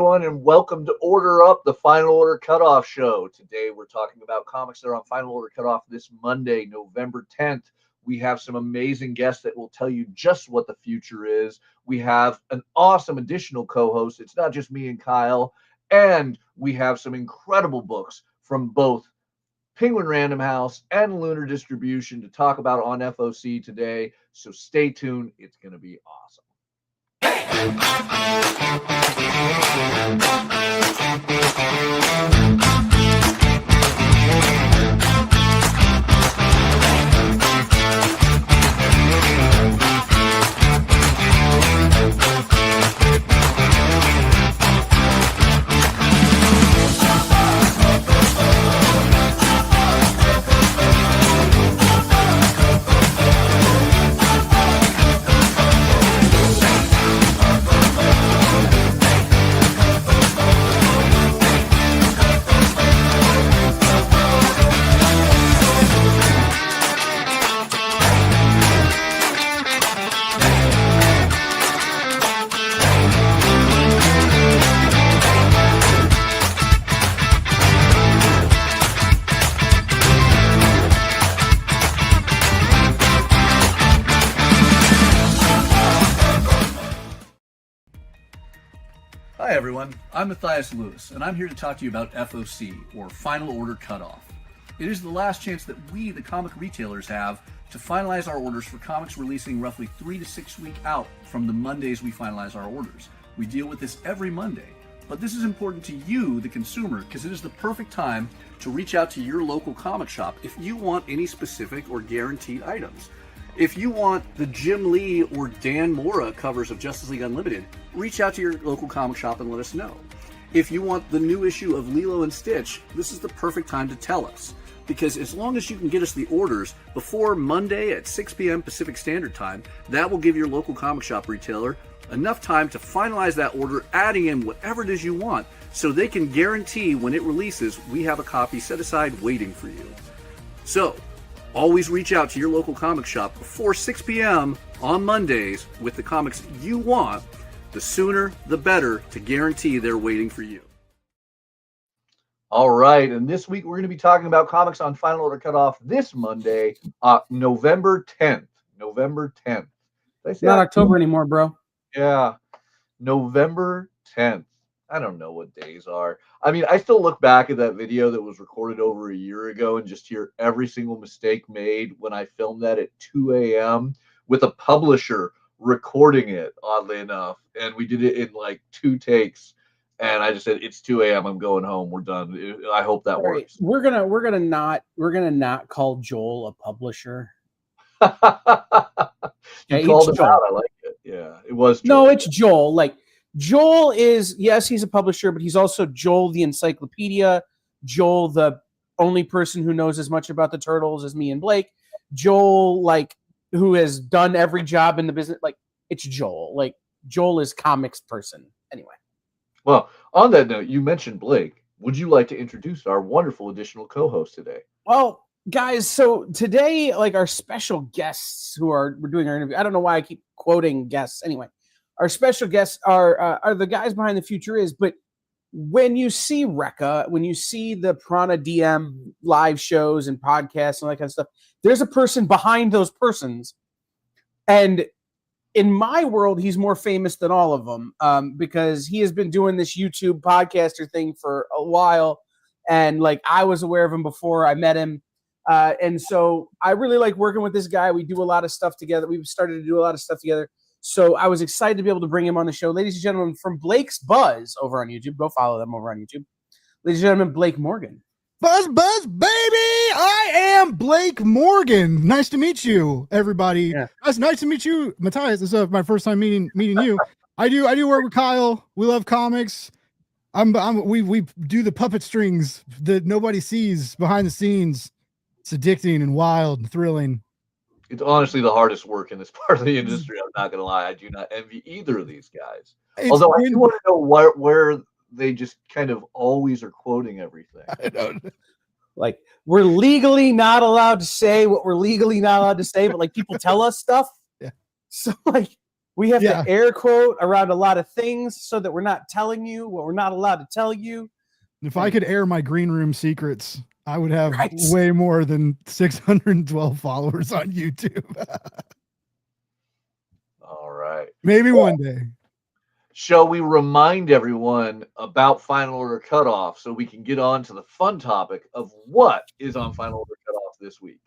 everyone, and welcome to Order Up, the Final Order Cutoff show. Today, we're talking about comics that are on Final Order Cutoff this Monday, November 10th. We have some amazing guests that will tell you just what the future is. We have an awesome additional co-host. It's not just me and Kyle. And we have some incredible books from both Penguin Random House and Lunar Distribution to talk about on FOC today. So stay tuned. It's going to be awesome. Hi everyone, I'm Mathias Lewis, and I'm here to talk to you about FOC, or Final Order Cutoff. It is the last chance that we, the comic retailers, have to finalize our orders for comics releasing roughly 3 to 6 weeks out from the Mondays we finalize our orders. We deal with this every Monday, but this is important to you, the consumer, because it is the perfect time to reach out to your local comic shop if you want any specific or guaranteed items. If you want the Jim Lee or Dan Mora covers of Justice League Unlimited, reach out to your local comic shop and let us know. If you want the new issue of Lilo and Stitch, this is the perfect time to tell us. Because as long as you can get us the orders before Monday at 6 p.m. Pacific Standard Time, that will give your local comic shop retailer enough time to finalize that order, adding in whatever it is you want, so they can guarantee when it releases, we have a copy set aside waiting for you. So, always reach out to your local comic shop before 6 p.m. on Mondays with the comics you want. The sooner, the better, to guarantee they're waiting for you. All right, and this week we're going to be talking about comics on Final Order Cutoff this Monday, November 10th. November 10th. It's not October anymore, bro. Yeah, November 10th. I don't know what days are. I mean, I still look back at that video that was recorded over a year ago and just hear every single mistake made when I filmed that at 2 a.m. with a publisher recording it, oddly enough. And we did it in like 2 takes. And I just said, it's 2 a.m. I'm going home. We're done. I hope that works. We're gonna not call Joel a publisher. You called him out. I like it. Yeah, it was Joel. No, it's Joel. Like, Joel is, yes, he's a publisher, but he's also Joel the encyclopedia, Joel the only person who knows as much about the Turtles as me and Blake, Joel, like, who has done every job in the business. Like, it's Joel. Like, Joel is comics person. Anyway. Well, on that note, you mentioned Blake. Would you like to introduce our wonderful additional co-host today? Well, guys, so today, like, our special guests we're doing our interview. I don't know why I keep quoting guests. Anyway. Our special guests are the guys behind The Future Is, but when you see Rekka, when you see the Piranha DM live shows and podcasts and all that kind of stuff, there's a person behind those persons. And in my world, he's more famous than all of them because he has been doing this YouTube podcaster thing for a while. And like, I was aware of him before I met him. And so I really like working with this guy. We do a lot of stuff together. We've started to do a lot of stuff together. So I was excited to be able to bring him on the show. Ladies and gentlemen, from Blake's Buzz over on YouTube. Go follow them over on YouTube. Ladies and gentlemen, Blake Morgan. Buzz, baby! I am Blake Morgan. Nice to meet you, everybody. Yeah. It's nice to meet you, Matthias. This is my first time meeting you. I do work with Kyle. We love comics. We do the puppet strings that nobody sees behind the scenes. It's addicting and wild and thrilling. It's honestly the hardest work in this part of the industry. I'm not going to lie. I do not envy either of these guys. Although I do want to know where they just kind of always are quoting everything. I don't. Like, we're legally not allowed to say what we're legally not allowed to say, but like, people tell us stuff. Yeah. So like, We have Yeah. to air quote around a lot of things so that we're not telling you what we're not allowed to tell you. If I could air my green room secrets, I would have Right. way more than 612 followers on YouTube. All right. Maybe one day. Shall we remind everyone about Final Order Cutoff so we can get on to the fun topic of what is on Final Order Cutoff this week?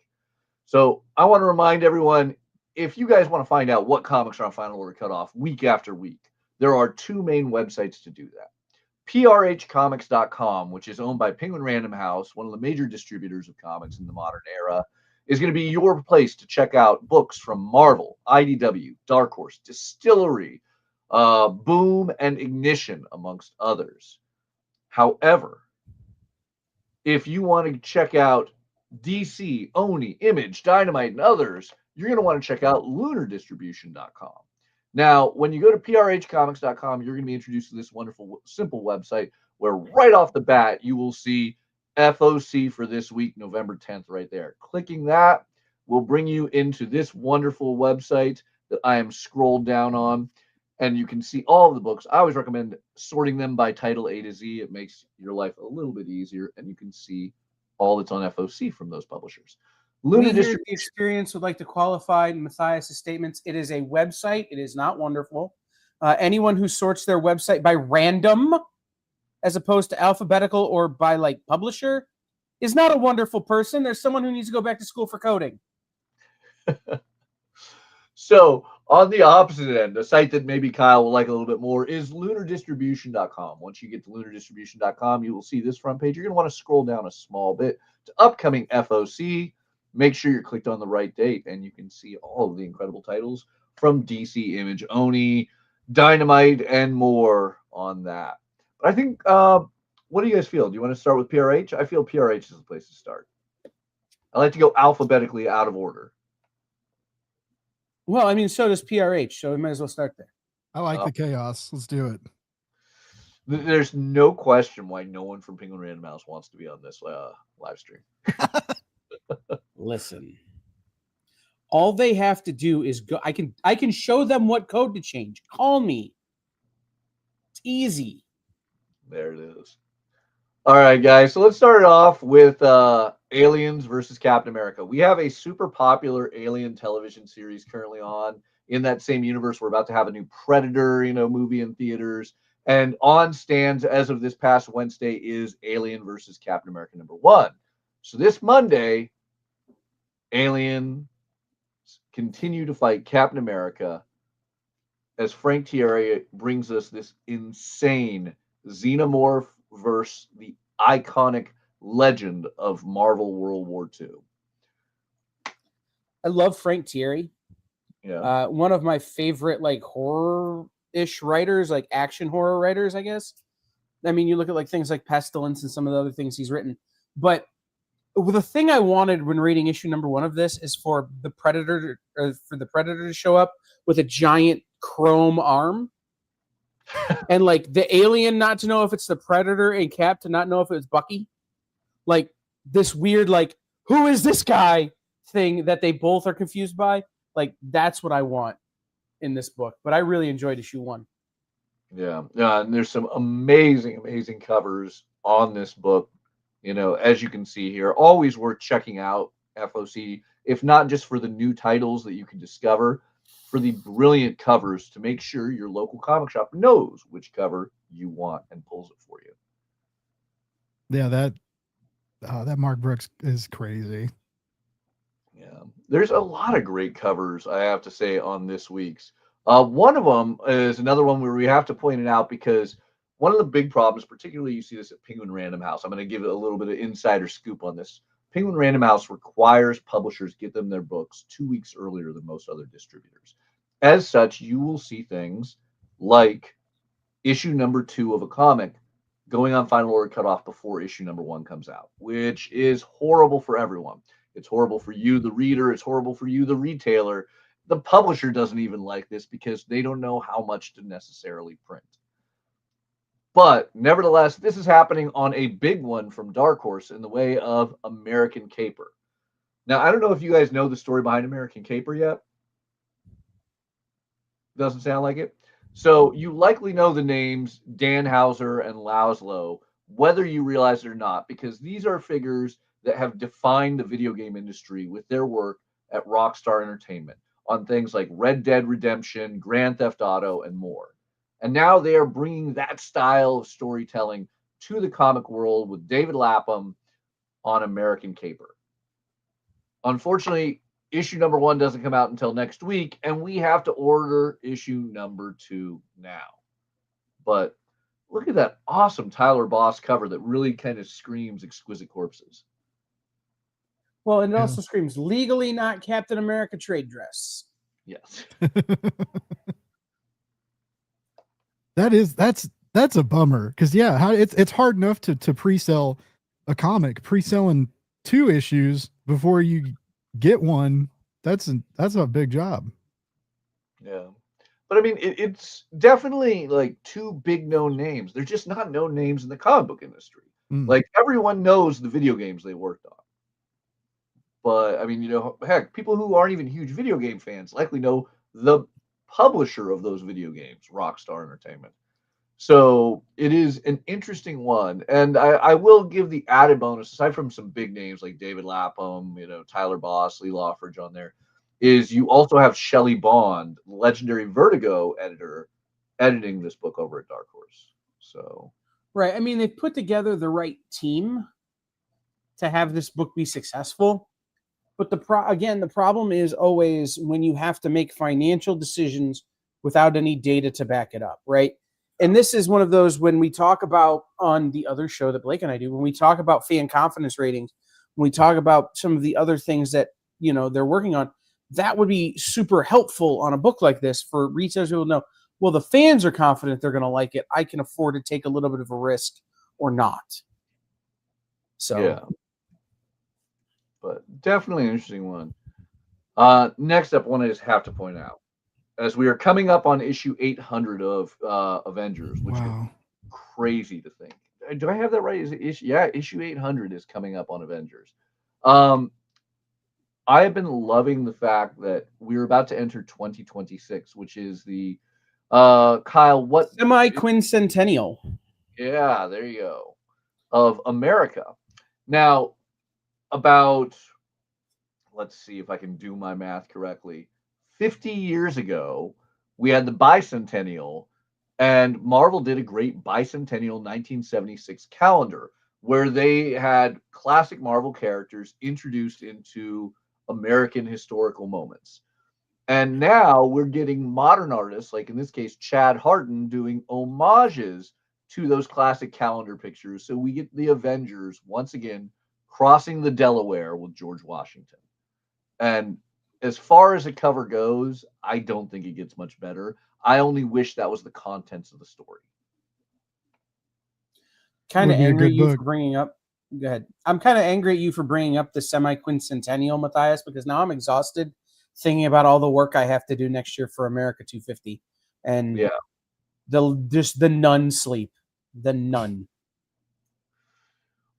So I want to remind everyone, if you guys want to find out what comics are on Final Order Cutoff week after week, there are two main websites to do that. PRHcomics.com, which is owned by Penguin Random House, one of the major distributors of comics in the modern era, is going to be your place to check out books from Marvel, IDW, Dark Horse, Distillery, Boom, and Ignition, amongst others. However, if you want to check out DC, Oni, Image, Dynamite, and others, you're going to want to check out lunardistribution.com. Now, when you go to prhcomics.com, you're going to be introduced to this wonderful, simple website where right off the bat, you will see FOC for this week, November 10th, right there. Clicking that will bring you into this wonderful website that I am scrolled down on, and you can see all of the books. I always recommend sorting them by title A to Z. It makes your life a little bit easier, and you can see all that's on FOC from those publishers. We here at The Experience would like to qualify Mathias' statements. It is a website. It is not wonderful. Anyone who sorts their website by random as opposed to alphabetical or by like publisher is not a wonderful person. There's someone who needs to go back to school for coding. So on the opposite end, a site that maybe Kyle will like a little bit more is lunardistribution.com. Once you get to lunardistribution.com, you will see this front page. You're going to want to scroll down a small bit to upcoming FOC. Make sure you're clicked on the right date, and you can see all of the incredible titles from DC, Image, Oni, Dynamite, and more on that. But I think, what do you guys feel? Do you want to start with PRH? I feel PRH is the place to start. I like to go alphabetically out of order. Well, I mean, so does PRH, so we might as well start there. I like the chaos. Let's do it. There's no question why no one from Penguin Random House wants to be on this live stream. Listen, all they have to do is go. I can show them what code to change. Call me. It's easy. There it is. All right, guys. So let's start it off with Aliens versus Captain America. We have a super popular Alien television series currently on. In that same universe, we're about to have a new Predator, movie in theaters. And on stands as of this past Wednesday is Alien versus Captain America #1. So this Monday, Aliens continue to fight Captain America as Frank Thierry brings us this insane xenomorph versus the iconic legend of Marvel World War II. I love Frank Thierry. Yeah. One of my favorite like horror-ish writers, like action horror writers, I guess. I mean, you look at like things like Pestilence and some of the other things he's written. But the thing I wanted when reading issue #1 of this is for the Predator to show up with a giant chrome arm. And like the alien not to know if it's the Predator and Cap to not know if it's Bucky. Like this weird, like, who is this guy thing that they both are confused by. Like that's what I want in this book. But I really enjoyed issue 1. Yeah. And there's some amazing covers on this book. As you can see here, always worth checking out FOC, if not just for the new titles that you can discover, for the brilliant covers to make sure your local comic shop knows which cover you want and pulls it for you. Yeah, that Mark Brooks is crazy. Yeah, there's a lot of great covers, I have to say, on this week's. One of them is another one where we have to point it out because one of the big problems, particularly you see this at Penguin Random House, I'm going to give it a little bit of insider scoop on this. Penguin Random House requires publishers get them their books 2 weeks earlier than most other distributors. As such, you will see things like issue #2 of a comic going on Final Order Cutoff before issue #1 comes out, which is horrible for everyone. It's horrible for you, the reader. It's horrible for you, the retailer. The publisher doesn't even like this because they don't know how much to necessarily print. But nevertheless, this is happening on a big one from Dark Horse in the way of American Caper. Now, I don't know if you guys know the story behind American Caper yet. Doesn't sound like it. So you likely know the names Dan Houser and Laszlo, whether you realize it or not, because these are figures that have defined the video game industry with their work at Rockstar Entertainment on things like Red Dead Redemption, Grand Theft Auto, and more. And now they are bringing that style of storytelling to the comic world with David Lapham on American Caper. Unfortunately, issue number 1 doesn't come out until next week, and we have to order issue number 2 now. But look at that awesome Tyler Boss cover that really kind of screams Exquisite Corpses. Well, and it also screams legally not Captain America trade dress. Yes. That's a bummer, because it's hard enough to pre-sell a comic. Pre-selling 2 issues before you get one, that's a big job. Yeah. But I mean, it's definitely like 2 big known names. They're just not known names in the comic book industry. Like everyone knows the video games they worked on. But I mean, heck, people who aren't even huge video game fans likely know the publisher of those video games, Rockstar Entertainment. So it is an interesting one. And I will give the added bonus, aside from some big names like David Lapham, Tyler Boss, Lee Lawfridge on there, is you also have Shelley Bond, legendary Vertigo editor, editing this book over at Dark Horse. So right. I mean, they've put together the right team to have this book be successful. But the problem is always when you have to make financial decisions without any data to back it up, right? And this is one of those when we talk about on the other show that Blake and I do, when we talk about fan confidence ratings, when we talk about some of the other things that, they're working on, that would be super helpful on a book like this for retailers who will know, well, the fans are confident they're going to like it. I can afford to take a little bit of a risk or not. So, yeah. But definitely an interesting one. Next up, one I just have to point out, as we are coming up on issue 800 of Avengers, which is crazy to think. Do I have that right? Is it issue 800 is coming up on Avengers. I have been loving the fact that we're about to enter 2026, which is the Kyle, what semi-quincentennial. Yeah, there you go. Of America. Now, about, let's see if I can do my math correctly, 50 years ago, we had the bicentennial, and Marvel did a great bicentennial 1976 calendar where they had classic Marvel characters introduced into American historical moments. And now we're getting modern artists, like in this case, Chad Harton, doing homages to those classic calendar pictures. So we get the Avengers once again crossing the Delaware with George Washington. And as far as a cover goes, I don't think it gets much better. I only wish that was the contents of the story. Kind of angry at you for bringing up. Go ahead. I'm kind of angry at you for bringing up the semi-quincentennial, Matthias, because now I'm exhausted thinking about all the work I have to do next year for America 250, and the nun sleep, the nun.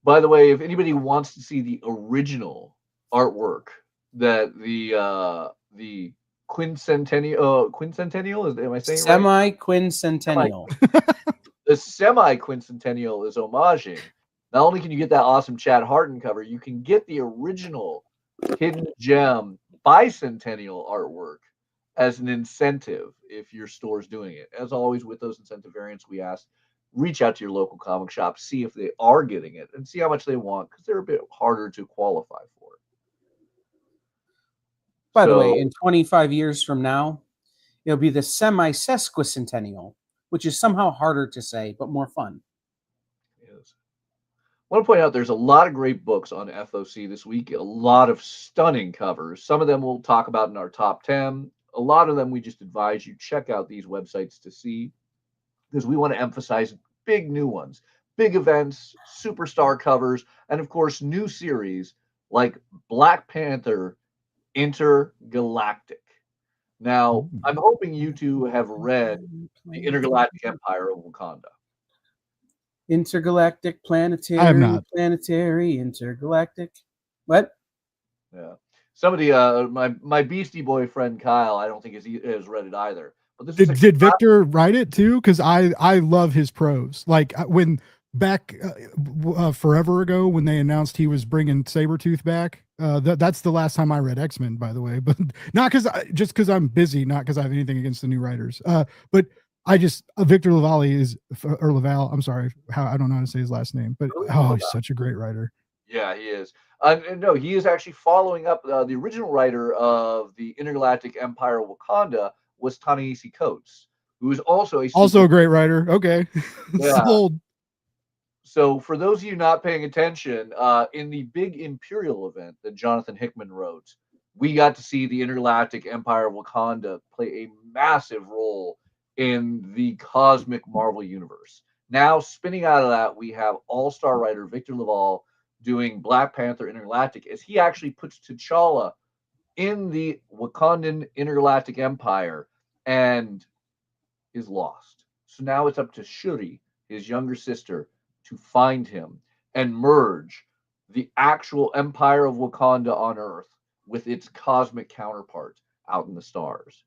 By the way, if anybody wants to see the original artwork that the quincentennial is, am I saying semi-quincentennial? The semi-quincentennial is homaging. Not only can you get that awesome Chad Harton cover, you can get the original hidden gem bicentennial artwork as an incentive if your store's doing it. As always, with those incentive variants, we ask, reach out to your local comic shop, see if they are getting it, and see how much they want, because they're a bit harder to qualify for. By the way, in 25 years from now, it'll be the semi-sesquicentennial, which is somehow harder to say, but more fun. Yes. I want to point out there's a lot of great books on FOC this week, a lot of stunning covers. Some of them we'll talk about in our top 10. A lot of them we just advise you check out these websites to see, because we want to emphasize big new ones, big events, superstar covers, and of course, new series like Black Panther Intergalactic. Now, I'm hoping you two have read The Intergalactic Empire of Wakanda. Intergalactic, planetary, I have not. Planetary, intergalactic. What? Yeah. Somebody, my Beastie Boy friend Kyle, I don't think has read it either. But this Did is did Victor write it too? Because I love his prose. Like when back forever ago when they announced he was bringing Sabretooth back. That's the last time I read X-Men, by the way, but not just because I'm busy, not because I have anything against the new writers. But I just Victor Lavallee is or Laval. I'm sorry, I don't know how to say his last name, but he's such a great writer. Yeah, he is. And no, he is actually following up. The original writer of the Intergalactic Empire of Wakanda was Ta-Nehisi Coates, who is also a great writer. Okay, yeah. Sold. So for those of you not paying attention, in the big Imperial event that Jonathan Hickman wrote, we got to see the Intergalactic Empire of Wakanda play a massive role in the cosmic Marvel universe. Now, spinning out of that, we have all-star writer Victor Laval doing Black Panther Intergalactic, as he actually puts T'Challa in the Wakandan Intergalactic Empire and is lost. So now it's up to Shuri, his younger sister, to find him and merge the actual Empire of Wakanda on Earth with its cosmic counterpart out in the stars.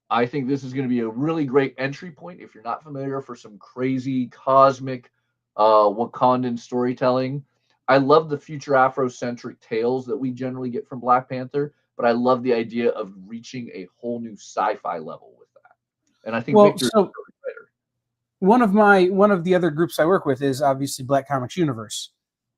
I think this is going to be a really great entry point if you're not familiar for some crazy cosmic Wakandan storytelling. I love the future Afrocentric tales that we generally get from Black Panther, but I love the idea of reaching a whole new sci-fi level with that. And I think Victor is a writer. One of the other groups I work with is obviously Black Comics Universe,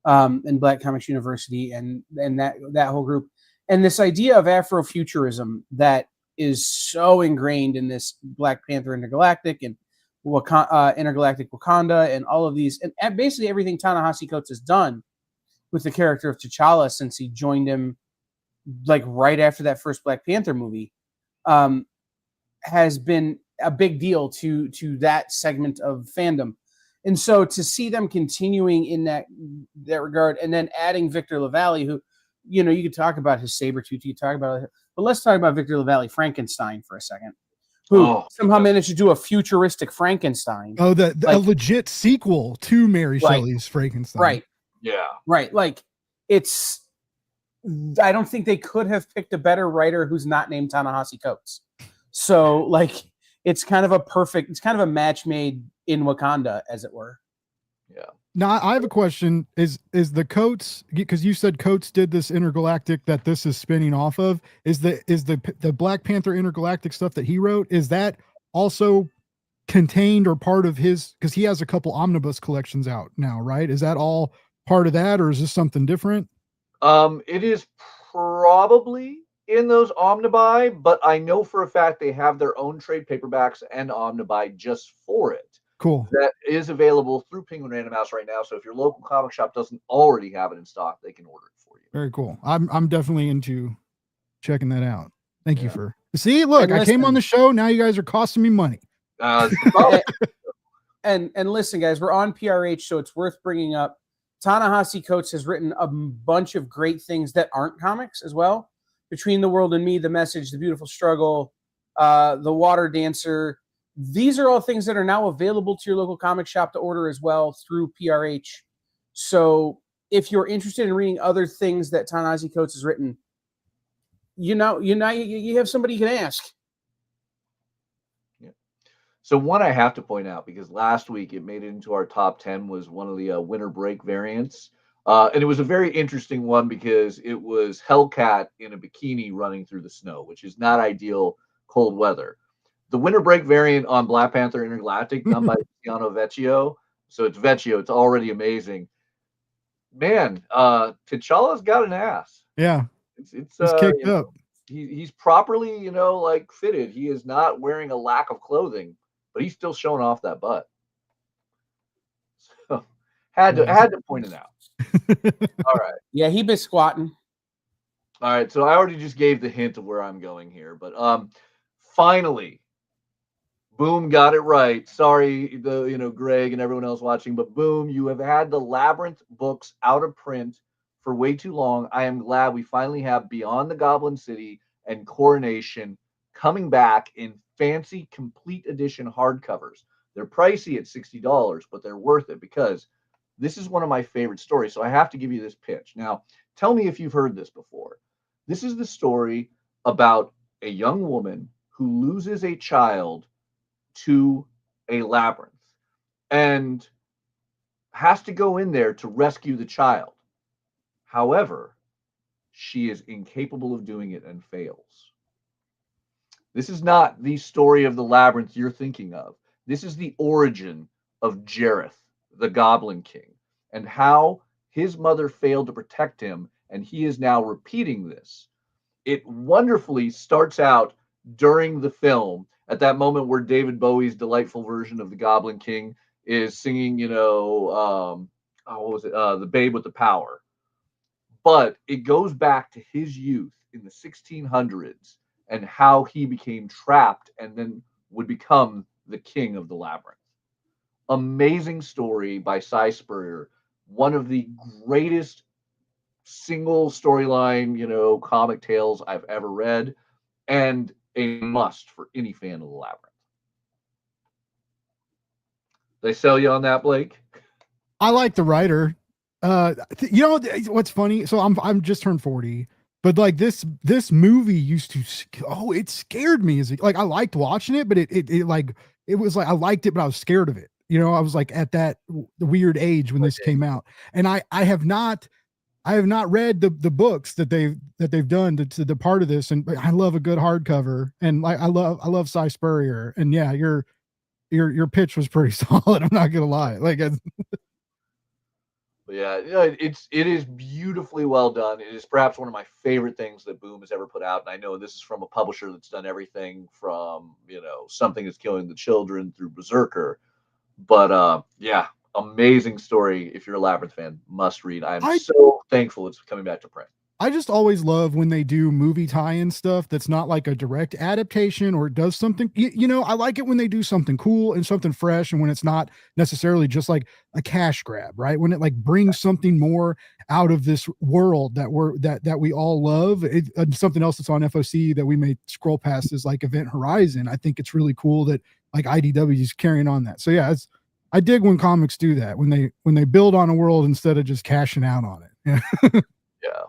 and Black Comics University, and that whole group, and this idea of Afrofuturism that is so ingrained in this Black Panther Intergalactic and Intergalactic Wakanda and all of these, and basically everything Ta-Nehisi Coates has done with the character of T'Challa since he joined him, like right after that first Black Panther movie, has been a big deal to that segment of fandom. And so to see them continuing in that regard, and then adding Victor Lavallee, who, you know, you could talk about his Sabretooth, you could talk about it, but let's talk about Victor Lavallee Frankenstein for a second, who somehow managed to do a futuristic Frankenstein. Oh, a legit sequel to Mary Shelley's Frankenstein. Right. Yeah. Right. Like, I don't think they could have picked a better writer who's not named Ta-Nehisi Coates. So, like, it's kind of a match made in Wakanda, as it were. Yeah. Now, I have a question. Is the Coates, because you said Coates did this intergalactic that this is spinning off of, is the Black Panther intergalactic stuff that he wrote, is that also contained or part of his, because he has a couple omnibus collections out now, right? Is that all part of that, or is this something different? It is probably in those omnibuy, but I know for a fact they have their own trade paperbacks and omnibuy just for it. Cool. That is available through Penguin Random House right now. So if your local comic shop doesn't already have it in stock, they can order it for you. Very cool. I'm definitely into checking that out. Thank you for see. Look, I came on the show. Now you guys are costing me money. And listen, guys, we're on PRH, so it's worth bringing up. Ta-Nehisi Coates has written a bunch of great things that aren't comics as well. Between the World and Me, The Message, The Beautiful Struggle, The Water Dancer. These are all things that are now available to your local comic shop to order as well through PRH. So if you're interested in reading other things that Ta-Nehisi Coates has written, you have somebody you can ask. Yeah. So one I have to point out, because last week it made it into our top 10, was one of the winter break variants. And it was a very interesting one because it was Hellcat in a bikini running through the snow, which is not ideal cold weather. The winter break variant on Black Panther Intergalactic, done by Luciano Vecchio. So it's Vecchio. It's already amazing. Man, T'Challa's got an ass. Yeah. It's kicked up. He's properly, like fitted. He is not wearing a lack of clothing, but he's still showing off that butt. So had to point it out. All right. Yeah, he been squatting. All right. So I already just gave the hint of where I'm going here, but finally, Boom got it right. Sorry, Greg and everyone else watching, but Boom, you have had the Labyrinth books out of print for way too long. I am glad we finally have Beyond the Goblin City and Coronation coming back in fancy complete edition hardcovers. They're pricey at $60, but they're worth it because this is one of my favorite stories. So I have to give you this pitch. Now, tell me if you've heard this before. This is the story about a young woman who loses a child to a labyrinth and has to go in there to rescue the child. However, she is incapable of doing it and fails. This is not the story of the labyrinth you're thinking of. This is the origin of Jareth, the Goblin King, and how his mother failed to protect him, and he is now repeating this. It wonderfully starts out during the film at that moment where David Bowie's delightful version of the Goblin King is singing, what was it? The Babe with the Power. But it goes back to his youth in the 1600s and how he became trapped and then would become the king of the labyrinth. Amazing story by Cy Spurrier, one of the greatest single storyline, comic tales I've ever read, and a must for any fan of the labyrinth. They sell you on that, Blake? I like the writer. What's funny? So I'm just turned 40, but like this movie used to, it scared me. Like I liked watching it, but it was like I liked it, but I was scared of it. I was like at that weird age when this came out, and I have not read the books that they've done to the part of this, and I love a good hardcover, and like I love Cy Spurrier, and yeah, your pitch was pretty solid. I'm not gonna lie, like. Yeah, it is beautifully well done. It is perhaps one of my favorite things that Boom has ever put out, and I know this is from a publisher that's done everything from Something Is Killing the Children through Berserker, but yeah, amazing story. If you're a Labyrinth fan, must read. I'm so thankful it's coming back to print. I just always love when they do movie tie-in stuff that's not like a direct adaptation or does something, I like it when they do something cool and something fresh, and when it's not necessarily just like a cash grab, right? When it like brings something more out of this world that we all love. Something else that's on FOC that we may scroll past is like Event Horizon. I think it's really cool that like IDW is carrying on that. So yeah, I dig when comics do that, when they build on a world instead of just cashing out on it. Yeah.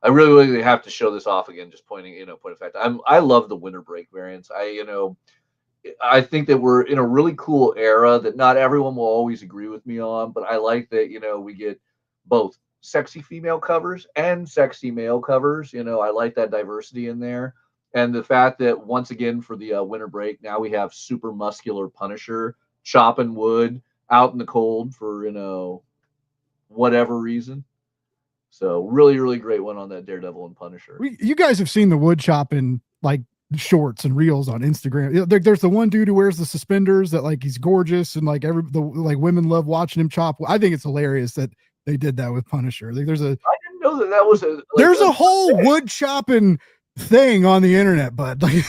I really have to show this off again. Just point of fact. I love the winter break variants. I think that we're in a really cool era that not everyone will always agree with me on, but I like that we get both sexy female covers and sexy male covers. I like that diversity in there, and the fact that once again for the winter break now we have super muscular Punisher chopping wood out in the cold for whatever reason. So really, really great one on that Daredevil and Punisher. You guys have seen the wood chopping like shorts and reels on Instagram. There's the one dude who wears the suspenders that like he's gorgeous and like women love watching him chop. I think it's hilarious that they did that with Punisher. Like I didn't know that was there's a whole wood chopping thing on the internet, bud. Like,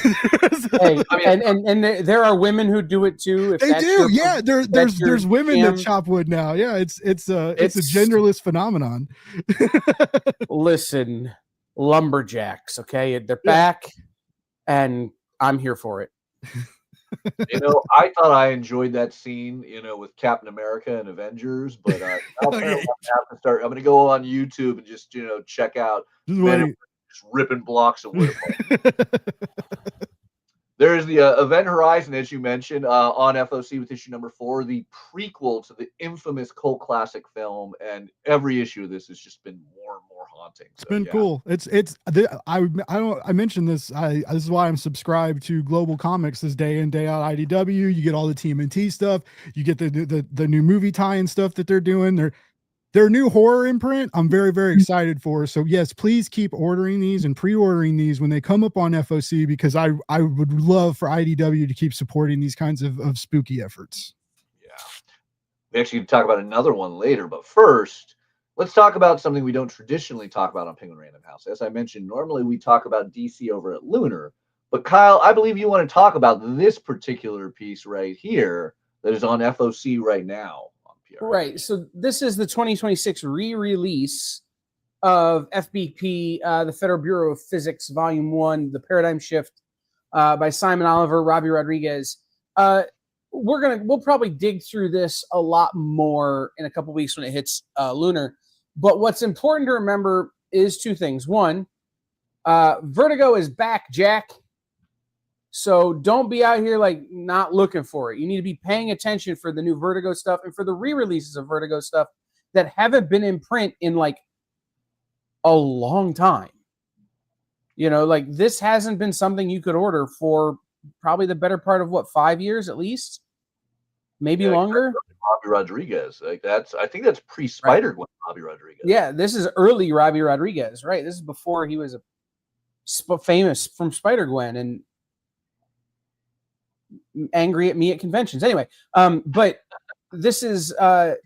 hey, and there are women who do it too. They do, yeah. There's women that chop wood now. Yeah, it's a genderless phenomenon. Listen, lumberjacks, okay? They're back, and I'm here for it. I thought I enjoyed that scene, with Captain America and Avengers, but I'm going to go on YouTube and just, check out men just ripping blocks of wood. There is the Event Horizon, as you mentioned, on FOC with issue number 4, the prequel to the infamous cult classic film, and every issue of this has just been more and more haunting. It's been cool. I mentioned this. This is why I'm subscribed to Global Comics this day in day out. IDW. You get all the TMNT stuff. You get the new movie tie-in stuff that they're doing. Their new horror imprint, I'm very, very excited for. So yes, please keep ordering these and pre-ordering these when they come up on FOC, because I would love for IDW to keep supporting these kinds of spooky efforts. Yeah. We actually talk about another one later, but first, let's talk about something we don't traditionally talk about on Penguin Random House. As I mentioned, normally we talk about DC over at Lunar, but Kyle, I believe you want to talk about this particular piece right here that is on FOC right now. Right. So this is the 2026 re-release of FBP, the Federal Bureau of Physics, Volume 1, The Paradigm Shift, by Simon Oliver, Robbie Rodriguez. We'll probably dig through this a lot more in a couple weeks when it hits Lunar. But what's important to remember is two things. One, Vertigo is back, Jack. So don't be out here like not looking for it. You need to be paying attention for the new Vertigo stuff and for the re-releases of Vertigo stuff that haven't been in print in like a long time. You know, like this hasn't been something you could order for probably the better part of 5 years at least, maybe longer. Robbie Rodriguez, like I think that's pre-Spider-Gwen. Robbie Rodriguez. Yeah, this is early Robbie Rodriguez, right? This is before he was famous from Spider-Gwen and angry at me at conventions. Anyway, but this is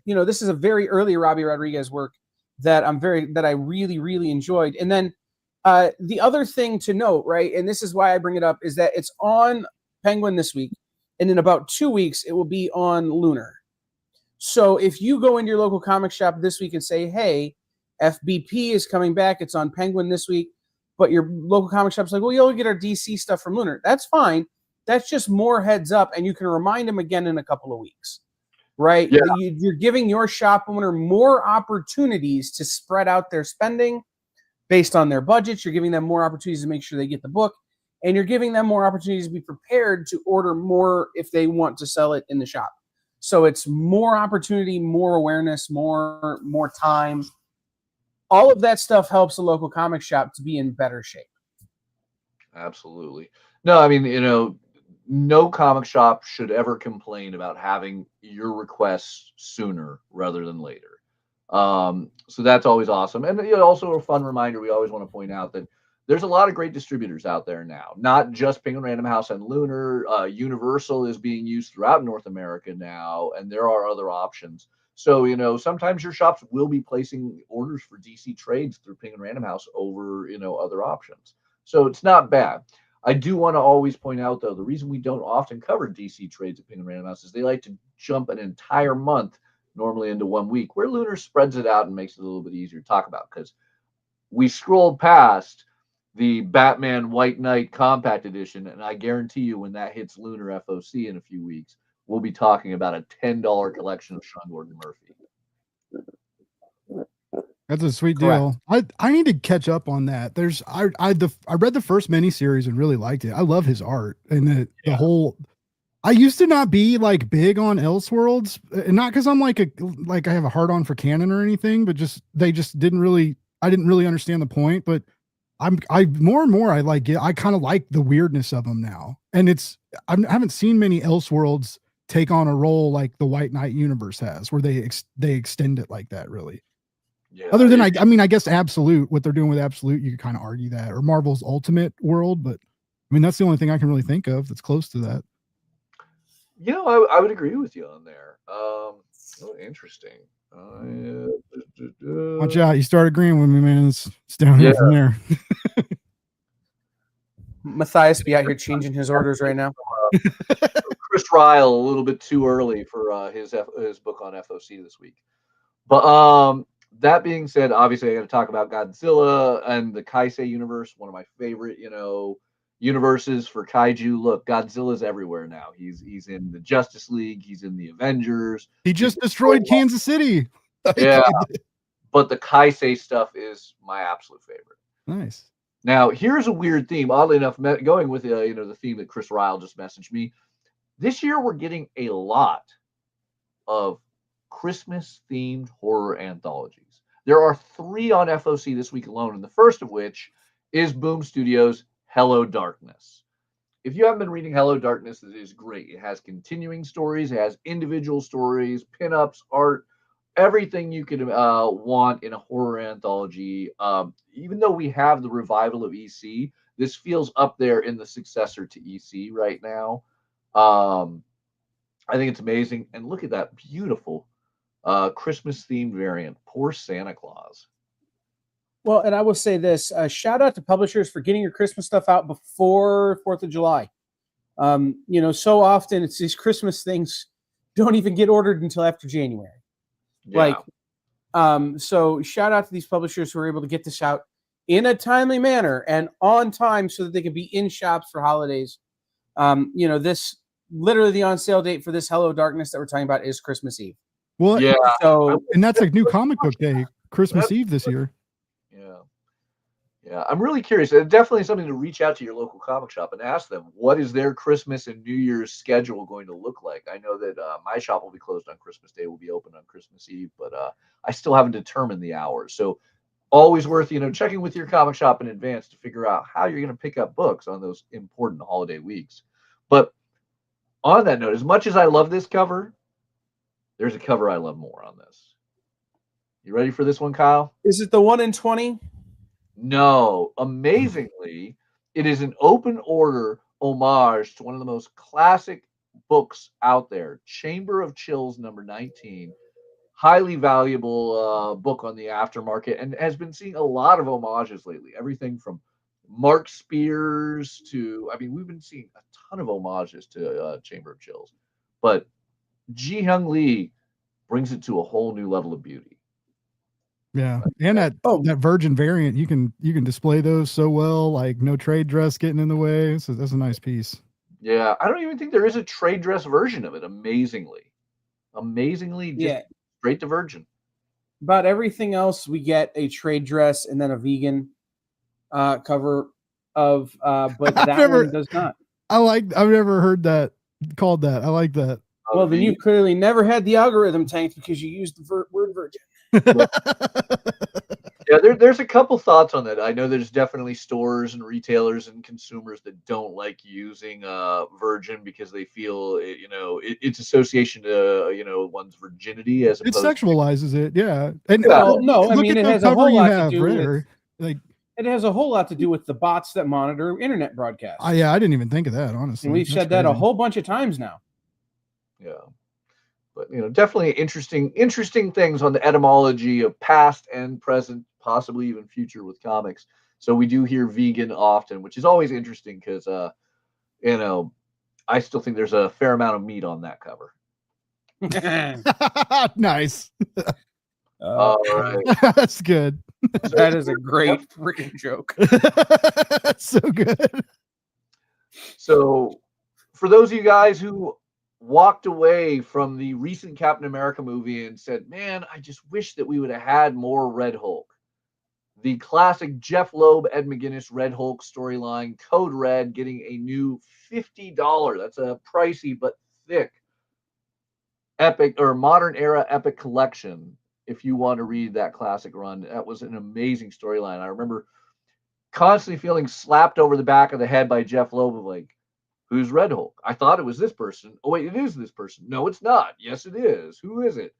this is a very early Robbie Rodriguez work that I really, really enjoyed. And then the other thing to note, right, and this is why I bring it up, is that it's on Penguin this week, and in about 2 weeks it will be on Lunar. So if you go into your local comic shop this week and say, hey, FBP is coming back, it's on Penguin this week, but your local comic shop's like, well, you'll get our DC stuff from Lunar. That's fine. That's just more heads up, and you can remind them again in a couple of weeks, right? Yeah. You're giving your shop owner more opportunities to spread out their spending based on their budgets. You're giving them more opportunities to make sure they get the book, and you're giving them more opportunities to be prepared to order more if they want to sell it in the shop. So it's more opportunity, more awareness, more time. All of that stuff helps the local comic shop to be in better shape. Absolutely. No, I mean, no comic shop should ever complain about having your requests sooner rather than later. So that's always awesome. And also a fun reminder, we always want to point out that there's a lot of great distributors out there now, not just Penguin Random House and Lunar. Universal is being used throughout North America now, and there are other options. So, sometimes your shops will be placing orders for DC trades through Penguin Random House over, other options. So it's not bad. I do want to always point out, though, the reason we don't often cover DC trades at Penguin Random House is they like to jump an entire month normally into 1 week, where Lunar spreads it out and makes it a little bit easier to talk about, because we scrolled past the Batman White Knight Compact Edition, and I guarantee you when that hits Lunar FOC in a few weeks, we'll be talking about a $10 collection of Sean Gordon Murphy. That's a sweet deal. I need to catch up on that. I read the first miniseries and really liked it. I love his art and the whole. I used to not be like big on Elseworlds, and not because I'm like I have a hard on for canon or anything, but I didn't really understand the point. But I more and more I like it. I kind of like the weirdness of them now, and I haven't seen many Elseworlds take on a role like the White Knight universe has, where they extend it like that, really. Yeah, other than I guess Absolute, what they're doing with Absolute, you could kind of argue that, or Marvel's Ultimate World, but I mean that's the only thing I can really think of that's close to that. I would agree with you on there. Interesting. Watch out, you start agreeing with me, man. It's downhill from there. Matthias be out here changing his orders right now. Chris Ryle a little bit too early for his book on FOC this week. But that being said, obviously I got to talk about Godzilla and the Kaisei universe, one of my favorite, universes for kaiju. Look, Godzilla's everywhere now. He's in the Justice League, he's in the Avengers. He just destroyed Kansas City. Yeah. But the Kaisei stuff is my absolute favorite. Nice. Now, here's a weird theme. Oddly enough, going with the theme that Chris Ryle just messaged me. This year we're getting a lot of Christmas-themed horror anthologies. There are 3 on FOC this week alone, and the first of which is Boom Studios' Hello Darkness. If you haven't been reading Hello Darkness, it is great. It has continuing stories, it has individual stories, pinups, art, everything you could want in a horror anthology. Even though we have the revival of EC, this feels up there in the successor to EC right now. I think it's amazing. And look at that beautiful Christmas-themed variant. Poor Santa Claus. Well, and I will say this, shout out to publishers for getting your Christmas stuff out before 4th of July. So often it's these Christmas things don't even get ordered until after January. Yeah. So shout out to these publishers who are able to get this out in a timely manner and on time so that they can be in shops for holidays. This literally the on sale date for this Hello Darkness that we're talking about is Christmas Eve. Well, yeah. So, and that's a new comic book day, Christmas Eve this year. Yeah, I'm really curious. Definitely something to reach out to your local comic shop and ask them what is their Christmas and New Year's schedule going to look like. I know that my shop will be closed on Christmas Day. Will be open on Christmas Eve, but I still haven't determined the hours. So always worth checking with your comic shop in advance to figure out how you're going to pick up books on those important holiday weeks. But on that note, as much as I love this cover, there's a cover I love more on this. You ready for this one, Kyle? Is it the 1 in 20? No, amazingly, it is an open order homage to one of the most classic books out there, Chamber of Chills number 19. Highly valuable book on the aftermarket and has been seeing a lot of homages lately. Everything from Mark Spears to, I mean, we've been seeing a ton of homages to Chamber of Chills. But Ji Hyung Lee brings it to a whole new level of beauty. Yeah, and that virgin variant, you can display those so well, like no trade dress getting in the way. So that's a nice piece. Yeah, I don't even think there is a trade dress version of it. Amazingly, just straight to virgin. About everything else, we get a trade dress and then a vegan cover of, but that one does not. I've never heard that called that. I like that. Well, then you clearly never had the algorithm tanked because you used the word virgin. Yeah, there's a couple thoughts on that. I know there's definitely stores and retailers and consumers that don't like using virgin because they feel its association to one's virginity as opposed. It sexualizes it, yeah. And no, I mean it has a whole lot to do with like. It has a whole lot to do with the bots that monitor internet broadcasts. Yeah, I didn't even think of that, honestly. And we've said that a whole bunch of times now. Yeah. But definitely interesting things on the etymology of past and present, possibly even future with comics. So we do hear vegan often, which is always interesting because I still think there's a fair amount of meat on that cover. Nice. Right. That's good. That is a great freaking joke. That's so good. So for those of you guys who walked away from the recent Captain America movie and said, man, I just wish that we would have had more Red Hulk. The classic Jeff Loeb, Ed McGuinness Red Hulk storyline, Code Red, getting a new $50. That's a pricey but thick epic or modern era epic collection. If you want to read that classic run, that was an amazing storyline. I remember constantly feeling slapped over the back of the head by Jeff Loeb of like, who's Red Hulk? I thought it was this person. Oh, wait, it is this person. No, it's not. Yes, it is. Who is it?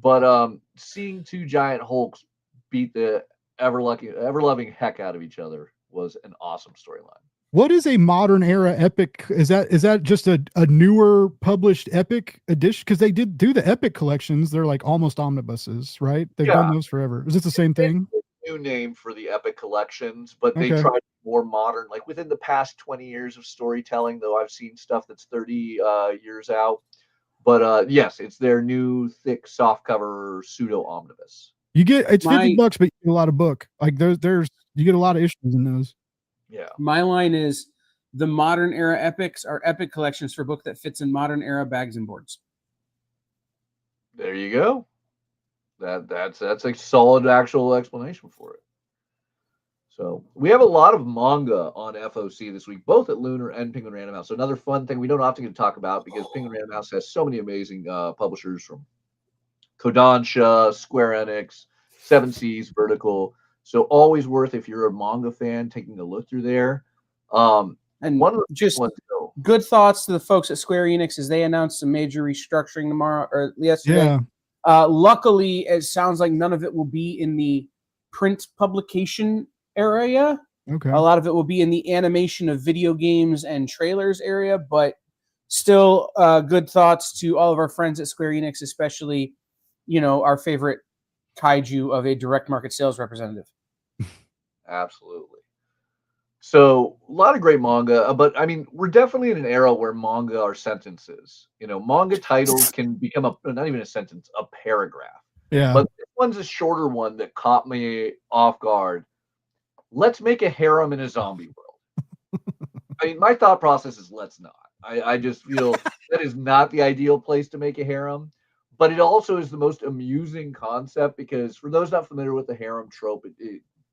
But seeing two giant Hulks beat the ever-loving heck out of each other was an awesome storyline. What is a modern era epic? Is that just a newer published epic edition? Because they did do the epic collections. They're like almost omnibuses, right? They've done those forever. Is it the same thing? New name for the epic collections, but they tried more modern, like within the past 20 years of storytelling, though I've seen stuff that's 30 years out. But yes, it's their new thick softcover pseudo omnibus. It's $50, but you get a lot of book. Like there's you get a lot of issues in those. Yeah. My line is the modern era epics are epic collections for book that fits in modern era bags and boards. There you go. That's a solid actual explanation for it. So we have a lot of manga on FOC this week, both at Lunar and Penguin Random House. So another fun thing we don't often get to talk about because Penguin Random House has so many amazing publishers from Kodansha, Square Enix, Seven Seas, Vertical. So always worth, if you're a manga fan, taking a look through there. And one of the just good thoughts to the folks at Square Enix as they announced some major restructuring tomorrow or yesterday. Yeah. Luckily, it sounds like none of it will be in the print publication area. Okay. A lot of it will be in the animation of video games and trailers area, but still good thoughts to all of our friends at Square Enix, especially, our favorite kaiju of a direct market sales representative. Absolutely. So a lot of great manga, but I mean, we're definitely in an era where manga are sentences. Manga titles can become not even a sentence, a paragraph. Yeah. But this one's a shorter one that caught me off guard. Let's make a harem in a zombie world. I mean, my thought process is let's not. I just feel that is not the ideal place to make a harem. But it also is the most amusing concept because for those not familiar with the harem trope,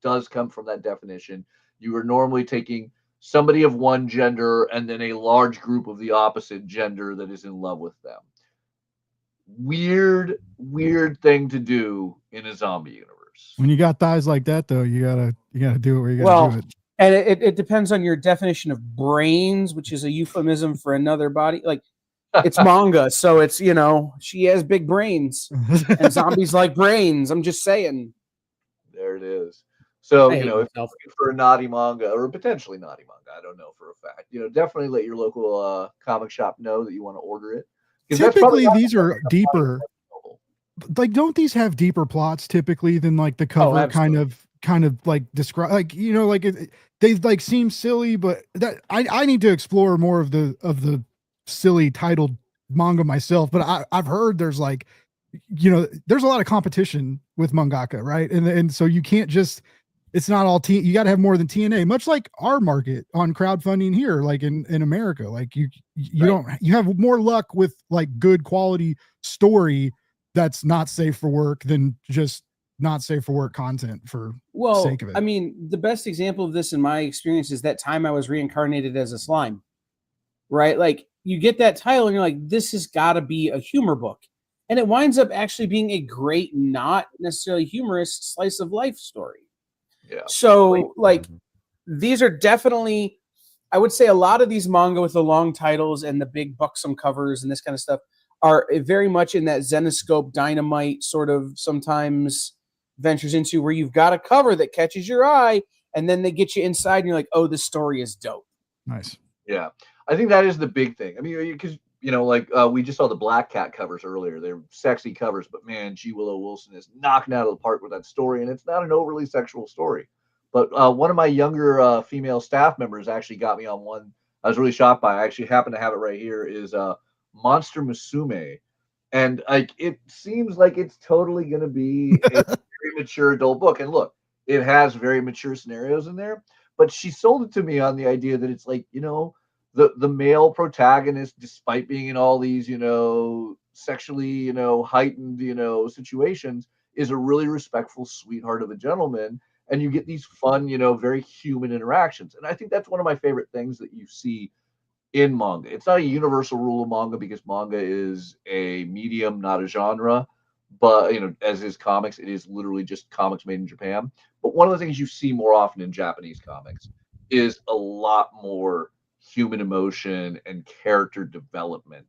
does come from that definition. You are normally taking somebody of one gender and then a large group of the opposite gender that is in love with them. Weird thing to do in a zombie universe. When you got thighs like that, though, you gotta do it where you gotta Well, do it. and it depends on your definition of brains, which is a euphemism for another body. Like, it's manga, so it's, she has big brains, and zombies like brains. I'm just saying. There it is. So, I if hate you're myself. looking for a naughty manga or potentially naughty manga, I don't know for a fact, definitely let your local comic shop know that you want to order it. 'Cause that's probably Typically, not these are deeper. available. Like, don't these have deeper plots typically than like the cover kind of like describe, like, like they like seem silly, but that I need to explore more of the silly titled manga myself. But I've heard there's like, there's a lot of competition with mangaka, right? And so you can't just, it's not all you got to have more than TNA, much like our market on crowdfunding here, like in America. Like you Right. don't, you have more luck with like good quality story that's not safe for work than just not safe for work content for sake of it. I mean, the best example of this in my experience is that time I was reincarnated as a slime, right? Like, you get that title and you're like, this has got to be a humor book. And it winds up actually being a great, not necessarily humorous slice of life story. Yeah. So, like, these are definitely, I would say a lot of these manga with the long titles and the big buxom covers and this kind of stuff are very much in that Zenoscope Dynamite sort of sometimes ventures into, where you've got a cover that catches your eye and then they get you inside and you're like, oh, this story is dope. Nice. Yeah. I think that is the big thing. I mean, because, we just saw the Black Cat covers earlier. They're sexy covers, but man, G. Willow Wilson is knocking out of the park with that story. And it's not an overly sexual story. But one of my younger female staff members actually got me on one I was really shocked by. I actually happen to have it right here, is Monster Musume. And like, it seems like it's totally going to be a very mature adult book. And look, it has very mature scenarios in there, but she sold it to me on the idea that it's like, the male protagonist, despite being in all these, sexually, heightened, situations, is a really respectful sweetheart of a gentleman. And you get these fun, very human interactions. And I think that's one of my favorite things that you see in manga. It's not a universal rule of manga because manga is a medium, not a genre. But, as is comics, it is literally just comics made in Japan. But one of the things you see more often in Japanese comics is a lot more human emotion and character development.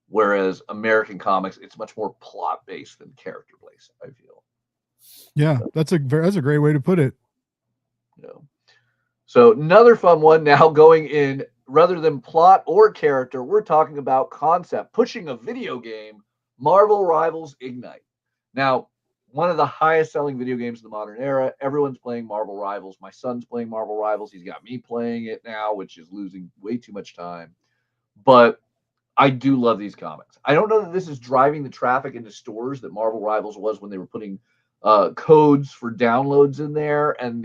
Whereas American comics, it's much more plot based than character based, I feel. Yeah, that's a great way to put it. So another fun one now, going in rather than plot or character, we're talking about concept, pushing a video game, Marvel Rivals Ignite. Now, one of the highest selling video games in the modern era. Everyone's playing Marvel Rivals. My son's playing Marvel Rivals. He's got me playing it now, which is losing way too much time. But I do love these comics. I don't know that this is driving the traffic into stores that Marvel Rivals was when they were putting codes for downloads in there and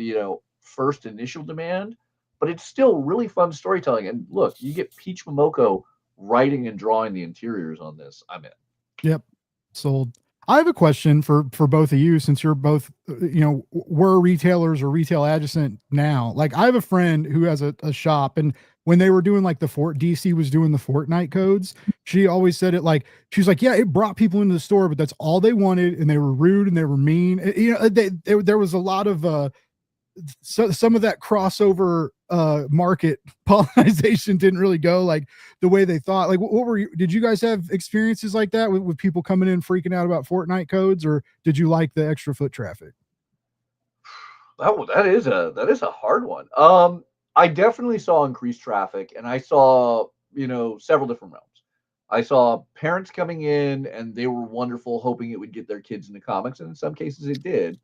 first initial demand, but it's still really fun storytelling. And look, you get Peach Momoko writing and drawing the interiors on this. I'm in. Yep, sold. I have a question for both of you, since you're both, were retailers or retail adjacent now. Like, I have a friend who has a shop, and when they were doing like DC was doing the Fortnite codes, she always said it like, she's like, yeah, it brought people into the store, but that's all they wanted. And they were rude and they were mean. There was a lot of, some of that crossover market pollination didn't really go like the way they thought. Like, did you guys have experiences like that with people coming in freaking out about Fortnite codes, or did you like the extra foot traffic? That is a hard one. I definitely saw increased traffic, and I saw, several different realms. I saw parents coming in and they were wonderful, hoping it would get their kids into comics, and in some cases it did.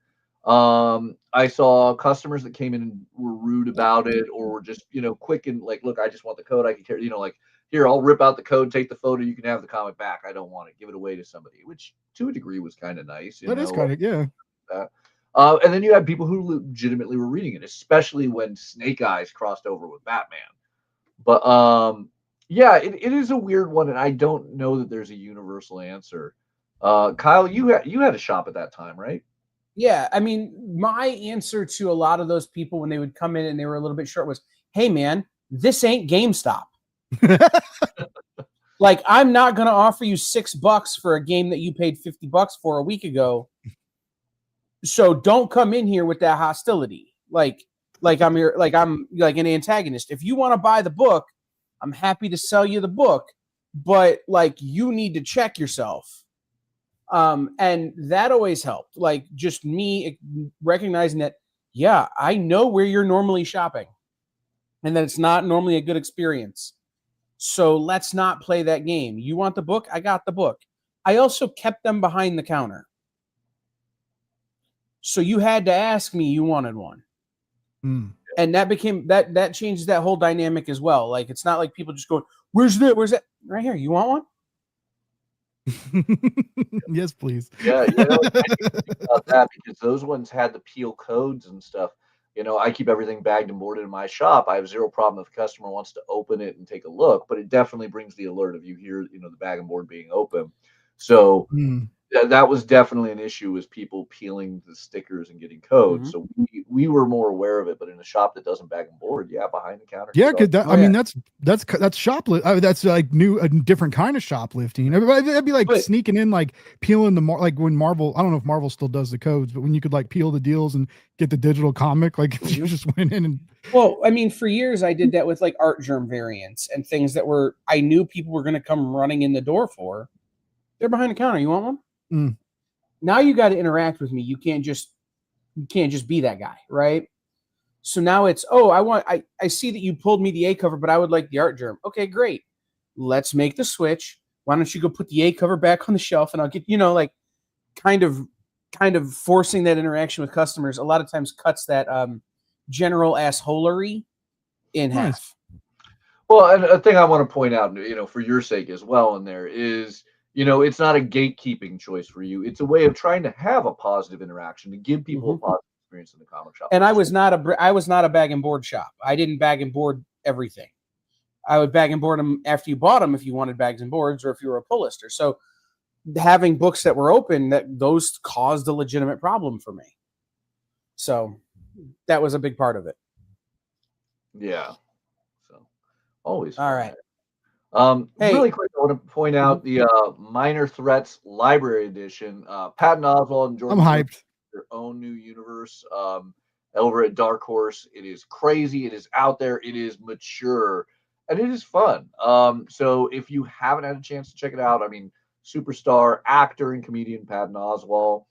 I saw customers that came in and were rude about it, or were just, quick and like, look, I just want the code. I can carry, like, here, I'll rip out the code, take the photo. You can have the comic back. I don't want it. Give it away to somebody, which to a degree was kind of nice. That is kind of, yeah. And then you had people who legitimately were reading it, especially when Snake Eyes crossed over with Batman. But yeah, it is a weird one, and I don't know that there's a universal answer. Kyle, you had a shop at that time, right? Yeah, I mean, my answer to a lot of those people when they would come in and they were a little bit short was, "Hey, man, this ain't GameStop. Like, I'm not going to offer you $6 for a game that you paid $50 for a week ago. So don't come in here with that hostility. Like I'm here, like I'm like an antagonist. If you want to buy the book, I'm happy to sell you the book, but like you need to check yourself." And that always helped. Like just me recognizing that, yeah, I know where you're normally shopping and that it's not normally a good experience. So let's not play that game. You want the book? I got the book. I also kept them behind the counter. So you had to ask me you wanted one. And that became that changes that whole dynamic as well. Like it's not like people just go, where's that? Right here. You want one? Yes, please. Yeah, I think about that because those ones had the peel codes and stuff. I keep everything bagged and boarded in my shop. I have zero problem if a customer wants to open it and take a look, but it definitely brings the alert if you hear, the bag and board being open. So that was definitely an issue, was people peeling the stickers and getting codes. So we were more aware of it, but in a shop that doesn't bag and board, behind the counter. Yeah, because I mean that's shoplift. That's like a different kind of shoplifting. That'd be like sneaking in, like peeling like when Marvel. I don't know if Marvel still does the codes, but when you could like peel the deals and get the digital comic, like you just went in and. Well, I mean, for years I did that with like art germ variants and things that I knew people were going to come running in the door for. They're behind the counter. You want one? Now you got to interact with me. You can't just be that guy, right? So now it's, I see that you pulled me the A cover, but I would like the art germ. Okay, great. Let's make the switch. Why don't you go put the A cover back on the shelf and I'll get, like kind of forcing that interaction with customers a lot of times cuts that general assholery in half. Well, and a thing I want to point out, for your sake as well in there is, it's not a gatekeeping choice for you. It's a way of trying to have a positive interaction, to give people a positive experience in the comic shop. And I was not a bag and board shop. I didn't bag and board everything. I would bag and board them after you bought them if you wanted bags and boards or if you were a pull lister. So having books that were open, those caused a legitimate problem for me. So that was a big part of it. Yeah. So always. All right. Really quick, I want to point out the Minor Threats Library Edition. Patton Oswalt and Jordan. I'm hyped. Their own new universe over at Dark Horse. It is crazy. It is out there. It is mature, and it is fun. So if you haven't had a chance to check it out, I mean, superstar actor and comedian Patton Oswalt.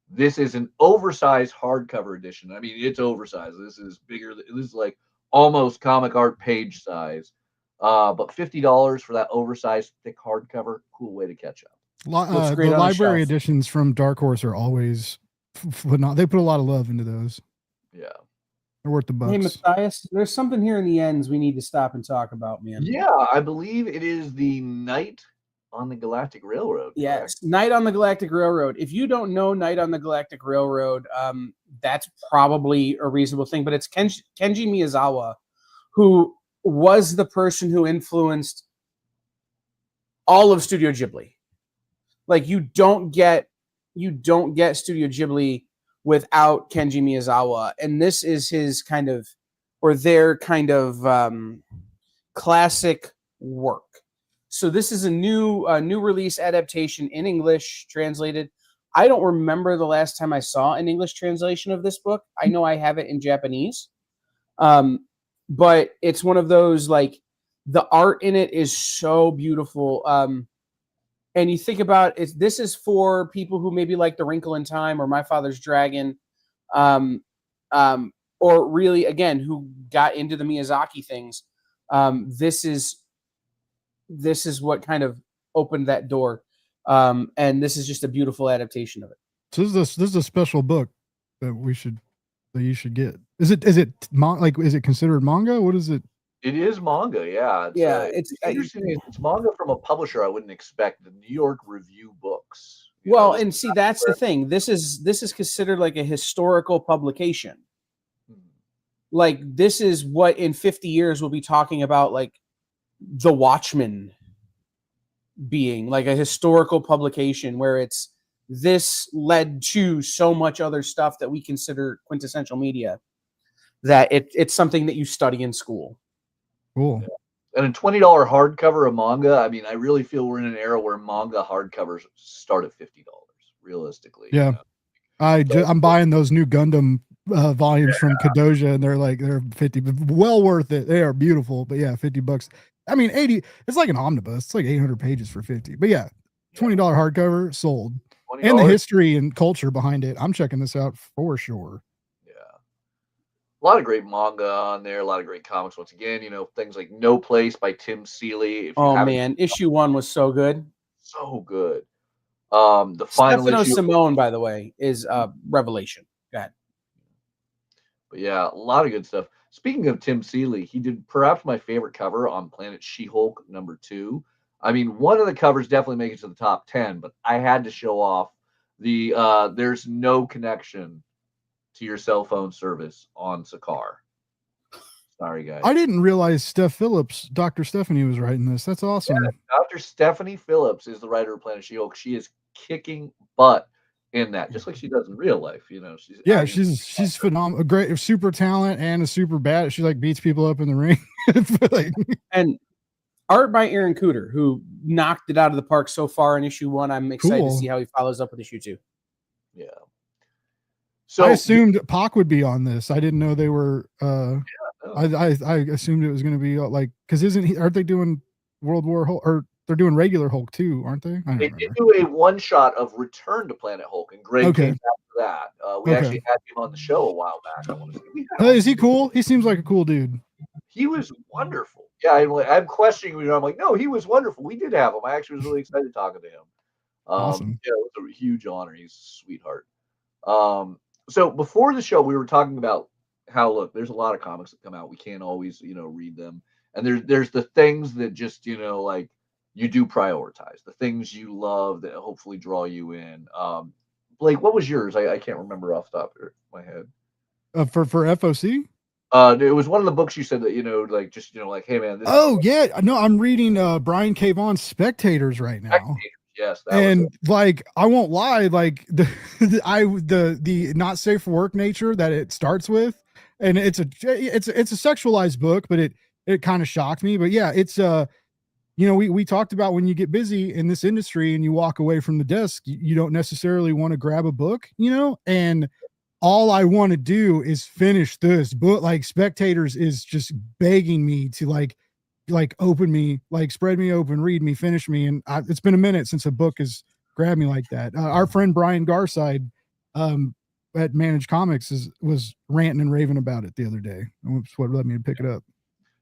This is an oversized hardcover edition. I mean, it's oversized. This is bigger. This is like almost comic art page size. But $50 for that oversized thick hardcover, cool way to catch up. The library editions from Dark Horse are always phenomenal. They put a lot of love into those. Yeah, they're worth the bucks. Hey Mathias, there's something here in the ends we need to stop and talk about, man. Yeah, I believe it is the Night on the Galactic Railroad. Yes, Night on the Galactic Railroad. If you don't know Night on the Galactic Railroad, that's probably a reasonable thing. But it's Kenji Miyazawa, who was the person who influenced all of Studio Ghibli. Like you don't get Studio Ghibli without Kenji Miyazawa, and this is his kind of, or their kind of classic work. So this is a new release adaptation in English, translated. I don't remember the last time I saw an English translation of this book. I know I have it in Japanese. But it's one of those, like, the art in it is so beautiful. And you think about it, this is for people who maybe like The Wrinkle in Time or My Father's Dragon, or really, again, who got into the Miyazaki things. This is what kind of opened that door. And this is just a beautiful adaptation of it. So this is a special book that you should get. Is it considered manga? What is it? It is manga, yeah. It's interesting. It's manga from a publisher I wouldn't expect, the New York Review Books. And see, that's the thing. This is considered like a historical publication. Like this is what in 50 years we'll be talking about, like The Watchmen being like a historical publication where it's this led to so much other stuff that we consider quintessential media that it's something that you study in school. Cool. And a $20 hardcover of manga, I mean, I really feel we're in an era where manga hardcovers start at $50, realistically. Yeah. I'm buying those new Gundam volumes from Kadoja, and they're 50, but well worth it. They are beautiful, but yeah, $50. I mean, 80. It's like an omnibus. It's like 800 pages for 50. But yeah, $20 hardcover sold, $20. And the history and culture behind it. I'm checking this out for sure. Yeah, a lot of great manga on there. A lot of great comics. Once again, things like No Place by Tim Seeley. Oh man, issue 1 was so good. So good. The final Stefano issue. Simone, by the way, is revelation. Go ahead. But yeah, a lot of good stuff. Speaking of Tim Seeley, he did perhaps my favorite cover on Planet She-Hulk #2. I mean, one of the covers definitely makes it to the top 10, but I had to show off the there's no connection to your cell phone service on Sakar. Sorry, guys. I didn't realize Dr. Stephanie was writing this. That's awesome. Yeah, Dr. Stephanie Phillips is the writer of Planet She-Hulk. She is kicking butt in that, just like she does in real life. She's phenomenal, a great, super talent, and a super bad. She beats people up in the ring. And art by Aaron Cooter, who knocked it out of the park so far in issue 1. I'm excited to see how he follows up with issue 2. Yeah. So I assumed Pac would be on this. I didn't know they were. I assumed it was going to be because aren't they doing World War Hulk, or they're doing regular Hulk too, aren't they? They did do a one shot of Return to Planet Hulk, and Greg came after that. We actually had him on the show a while back. I want to say, is he cool? He seems like a cool dude. He was wonderful. Yeah, I'm questioning you. I'm like, no, he was wonderful. We did have him. I actually was really excited talking to him. Awesome. Yeah, it was a huge honor. He's a sweetheart. So before the show, we were talking about how, look, there's a lot of comics that come out. We can't always, read them. And there's the things that just, you do prioritize, the things you love that hopefully draw you in. Blake, what was yours? I can't remember off the top of my head. For FOC? It was one of the books you said that, hey man. No, I'm reading Brian K. Vaughan's Spectators right now. Yes. And I won't lie, the not safe for work nature that it starts with, and it's a sexualized book, but it kind of shocked me. But yeah, it's we talked about when you get busy in this industry and you walk away from the desk, you don't necessarily want to grab a book, and all I want to do is finish this book. Spectators is just begging me to open me, spread me open, read me, finish me. And it's been a minute since a book has grabbed me like that. Our friend Brian Garside at Managed Comics was ranting and raving about it the other day. That's what led me to pick it up.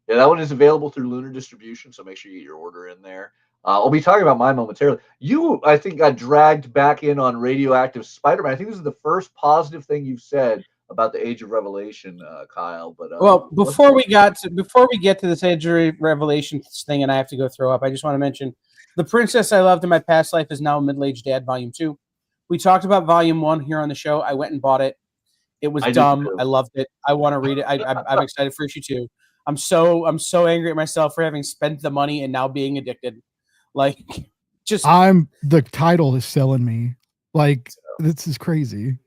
Yeah, that one is available through Lunar Distribution, so make sure you get your order in there. I'll be talking about mine momentarily. You, I think, got dragged back in on Radioactive Spider-Man. I think this is the first positive thing you've said about the Age of Revelation, Kyle. But before we get to this Age of Revelation thing, and I have to go throw up, I just want to mention The Princess I Loved in My Past Life is Now a Middle-Aged Dad, Volume 2. We talked about Volume 1 here on the show. I went and bought it. It was dumb. I loved it. I want to read it. I'm excited for issue 2. I'm so angry at myself for having spent the money and now being addicted. The title is selling me. This is crazy.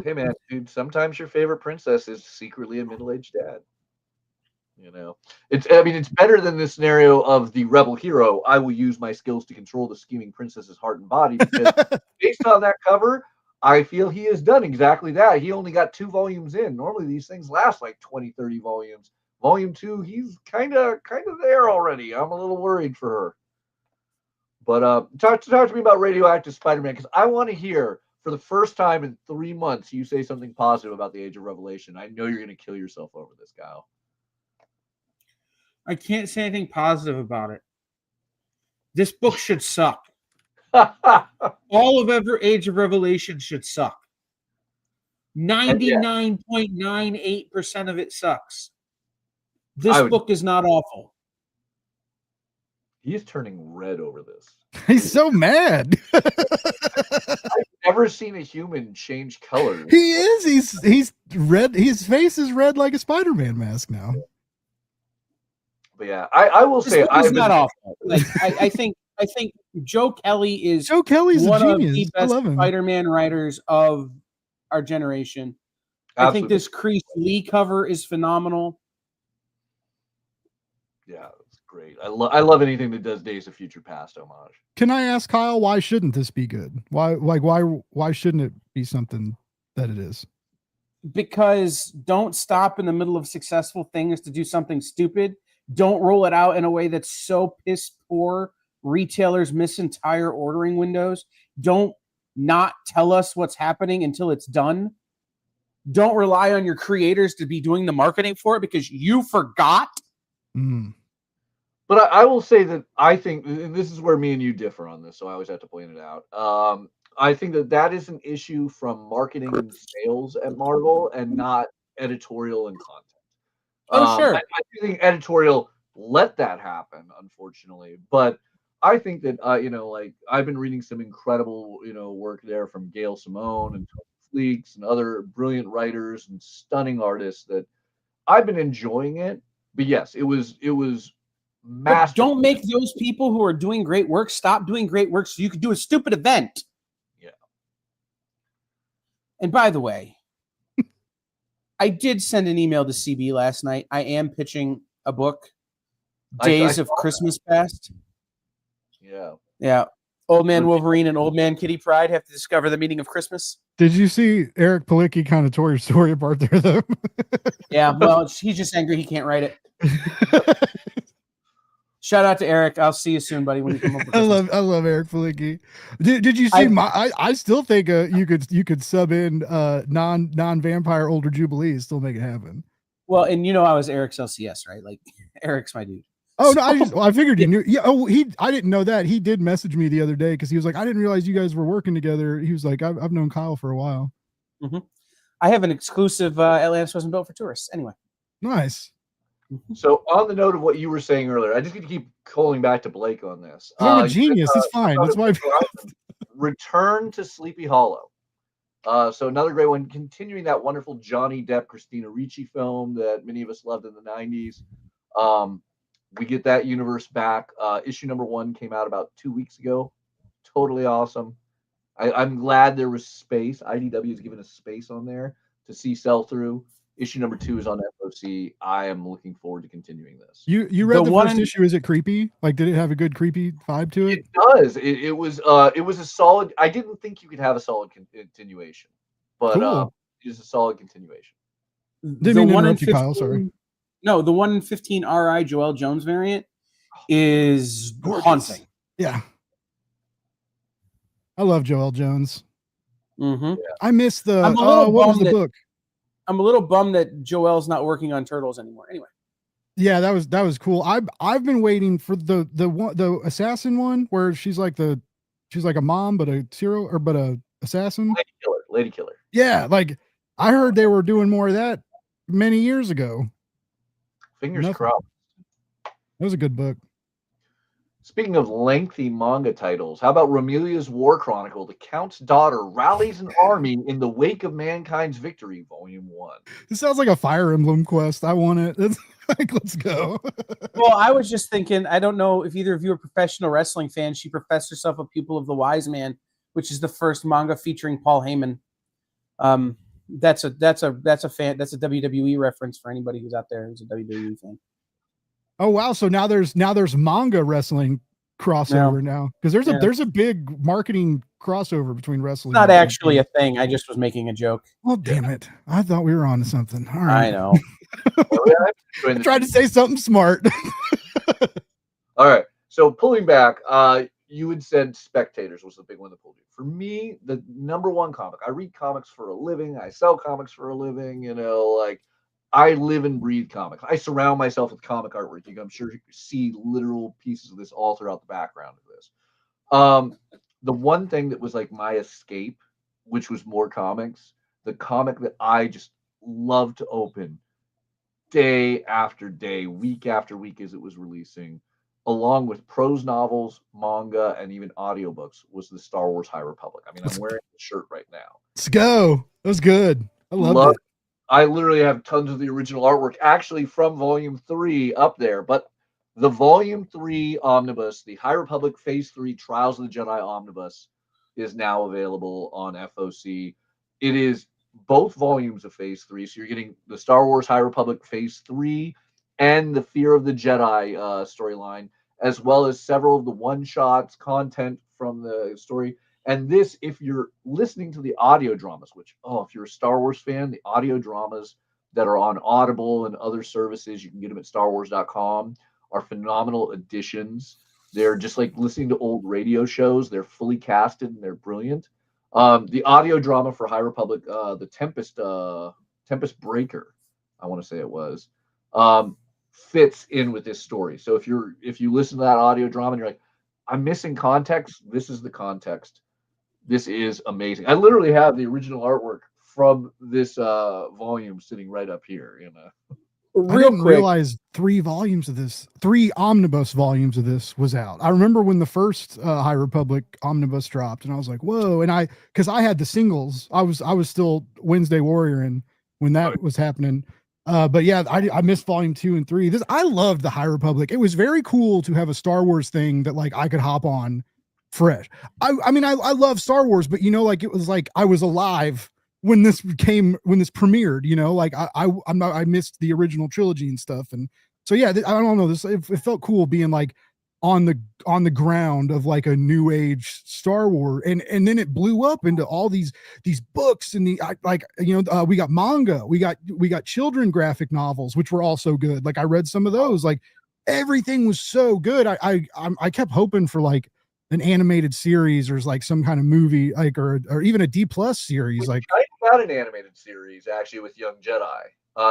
Hey man, dude, sometimes your favorite princess is secretly a middle-aged dad. It's better than the scenario of the rebel hero. I will use my skills to control the scheming princess's heart and body, because based on that cover, I feel he has done exactly that. He only got 2 volumes in. Normally these things last 20, 30 volumes. Volume 2, he's kind of there already. I'm a little worried for her. But talk to me about Radioactive Spider-Man, because I want to hear, for the first time in 3 months, you say something positive about the Age of Revelation. I know you're going to kill yourself over this, Kyle. I can't say anything positive about it. This book should suck. All of Age of Revelation should suck. 99.98% of it sucks. This book is not awful. He's turning red over this. He's so mad. I've never seen a human change color. He is. He's red. His face is red like a Spider-Man mask now. But yeah, I will say it's not awful. I think I think Joe Kelly is Joe Kelly's a one of genius. the I best love him. Spider-Man writers of our generation. I think Absolutely. this Crease Lee cover is phenomenal. Yeah, it's great. I love anything that does Days of Future Past homage. Can I ask Kyle, why shouldn't this be good? Why shouldn't it be something that it is? Because don't stop in the middle of successful things to do something stupid. Don't roll it out in a way that's so piss poor retailers miss entire ordering windows. Don't not tell us what's happening until it's done. Don't rely on your creators to be doing the marketing for it because you forgot. Mm. But I will say that I think, and this is where me and you differ on this, so I always have to point it out. I think that is an issue from marketing and sales at Marvel and not editorial and content. Sure. I do think editorial let that happen, unfortunately. But I think that like I've been reading some incredible, work there from Gail Simone and Tony Fleeks and other brilliant writers and stunning artists that I've been enjoying it. But yes, it was But masterful. don't make those people who are doing great work stop doing great work so you could do a stupid event. Yeah. And by the way, I did send an email to CB last night. I am pitching a book, Days of Christmas Past. Yeah. Yeah. Old Man Wolverine and Old Man Kitty Pryde have to discover the meaning of Christmas. Did you see Eric Palicki kind of tore your story apart there, though? Yeah, well, he's just angry he can't write it. Shout out to Eric. I'll see you soon, buddy. When you come up, I love Eric Palicki. Did you see I still think you could sub in non vampire older Jubilees, still make it happen. Well, and I was Eric's LCS, right? Like Eric's my dude. Oh no, I figured you knew. Yeah. Oh, I didn't know that. He did message me the other day because he was like, I didn't realize you guys were working together. He was like, I've known Kyle for a while. Mm-hmm. I have an exclusive Atlantis Wasn't Built for Tourists. Anyway. Nice. So on the note of what you were saying earlier, I just need to keep calling back to Blake on this. I'm a genius. It's fine. That's why. Return to Sleepy Hollow. So another great one, continuing that wonderful Johnny Depp, Christina Ricci film that many of us loved in the 90s. We get that universe back. Issue number 1 came out about 2 weeks ago. Totally awesome. I'm glad there was space. IDW has given us space on there to see sell through. Issue number 2 is on FOC. I am looking forward to continuing this. You read the first issue. Is it creepy? Like, did it have a good creepy vibe to it? It does. It was a solid. I didn't think you could have a solid continuation, but cool. It is a solid continuation. Didn't mean to interrupt you, Kyle. Sorry. No, the 1 in 15 RI Joelle Jones variant is haunting. Yeah. I love Joelle Jones. Mm-hmm. Yeah. I miss the what was the book? I'm a little bummed that Joelle's not working on Turtles anymore. Anyway. Yeah, that was cool. I've been waiting for the assassin one where she's like a mom but a assassin. Lady killer. Yeah, like I heard they were doing more of that many years ago. Fingers crossed. That was a good book. Speaking of lengthy manga titles, how about Romelia's War Chronicle? The Count's daughter rallies an army in the wake of mankind's victory, Volume 1. This sounds like a Fire Emblem quest. I want it. It's like, let's go. Well, I was just thinking, I don't know if either of you are professional wrestling fans. She professed herself a pupil of the Wise Man, which is the first manga featuring Paul Heyman. That's a WWE reference for anybody who's out there who's a WWE fan. Oh wow! So now there's manga wrestling crossover now because there's a big marketing crossover between wrestling. It's not actually a thing. I just was making a joke. Oh damn it! I thought we were on to something. All right. I know. I tried to say something smart. All right. So pulling back, you had said Spectators was the big one that pulled you. For me, the number one comic. I read comics for a living. I sell comics for a living. I live and breathe comics. I surround myself with comic artwork. I'm sure you can see literal pieces of this all throughout the background of this. The one thing that was like my escape, which was more comics, the comic that I just loved to open day after day, week after week as it was releasing, along with prose novels, manga, and even audiobooks, was the Star Wars High Republic. I mean, I'm wearing the shirt right now. Let's go. That was good. I loved it. I literally have tons of the original artwork, actually from Volume 3 up there. But The Volume 3 Omnibus, the High Republic Phase 3 Trials of the Jedi Omnibus, is now available on FOC. It is both volumes of Phase 3. So you're getting the Star Wars High Republic Phase 3 and the Fear of the Jedi storyline, as well as several of the one-shots, content from the story. And this, if you're listening to the audio dramas, which, if you're a Star Wars fan, the audio dramas that are on Audible and other services, you can get them at starwars.com, are phenomenal additions. They're just like listening to old radio shows. They're fully casted and they're brilliant. The audio drama for High Republic, the Tempest Breaker, I want to say it was, fits in with this story. So if you listen to that audio drama and you're like, I'm missing context, this is the context. This is amazing. I literally have the original artwork from this volume sitting right up here. I didn't realize 3 omnibus volumes of this was out. I remember when the first High Republic omnibus dropped, and I was like, "Whoa!" And because I had the singles, I was still Wednesday Warrioring when that was happening. But yeah, I missed volume 2 and 3. I loved the High Republic. It was very cool to have a Star Wars thing that like I could hop on fresh. I mean, I love Star Wars, but it was like I was alive when this premiered, like I missed the original trilogy and stuff. And so, yeah, I don't know, it felt cool being like on the ground of like a new age Star Wars. And then it blew up into all these books and we got manga, we got children graphic novels, which were also good. Like I read some of those, like everything was so good. I kept hoping for like an animated series or like some kind of movie, like or even a D+ series. Like I got an animated series actually with Young Jedi.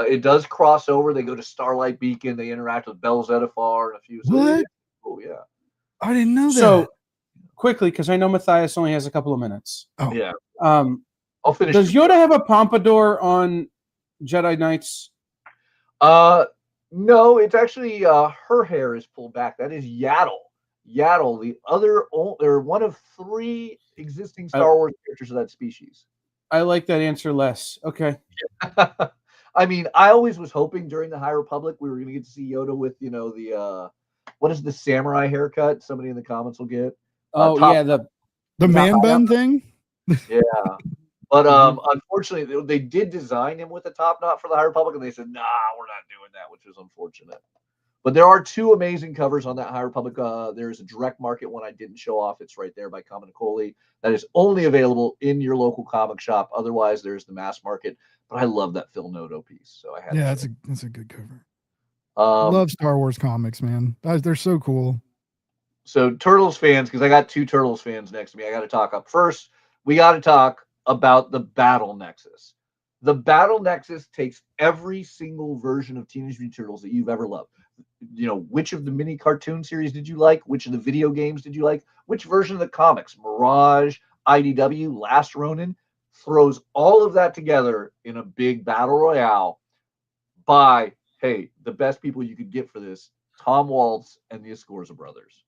It does cross over. They go to Starlight Beacon. They interact with Bell Zettifar and a few. What? Oh yeah, I didn't know that. So quickly, because I know Matthias only has a couple of minutes. Oh yeah. I'll finish. Does Yoda have a pompadour on Jedi Knights? No, it's actually her hair is pulled back. That is Yaddle. Yaddle, they're one of 3 existing Star Wars characters of that species. I like that answer less. Okay. I mean, I always was hoping during the High Republic we were going to get to see Yoda with, the what is the samurai haircut? Somebody in the comments will get. The man bun thing. Yeah, but unfortunately, they did design him with a top knot for the High Republic, and they said, "Nah, we're not doing that," which was unfortunate. But there are 2 amazing covers on that High Republic. There's a direct market one I didn't show off. It's right there by Kaminakoli. That is only available in your local comic shop. Otherwise, there's the mass market. But I love that Phil Noto piece. So I had. Yeah, that's a good cover. I love Star Wars comics, man. They're so cool. So Turtles fans, because I got 2 Turtles fans next to me, I got to talk up. First, we got to talk about the Battle Nexus. The Battle Nexus takes every single version of Teenage Mutant Turtles that you've ever loved. Which of the mini cartoon series did you like? Which of the video games did you like? Which version of the comics? Mirage, IDW, Last Ronin, throws all of that together in a big battle royale by, the best people you could get for this, Tom Waltz and the Escorza brothers.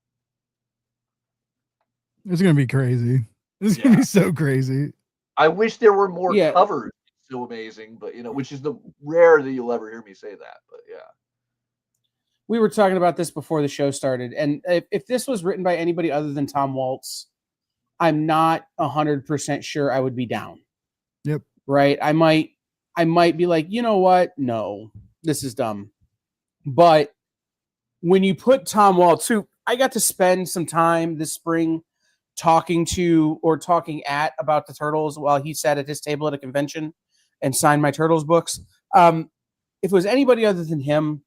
It's going to be crazy. It's going to be so crazy. I wish there were more covers. It's so amazing, but, which is the rare that you'll ever hear me say that, but yeah. We were talking about this before the show started, and if this was written by anybody other than Tom Waltz, I'm not 100% sure I would be down. Yep. Right? I might be like, you know what? No, this is dumb. But when you put Tom Waltz, who I got to spend some time this spring talking at about the Turtles while he sat at his table at a convention and signed my Turtles books. If it was anybody other than him,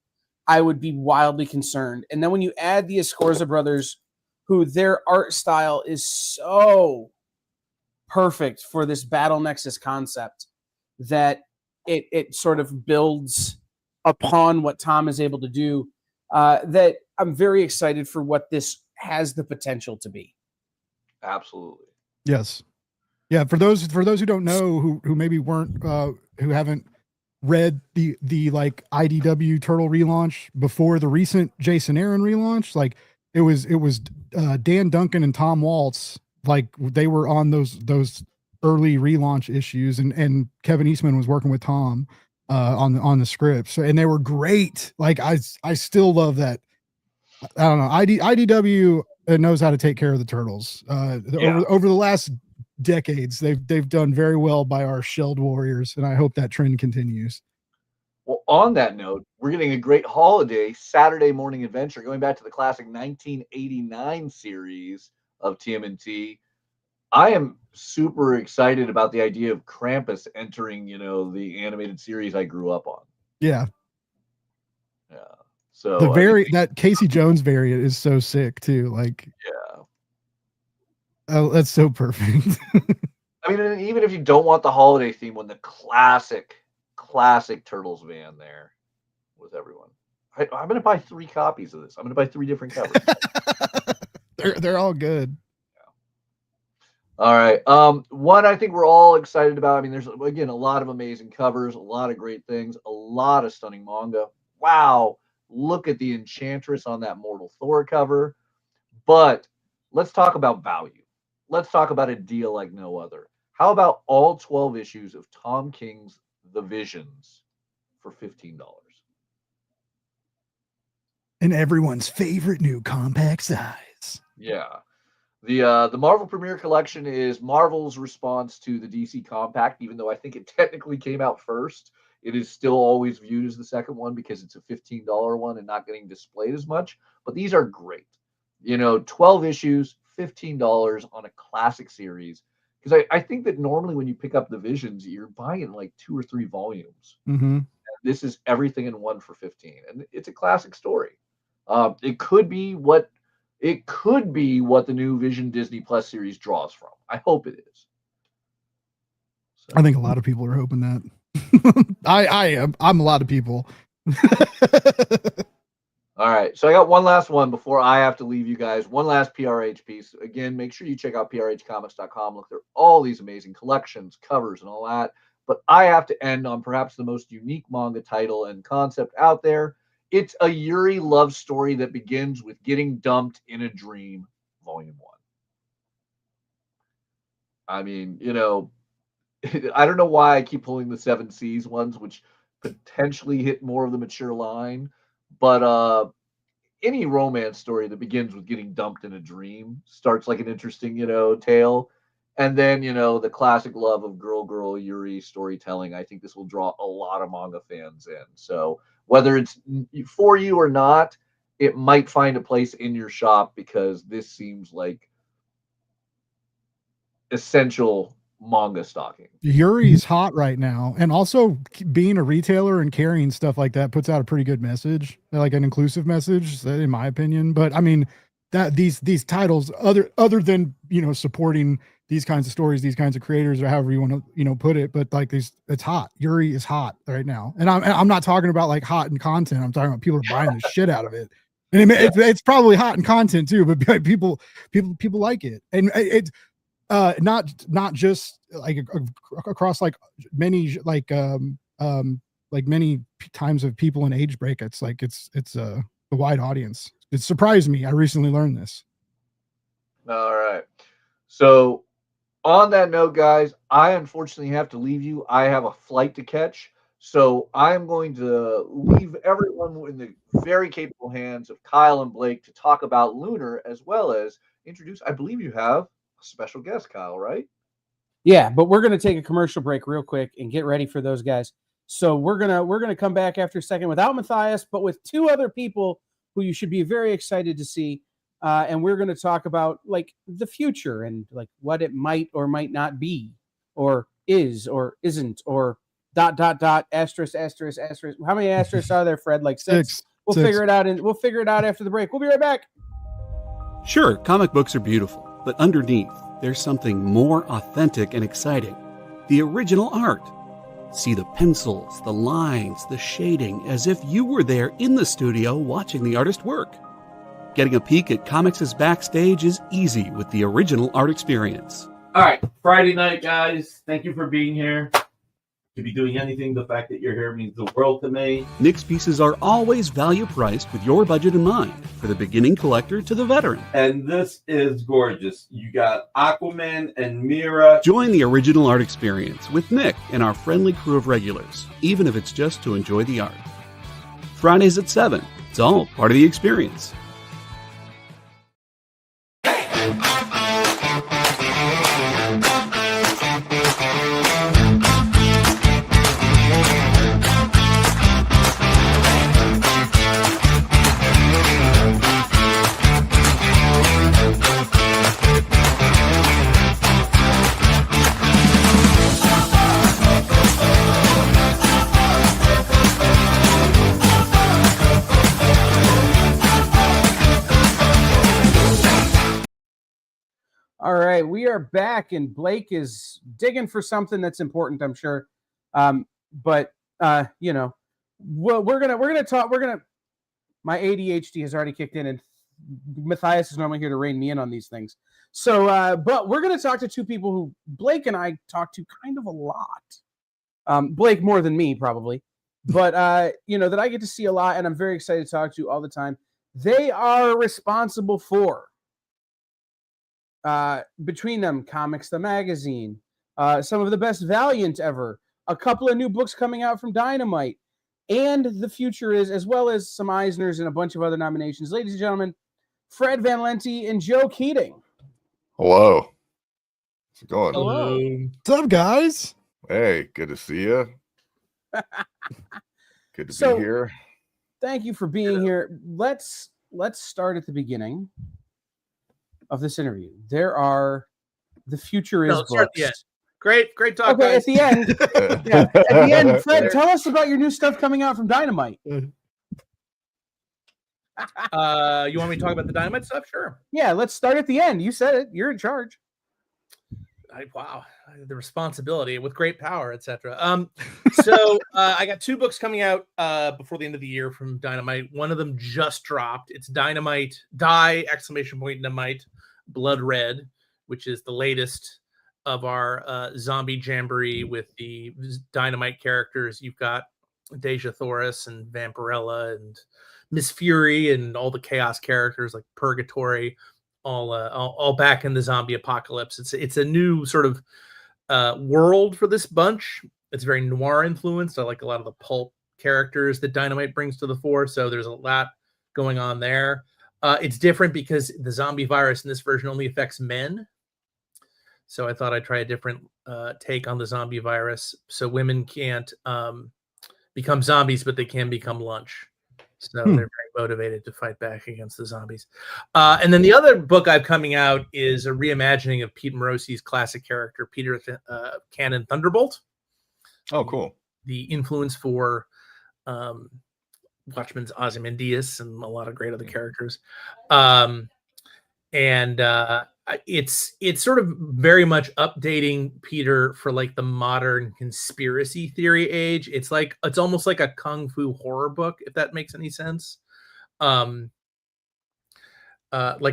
I would be wildly concerned. And then when you add the Escorza brothers, who their art style is so perfect for this Battle Nexus concept that it sort of builds upon what Tom is able to do, that I'm very excited for what this has the potential to be. Absolutely. Yes. Yeah. For those who don't know, who maybe weren't, who haven't read the like IDW Turtle relaunch before the recent Jason Aaron relaunch, like it was Dan Duncan and Tom Waltz, like they were on those early relaunch issues, and Kevin Eastman was working with Tom on the script. So, and they were great. Like I still love that I don't know. IDW knows how to take care of the turtles. Over the last decades, they've done very well by our shelled warriors, and I hope that trend continues. Well, on that note, we're getting a great holiday Saturday morning adventure going back to the classic 1989 series of TMNT. I am super excited about the idea of Krampus entering, the animated series I grew up on. Yeah. Yeah. So that Casey Jones variant is so sick too. Like, yeah. Oh, that's so perfect. I mean, even if you don't want the holiday theme, when the classic Turtles van there with everyone. I'm going to buy 3 copies of this. I'm going to buy 3 different covers. they're all good. Yeah. All right. One I think we're all excited about. I mean, there's, again, a lot of amazing covers, a lot of great things, a lot of stunning manga. Wow. Look at the Enchantress on that Mortal Thor cover. But let's talk about value. Let's talk about a deal like no other. How about all 12 issues of Tom King's The Visions for $15? And everyone's favorite new compact size. Yeah. The Marvel Premiere Collection is Marvel's response to the DC Compact, even though I think it technically came out first. It is still always viewed as the second one because it's a $15 one and not getting displayed as much. But these are great. 12 issues, $15 on a classic series. Because I think that normally when you pick up the Visions, you're buying like 2 or 3 volumes. Mm-hmm. This is everything in one for $15, and it's a classic story. It could be what the new Vision Disney Plus series draws from. I hope it is. So. I think a lot of people are hoping that. I am. I'm a lot of people. All right. So I got one last one before I have to leave you guys. One last PRH piece. Again, make sure you check out prhcomics.com. Look, there are all these amazing collections, covers, and all that. But I have to end on perhaps the most unique manga title and concept out there. It's a Yuri love story that begins with getting dumped in a dream, Volume 1. I mean, I don't know why I keep pulling the 7 Seas ones, which potentially hit more of the mature line. But any romance story that begins with getting dumped in a dream starts like an interesting, tale. And then, the classic love of girl Yuri storytelling. I think this will draw a lot of manga fans in. So whether it's for you or not, it might find a place in your shop because this seems like essential manga stocking. Yuri's hot right now, and also being a retailer and carrying stuff like that puts out a pretty good message, like an inclusive message, in my opinion. But I mean, that these titles, other than supporting these kinds of stories, these kinds of creators, or however you want to put it, but like it's hot. Yuri is hot right now, and I'm not talking about like hot in content. I'm talking about people are buying the shit out of it, and it's probably hot in content too. But people like it, and it's. Not just like across like many many times of people in age brackets. Like it's a wide audience. It surprised me. I recently learned this. All right. So on that note, guys, I unfortunately have to leave you. I have a flight to catch. So I'm going to leave everyone in the very capable hands of Kyle and Blake to talk about Lunar, as well as introduce, I believe you have a special guest, Kyle, right? Yeah, but we're going to take a commercial break real quick and get ready for those guys. So we're gonna come back after a second without Mathias, but with 2 other people who you should be very excited to see. And we're going to talk about like the future and like what it might or might not be, or is or isn't, or ... asterisk. How many asterisks are there, Fred? Like 6. We'll figure it out, and we'll figure it out after the break. We'll be right back. Sure, comic books are beautiful, but underneath, there's something more authentic and exciting. The original art. See the pencils, the lines, the shading, as if you were there in the studio watching the artist work. Getting a peek at comics' backstage is easy with the original art experience. All right, Friday night, guys. Thank you for being here. To be doing anything, the fact that you're here means the world to me. Nick's pieces are always value priced with your budget in mind, for the beginning collector to the veteran. And this is gorgeous. You got Aquaman and Mira. Join the original art experience with Nick and our friendly crew of regulars, even if it's just to enjoy the art. Fridays at 7. It's all part of the experience. right, we are back, and Blake is digging for something that's important, I'm sure. But you know, we're gonna talk. My ADHD has already kicked in, and Matthias is normally here to rein me in on these things. So, but we're gonna talk to two people who Blake and I talk to kind of a lot. Blake more than me, probably, but you know, that I get to see a lot, and I'm very excited to talk to all the time. They are responsible for. Between them, Comics the Magazine, some of the best Valiant ever, a couple of new books coming out from Dynamite, and The Future Is, as well as some Eisners and a bunch of other nominations. Ladies and gentlemen, Fred Van Lente and Joe Keating. Hello. How's it going? Hello. What's up, guys? Hey, good to see you. Good to So- be here. Thank you for being here. Let's start at the beginning of this interview. There are The Future Is let's start at the books. end. Great talk, Okay, guys. at the end. Yeah, at the end, Fred, tell us about your new stuff coming out from Dynamite. You want me to talk about the Dynamite stuff? Sure. Yeah, let's start at the end. You said it. You're in charge. Wow, the responsibility with great power, etc. So I got two books coming out before the end of the year from Dynamite. One of them just dropped. It's Dynamite Dynamite Blood Red, which is the latest of our zombie jamboree with the Dynamite characters. You've got Deja Thoris and Vampirella and Miss Fury and all the Chaos characters like Purgatory, all back in the zombie apocalypse. It's a new sort of world for this bunch. It's very noir influenced. I like a lot of the pulp characters that Dynamite brings to the fore. So there's a lot going on there. It's different because the zombie virus in this version only affects men. So I thought I'd try a different take on the zombie virus. So women can't become zombies, but they can become lunch. So they're very motivated to fight back against the zombies. And then the other book I've coming out is a reimagining of Pete Morosi's classic character, Peter Cannon Thunderbolt. Oh, cool. The influence for Watchmen's Ozymandias and a lot of great other characters. It's sort of very much updating Peter for like the modern conspiracy theory age. It's almost like a kung fu horror book, if that makes any sense. Like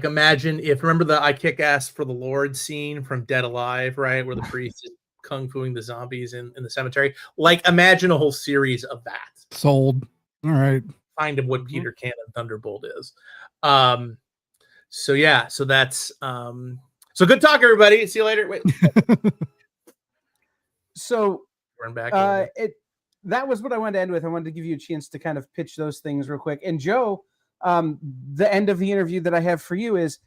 imagine remember the I kick ass for the Lord scene from Dead Alive, right? Where the priest is kung fuing the zombies in the cemetery. Like imagine a whole series of that. Sold. All right. Kind of what Peter Cannon Thunderbolt is. So that's so good talk, everybody. See you later. Wait. So Run back. that was what I wanted to end with. I wanted to give you a chance to kind of pitch those things real quick. And Joe, the end of the interview that I have for you is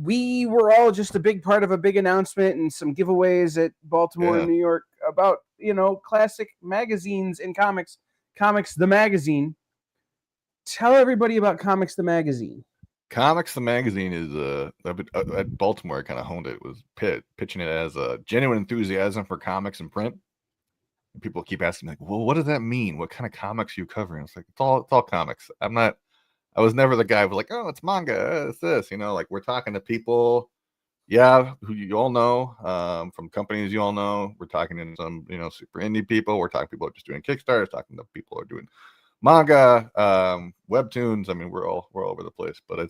we were all just a big part of a big announcement and some giveaways at Baltimore and New York about, classic magazines and comics. Comics the Magazine. Tell everybody about Comics the Magazine. Comics the Magazine is at Baltimore. I kind of honed it. It was pitching it as a genuine enthusiasm for comics and print. And people keep asking me, like, well, what does that mean? What kind of comics are you covering? It's like it's all comics. I was never the guy who was like, oh, it's manga, it's this, like we're talking to people, who you all know, from companies you all know. We're talking to some, super indie people. We're talking to people who are just doing Kickstarters, talking to people who are doing manga, webtoons. I mean, we're all over the place, but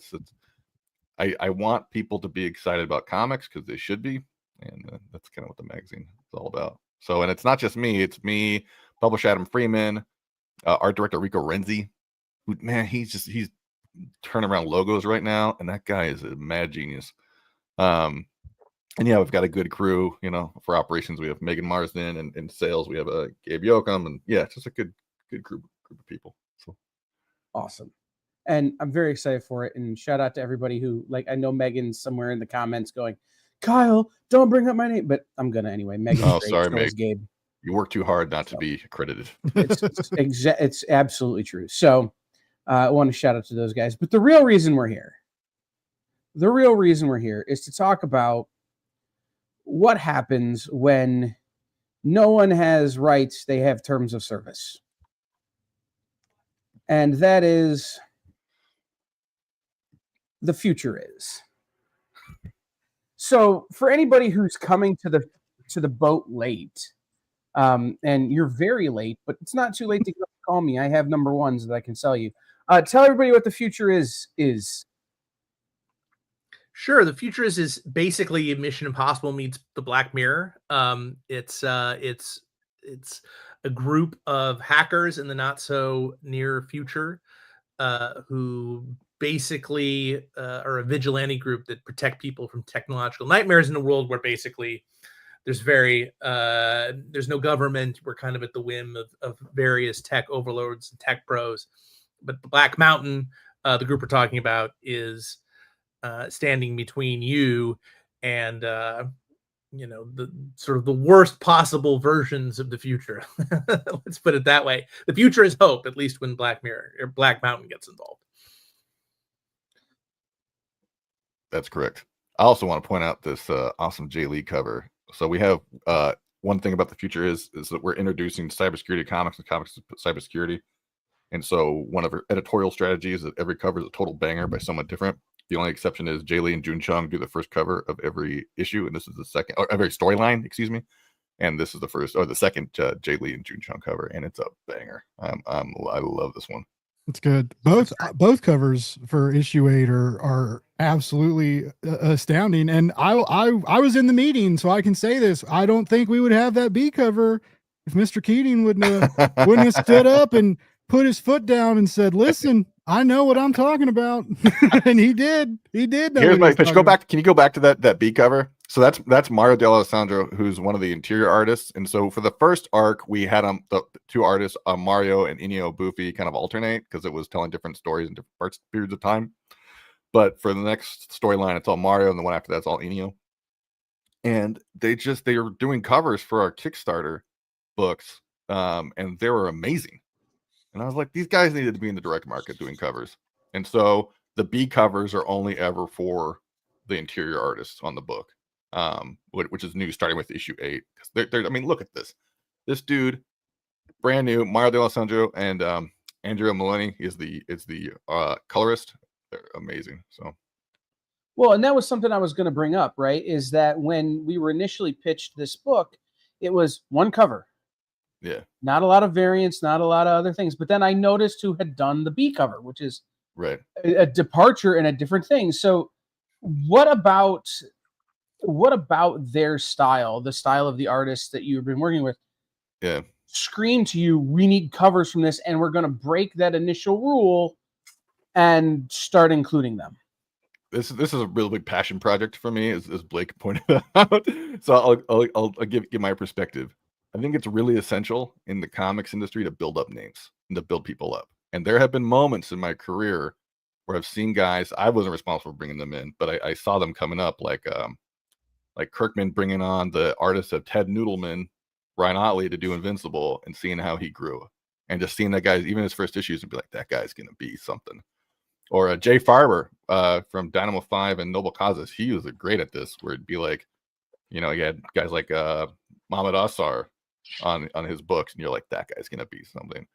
I want people to be excited about comics because they should be, and that's kind of what the magazine is all about. So, and it's not just me; it's me, publisher Adam Freeman, art director Rico Renzi, who, man, he's turning around logos right now, and that guy is a mad genius. And we've got a good crew, for operations. We have Megan Marsden, and in sales we have Gabe Yoakum, and it's just a good group of people. So awesome. And I'm very excited for it. And shout out to everybody who, I know Megan's somewhere in the comments going, Kyle, don't bring up my name, but I'm gonna anyway. Megan, sorry, so Meg. Gabe. You work too hard not to be credited. It's absolutely true. So I want to shout out to those guys. But the real reason we're here is to talk about what happens when no one has rights, they have terms of service. And that is The Future Is. So for anybody who's coming to the boat late, and you're very late, but it's not too late to call me. I have number ones that I can sell you. Tell everybody what the future is. Sure. The future is basically Mission Impossible meets the Black Mirror. It's a group of hackers in the not so near future who basically are a vigilante group that protect people from technological nightmares in a world where basically there's no government. We're kind of at the whim of various tech overlords and tech pros. But the Black Mountain, the group we're talking about, is standing between you and the sort of the worst possible versions of the future. Let's put it that way. The future is hope, at least when Black Mountain gets involved. That's correct. I also want to point out this awesome Jay Lee cover. So we have one thing about the future is that we're introducing cybersecurity comics and comics cybersecurity. And so one of our editorial strategies is that every cover is a total banger by someone different. The only exception is Jay Lee and Jun Chung do the first cover of every issue, and this is the second, or every storyline, excuse me. And this is the first or the second Jay Lee and Jun Chung cover, and it's a banger. I love this one. It's good. Both covers for issue 8 are absolutely astounding. And I was in the meeting, so I can say this. I don't think we would have that B cover if Mr. Keating wouldn't have stood up and put his foot down and said, "Listen, I know what I'm talking about." And he did. Here's my pitch. Can you go back to that B cover? So that's Mario D'Alessandro, who's one of the interior artists. And so for the first arc, we had the two artists, Mario and Ennio Buffy, kind of alternate because it was telling different stories in different periods of time. But for the next storyline, it's all Mario, and the one after that's all Ennio. And they were doing covers for our Kickstarter books, and they were amazing. And I was like, these guys needed to be in the direct market doing covers. And so the B covers are only ever for the interior artists on the book, which is new, starting with issue 8. I mean, look at this. This dude, brand new, Mario D'Alessandro and Andrea Maloney is the colorist. They're amazing. So, well, and that was something I was going to bring up, right? Is that when we were initially pitched this book, it was one cover. Yeah. Not a lot of variants, not a lot of other things. But then I noticed who had done the B cover, which is right, a departure and a different thing. So what about their style, the style of the artists that you've been working with? Yeah. Scream to you, we need covers from this, and we're going to break that initial rule and start including them. This is a real big passion project for me, as Blake pointed out. So I'll give my perspective. I think it's really essential in the comics industry to build up names and to build people up. And there have been moments in my career where I've seen guys, I wasn't responsible for bringing them in, but I saw them coming up, like Kirkman bringing on the artist of Ted Noodleman, Ryan Otley, to do Invincible, and seeing how he grew. And just seeing that guy, even his first issues, and be like, that guy's going to be something. Or Jay Farber from Dynamo 5 and Noble Causes. He was great at this, where it'd be like, you had guys like Mohamed Assar on his books, and you're like, that guy's gonna be something.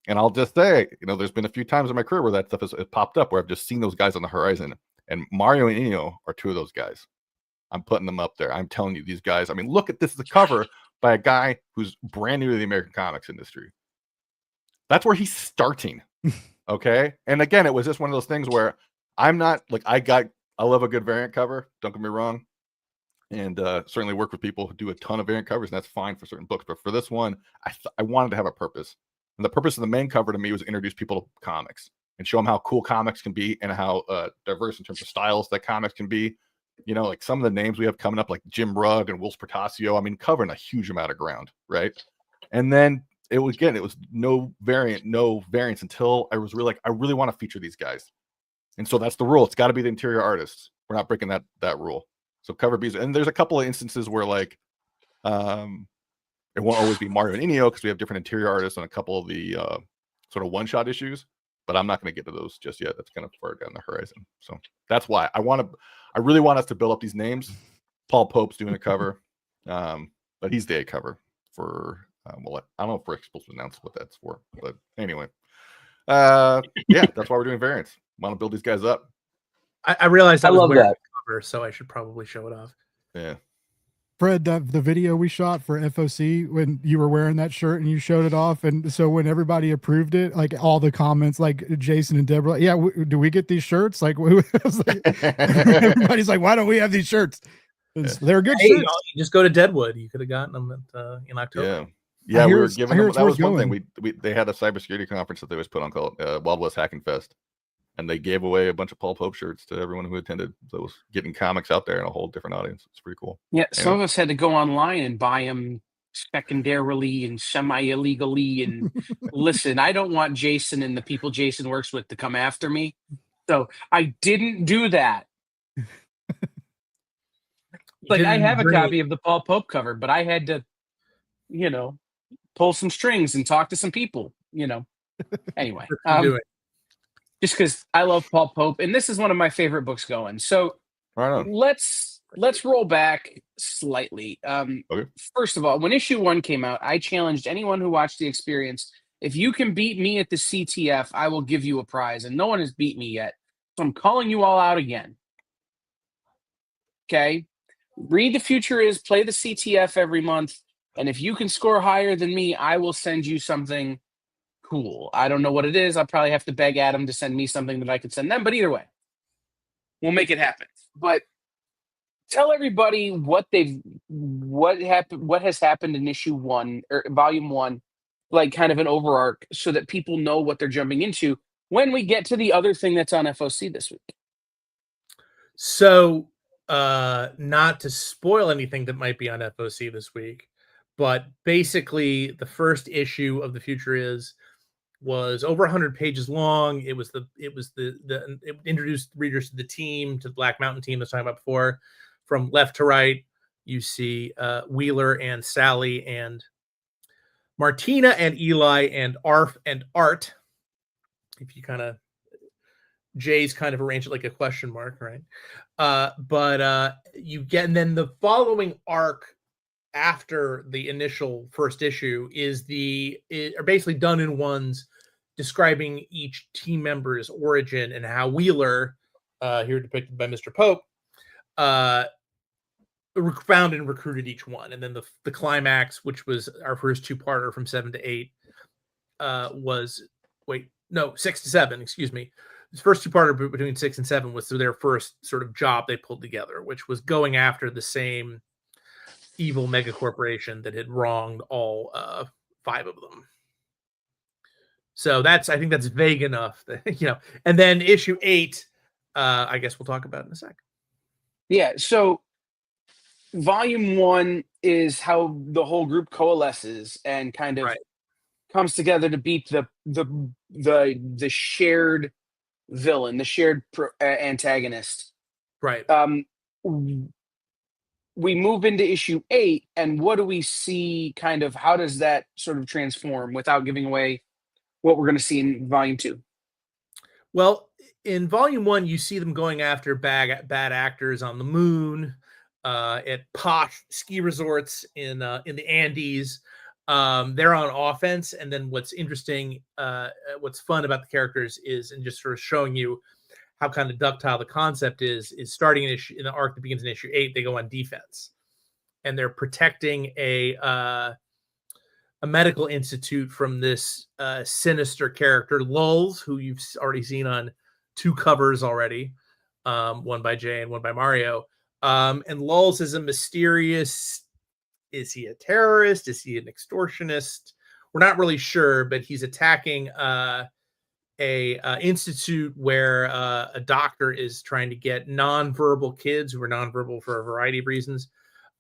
And I'll just say, there's been a few times in my career where that stuff has popped up, where I've just seen those guys on the horizon, and Mario and Ennio are two of those guys. I'm putting them up there. I'm telling you, these guys, I mean, look at this, the cover by a guy who's brand new to the American comics industry. That's where he's starting. Okay. And again, it was just one of those things where I'm not like, I love a good variant cover, don't get me wrong. And certainly work with people who do a ton of variant covers, and that's fine for certain books. But for this one, I wanted to have a purpose. And the purpose of the main cover to me was introduce people to comics and show them how cool comics can be and how diverse in terms of styles that comics can be. Like some of the names we have coming up, like Jim Rugg and Wills Portacio, I mean, covering a huge amount of ground, right? And then it was no variants until I was really like, I really want to feature these guys. And so that's the rule. It's got to be the interior artists. We're not breaking that rule. So cover B's, and there's a couple of instances where like it won't always be Mario and Ennio because we have different interior artists on a couple of the sort of one-shot issues, but I'm not going to get to those just yet. That's kind of far down the horizon. So that's why I really want us to build up these names. Paul Pope's doing a cover, but he's the A cover for I don't know if we're supposed to announce what that's for, but anyway, yeah, that's why we're doing variants. Want to build these guys up. I realized I love that. order, so I should probably show it off. Yeah. Fred, the video we shot for FOC when you were wearing that shirt and you showed it off, and so when everybody approved it, like all the comments, like Jason and Deborah, like, yeah, do we get these shirts? Like, everybody's like, why don't we have these shirts? They're good shirts. You just go to Deadwood. You could have gotten them in October. Yeah. Yeah, I we hear were it's- giving I hear them. it's That worth was one going. thing. They had a cybersecurity conference that they always put on called Wild West Hacking Fest, and they gave away a bunch of Paul Pope shirts to everyone who attended. So it was getting comics out there in a whole different audience. It's pretty cool. Yeah, some of us had to go online and buy them secondarily and semi-illegally. And listen, I don't want Jason and the people Jason works with to come after me, so I didn't do that. Like, I have a copy of the Paul Pope cover, but I had to, pull some strings and talk to some people, Anyway, just because I love Paul Pope, and this is one of my favorite books going. So Right on. let's roll back slightly. Okay. First of all, when issue 1 came out, I challenged anyone who watched the experience. If you can beat me at the CTF, I will give you a prize, and no one has beat me yet. So I'm calling you all out again. Okay? Read The Future Is, play the CTF every month, and if you can score higher than me, I will send you something cool. I don't know what it is. I'll probably have to beg Adam to send me something that I could send them, but either way, we'll make it happen. But tell everybody what has happened in issue 1 or volume 1, like kind of an overarch, so that people know what they're jumping into when we get to the other thing that's on FOC this week. So, not to spoil anything that might be on FOC this week, but basically the first issue of The Future was over 100 pages long. It introduced readers to the team, to the Black Mountain team I was talking about before. From left to right, you see Wheeler and Sally and Martina and Eli and Arf and Art. If you kind of Jay's kind of arranged it like a question mark, right? But you get, and then the following arc after the initial first issue are basically done in ones describing each team member's origin and how Wheeler, here depicted by Mr. Pope, found and recruited each one. And then the climax, which was our first 2-parter from 7 to 8, 6 to 7, excuse me. This first 2-parter between 6 and 7 was their first sort of job they pulled together, which was going after the same evil mega corporation that had wronged all 5 of them. So I think that's vague enough that, and then issue 8, I guess we'll talk about in a sec. Yeah. So volume 1 is how the whole group coalesces and kind of comes together to beat the shared villain, the shared antagonist. Right. We move into issue 8, and what do we see? Kind of, how does that sort of transform without giving away what we're going to see in volume 2? Well, in volume 1, you see them going after bad actors on the moon, at posh ski resorts in the Andes. They're on offense, and then what's interesting, what's fun about the characters is, and just sort of showing you how kind of ductile the concept is starting in the arc that begins in issue 8, they go on defense, and they're protecting a medical institute from this sinister character, Lulz, who you've already seen on 2 covers already, one by Jay and one by Mario. And Lulz is a mysterious, is he a terrorist? Is he an extortionist? We're not really sure, but he's attacking a institute where a doctor is trying to get nonverbal kids who are nonverbal for a variety of reasons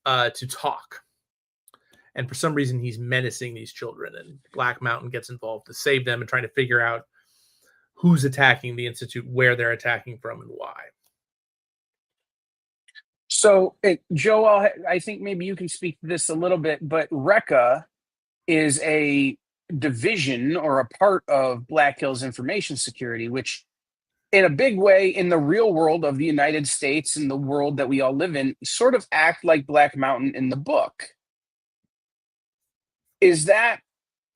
to talk. And for some reason, he's menacing these children, and Black Mountain gets involved to save them and trying to figure out who's attacking the institute, where they're attacking from, and why. So, Joel, I think maybe you can speak to this a little bit, but Recca is a division or a part of Black Hills Information Security, which in a big way in the real world of the United States and the world that we all live in sort of act like Black Mountain in the book.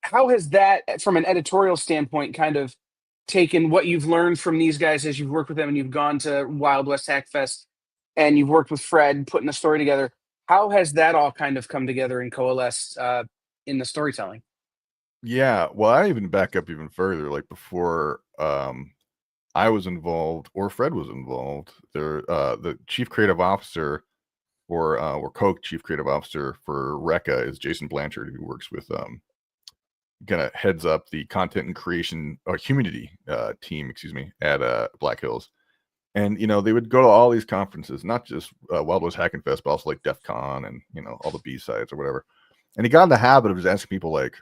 How has that, from an editorial standpoint, kind of taken what you've learned from these guys as you've worked with them and you've gone to Wild West Hack Fest and you've worked with Fred putting the story together. How has that all kind of come together and coalesced in the storytelling? Yeah, well, I even back up even further. Like before I was involved or Fred was involved, the chief creative officer or co-chief creative officer for Recca is Jason Blanchard, who works with kind of heads up the content and creation or community team, at Black Hills. And they would go to all these conferences, not just Wild West Hacking Fest, but also like DEF CON and all the B-sides or whatever. And he got in the habit of just asking people like,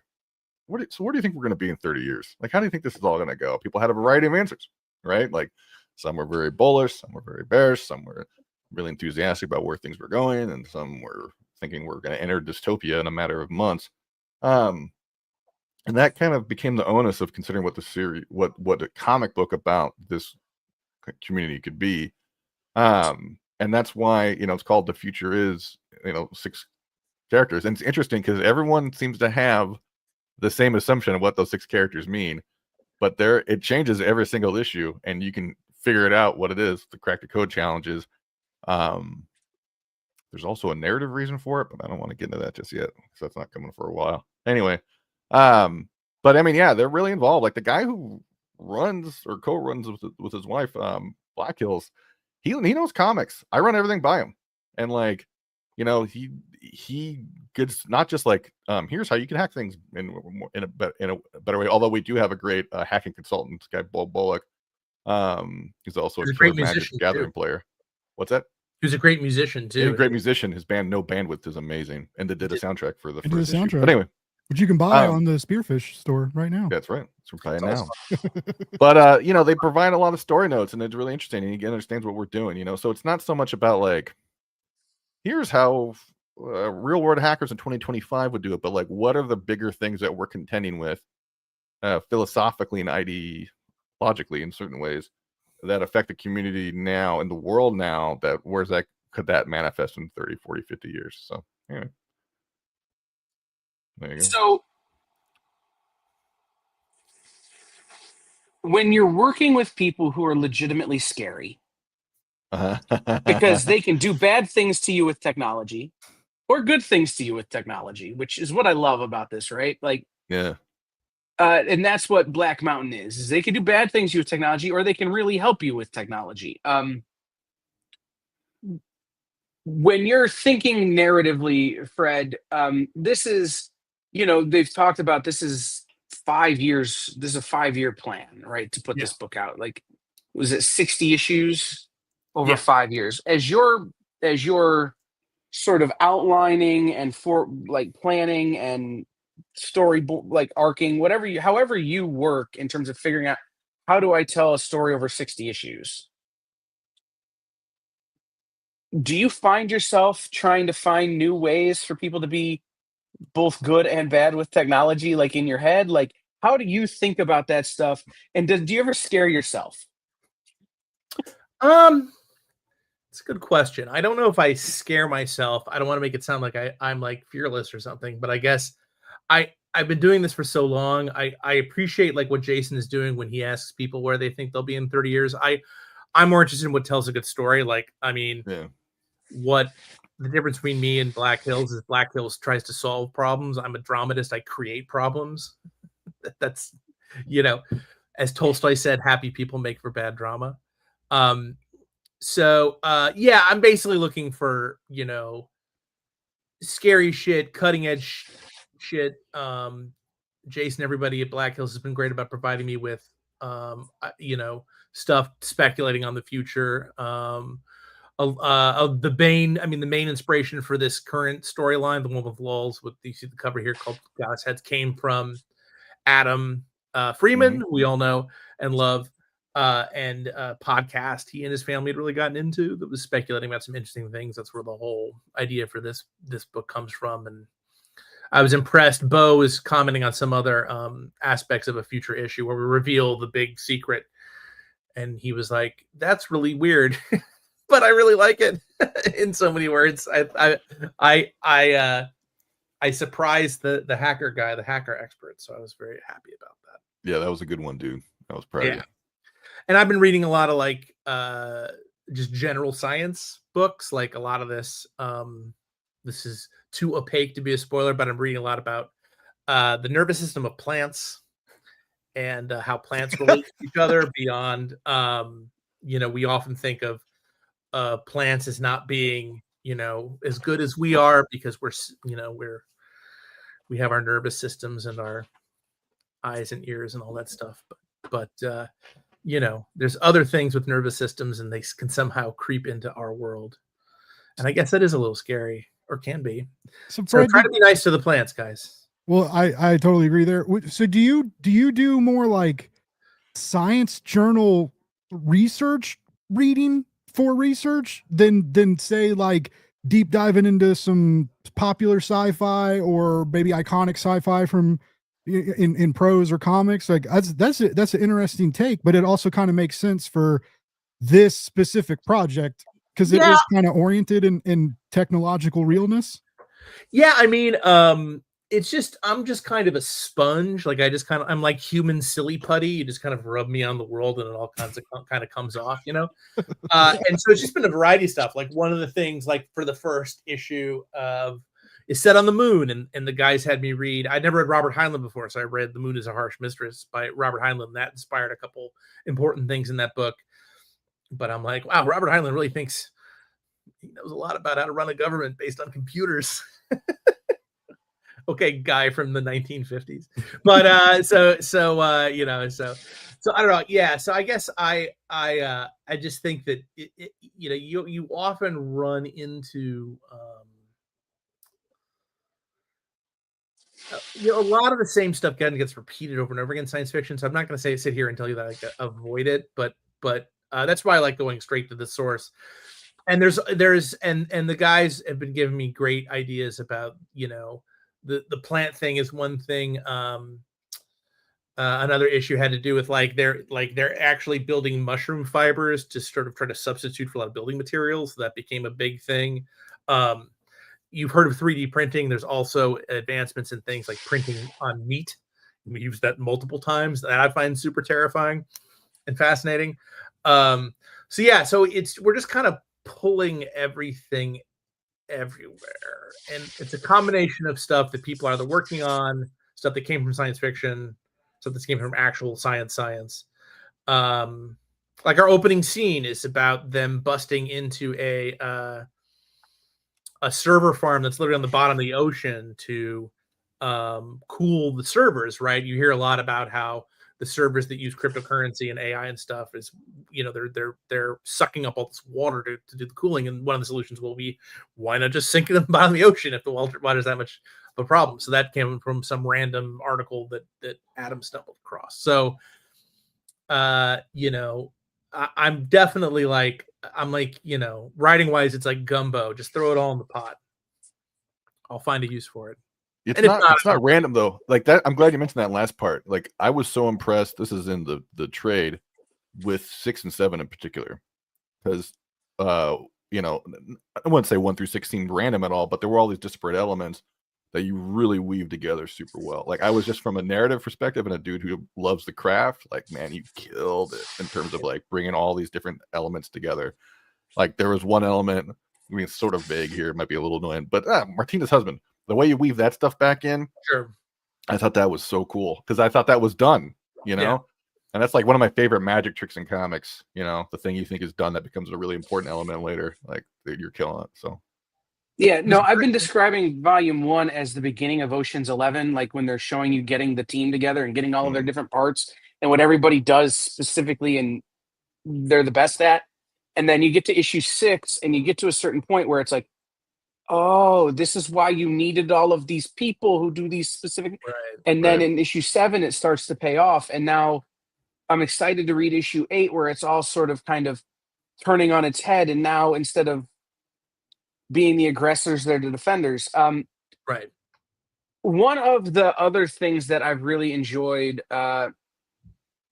where do you think we're going to be in 30 years? Like, how do you think this is all going to go? People had a variety of answers, right? Like, some were very bullish, some were very bearish, some were really enthusiastic about where things were going, and some were thinking we're going to enter dystopia in a matter of months. And that kind of became the onus of considering what the series, what a comic book about this community could be. And that's why it's called The Future Is 6 characters. And it's interesting because everyone seems to have the same assumption of what those 6 characters mean, but it changes every single issue, and you can figure it out what it is. The crack the code challenges. There's also a narrative reason for it, but I don't want to get into that just yet because that's not coming for a while. Anyway, but I mean, yeah, they're really involved. Like the guy who runs or co-runs with his wife, Black Hills, he knows comics. I run everything by him, and like, he gets not just like here's how you can hack things in a better way. Although we do have a great hacking consultant, this guy Bo Bullock. He's also a great Magic Gathering player. What's that? He was a great musician too. He's a great musician. His band No Bandwidth is amazing, and they did a soundtrack for the first soundtrack. issue. But anyway, which you can buy on the Spearfish store right now. That's right. It's right now. But they provide a lot of story notes, and it's really interesting, and you get understands what we're doing. So it's not so much about like, here's how real world hackers in 2025 would do it, but like, what are the bigger things that we're contending with philosophically and ideologically in certain ways that affect the community now and the world now, that could that manifest in 30, 40, 50 years? So anyway. There you go. So when you're working with people who are legitimately scary, because they can do bad things to you with technology or good things to you with technology, which is what I love about this, right? Like, yeah. And that's what Black Mountain is they can do bad things to you with technology, or they can really help you with technology. When you're thinking narratively, Fred, this is, they've talked about this is 5 years. This is a 5-year plan, right? To put this book out. Like, was it 60 issues over 5 years? As you're sort of outlining and for like planning and story like arcing, however you work in terms of figuring out how do I tell a story over 60 issues. Do you find yourself trying to find new ways for people to be both good and bad with technology, like in your head? Like, how do you think about that stuff? And do you ever scare yourself? It's a good question. I don't know if I scare myself. I don't want to make it sound like I'm like fearless or something, but I guess I've been doing this for so long. I appreciate like what Jason is doing when he asks people where they think they'll be in 30 years. I'm more interested in what tells a good story. Like, I mean, what the difference between me and Black Hills is Black Hills tries to solve problems. I'm a dramatist. I create problems. That's, as Tolstoy said, happy people make for bad drama. So I'm basically looking for, scary shit, cutting edge shit. Jason, everybody at Black Hills has been great about providing me with, stuff speculating on the future. The main inspiration for this current storyline, the one with lulls, with you see the cover here called God's Heads, came from Adam Freeman, who we all know and love, and a podcast he and his family had really gotten into that was speculating about some interesting things. That's where the whole idea for this book comes from. And I was impressed. Bo is commenting on some other aspects of a future issue where we reveal the big secret. And he was like, that's really weird, but I really like it in so many words. I surprised the hacker guy, the hacker expert. So I was very happy about that. Yeah, that was a good one, dude. I was proud of you. And I've been reading a lot of like just general science books. Like a lot of this, this is too opaque to be a spoiler, but I'm reading a lot about the nervous system of plants and how plants relate to each other beyond, we often think of plants as not being, as good as we are because we have our nervous systems and our eyes and ears and all that stuff. But there's other things with nervous systems and they can somehow creep into our world. And I guess that is a little scary, or can be. So try to be nice to the plants, guys. Well, I totally agree there. So do you do more like science journal research reading for research than say like deep diving into some popular sci-fi or maybe iconic sci-fi from in prose or comics? Like that's an interesting take, but it also kind of makes sense for this specific project because it is kind of oriented in technological realness. Yeah, I mean, it's just I'm just kind of a sponge. Like I'm like human silly putty. You just kind of rub me on the world, and it all kind of comes off, And so it's just been a variety of stuff. Like one of the things, like for the first issue of is set on the moon, and the guys had me read. I'd never read Robert Heinlein before, so I read "The Moon Is a Harsh Mistress" by Robert Heinlein. That inspired a couple important things in that book. But I'm like, wow, Robert Heinlein really thinks he knows a lot about how to run a government based on computers. Okay, guy from the 1950s. But so I don't know. Yeah, so I guess I just think that you often run into a lot of the same stuff gets repeated over and over again in science fiction. So I'm not going to sit here and tell you that I avoid it, but that's why I like going straight to the source. And there's the guys have been giving me great ideas about the plant thing is one thing. Another issue had to do with they're actually building mushroom fibers to sort of try to substitute for a lot of building materials. So that became a big thing. You've heard of 3D printing. There's also advancements in things like printing on meat. We use that multiple times. That I find super terrifying and fascinating. So we're just kind of pulling everything everywhere, and it's a combination of stuff that people are either working on, stuff that came from science fiction, stuff that came from actual science. Like our opening scene is about them busting into a server farm that's literally on the bottom of the ocean to cool the servers, right? You hear a lot about how the servers that use cryptocurrency and AI and stuff is, they're sucking up all this water to do the cooling. And one of the solutions will be, why not just sink it in the bottom of the ocean if the water is that much of a problem? So that came from some random article that Adam stumbled across. So, I'm definitely writing wise, it's like gumbo. Just throw it all in the pot. I'll find a use for it. It's not random though. Like that, I'm glad you mentioned that last part. Like I was so impressed. This is in the trade with 6 and 7 in particular, because I wouldn't say 1 through 16 random at all, but there were all these disparate elements that you really weave together super well. Like I was just from a narrative perspective and a dude who loves the craft. Like man, you killed it in terms of like bringing all these different elements together. Like there was one element. I mean, it's sort of vague here. It might be a little annoying, but Martina's husband. The way you weave that stuff back in, sure. I thought that was so cool because I thought that was done, and that's like one of my favorite magic tricks in comics. The thing you think is done that becomes a really important element later, like you're killing it. So, yeah, no, I've been describing Volume 1 as the beginning of Ocean's 11, like when they're showing you getting the team together and getting all of their different parts and what everybody does specifically and they're the best at. And then you get to issue 6 and you get to a certain point where it's like, oh, this is why you needed all of these people who do these specific. Right, and then in issue 7, it starts to pay off. And now I'm excited to read issue 8, where it's all sort of kind of turning on its head. And now instead of being the aggressors, they're the defenders. Right. One of the other things that I've really enjoyed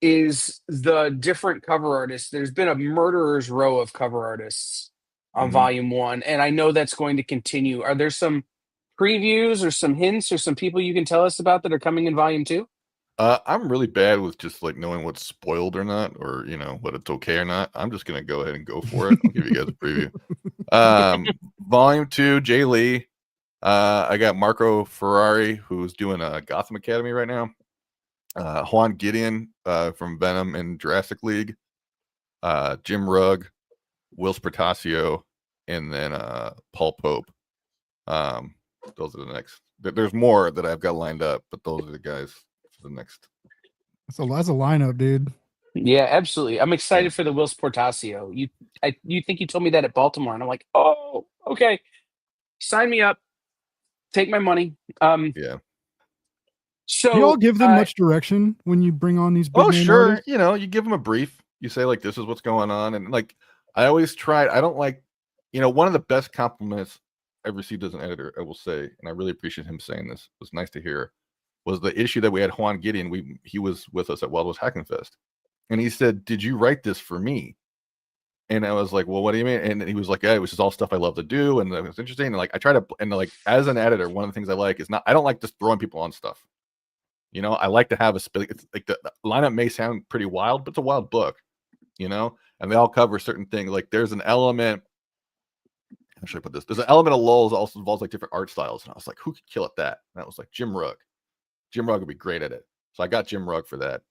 is the different cover artists. There's been a murderer's row of cover artists on Volume 1, and I know that's going to continue. Are there some previews or some hints or some people you can tell us about that are coming in Volume 2? I'm really bad with just like knowing what's spoiled or not, or what it's okay or not. I'm just gonna go ahead and go for it. I'll give you guys a preview. Volume 2, Jay Lee. I got Marco Ferrari, who's doing a Gotham Academy right now. Juan Gideon from Venom and Jurassic League. Jim Rugg, Will Spertasio, and then Paul Pope. Those are the next. There's more that I've got lined up, but those are the guys for the next. That's a lineup, dude. Yeah, absolutely. I'm excited for the Will Sportasio. You think you told me that at Baltimore, and I'm like, oh, okay, sign me up, take my money. Yeah. So Do you all give them much direction when you bring on these big name sure. artists? You give them a brief. You say like, this is what's going on, and like I always try. I don't like, one of the best compliments I've received as an editor, I will say, and I really appreciate him saying this. It was nice to hear. Was the issue that we had Juan Gideon? He was with us at Wild West Hacking Fest, and he said, "Did you write this for me?" And I was like, "Well, what do you mean?" And he was like, "Yeah, it was just all stuff I love to do, and it was interesting." And like, I try to, and like, as an editor, one of the things I like is I don't like just throwing people on stuff. I like to have it's like the lineup may sound pretty wild, but it's a wild book, and they all cover certain things. Like there's an element. How should I put this? There's an element of lulls that also involves like different art styles. And I was like, who could kill at that? And that was like Jim Rugg. Jim Rugg would be great at it. So I got Jim Rugg for that.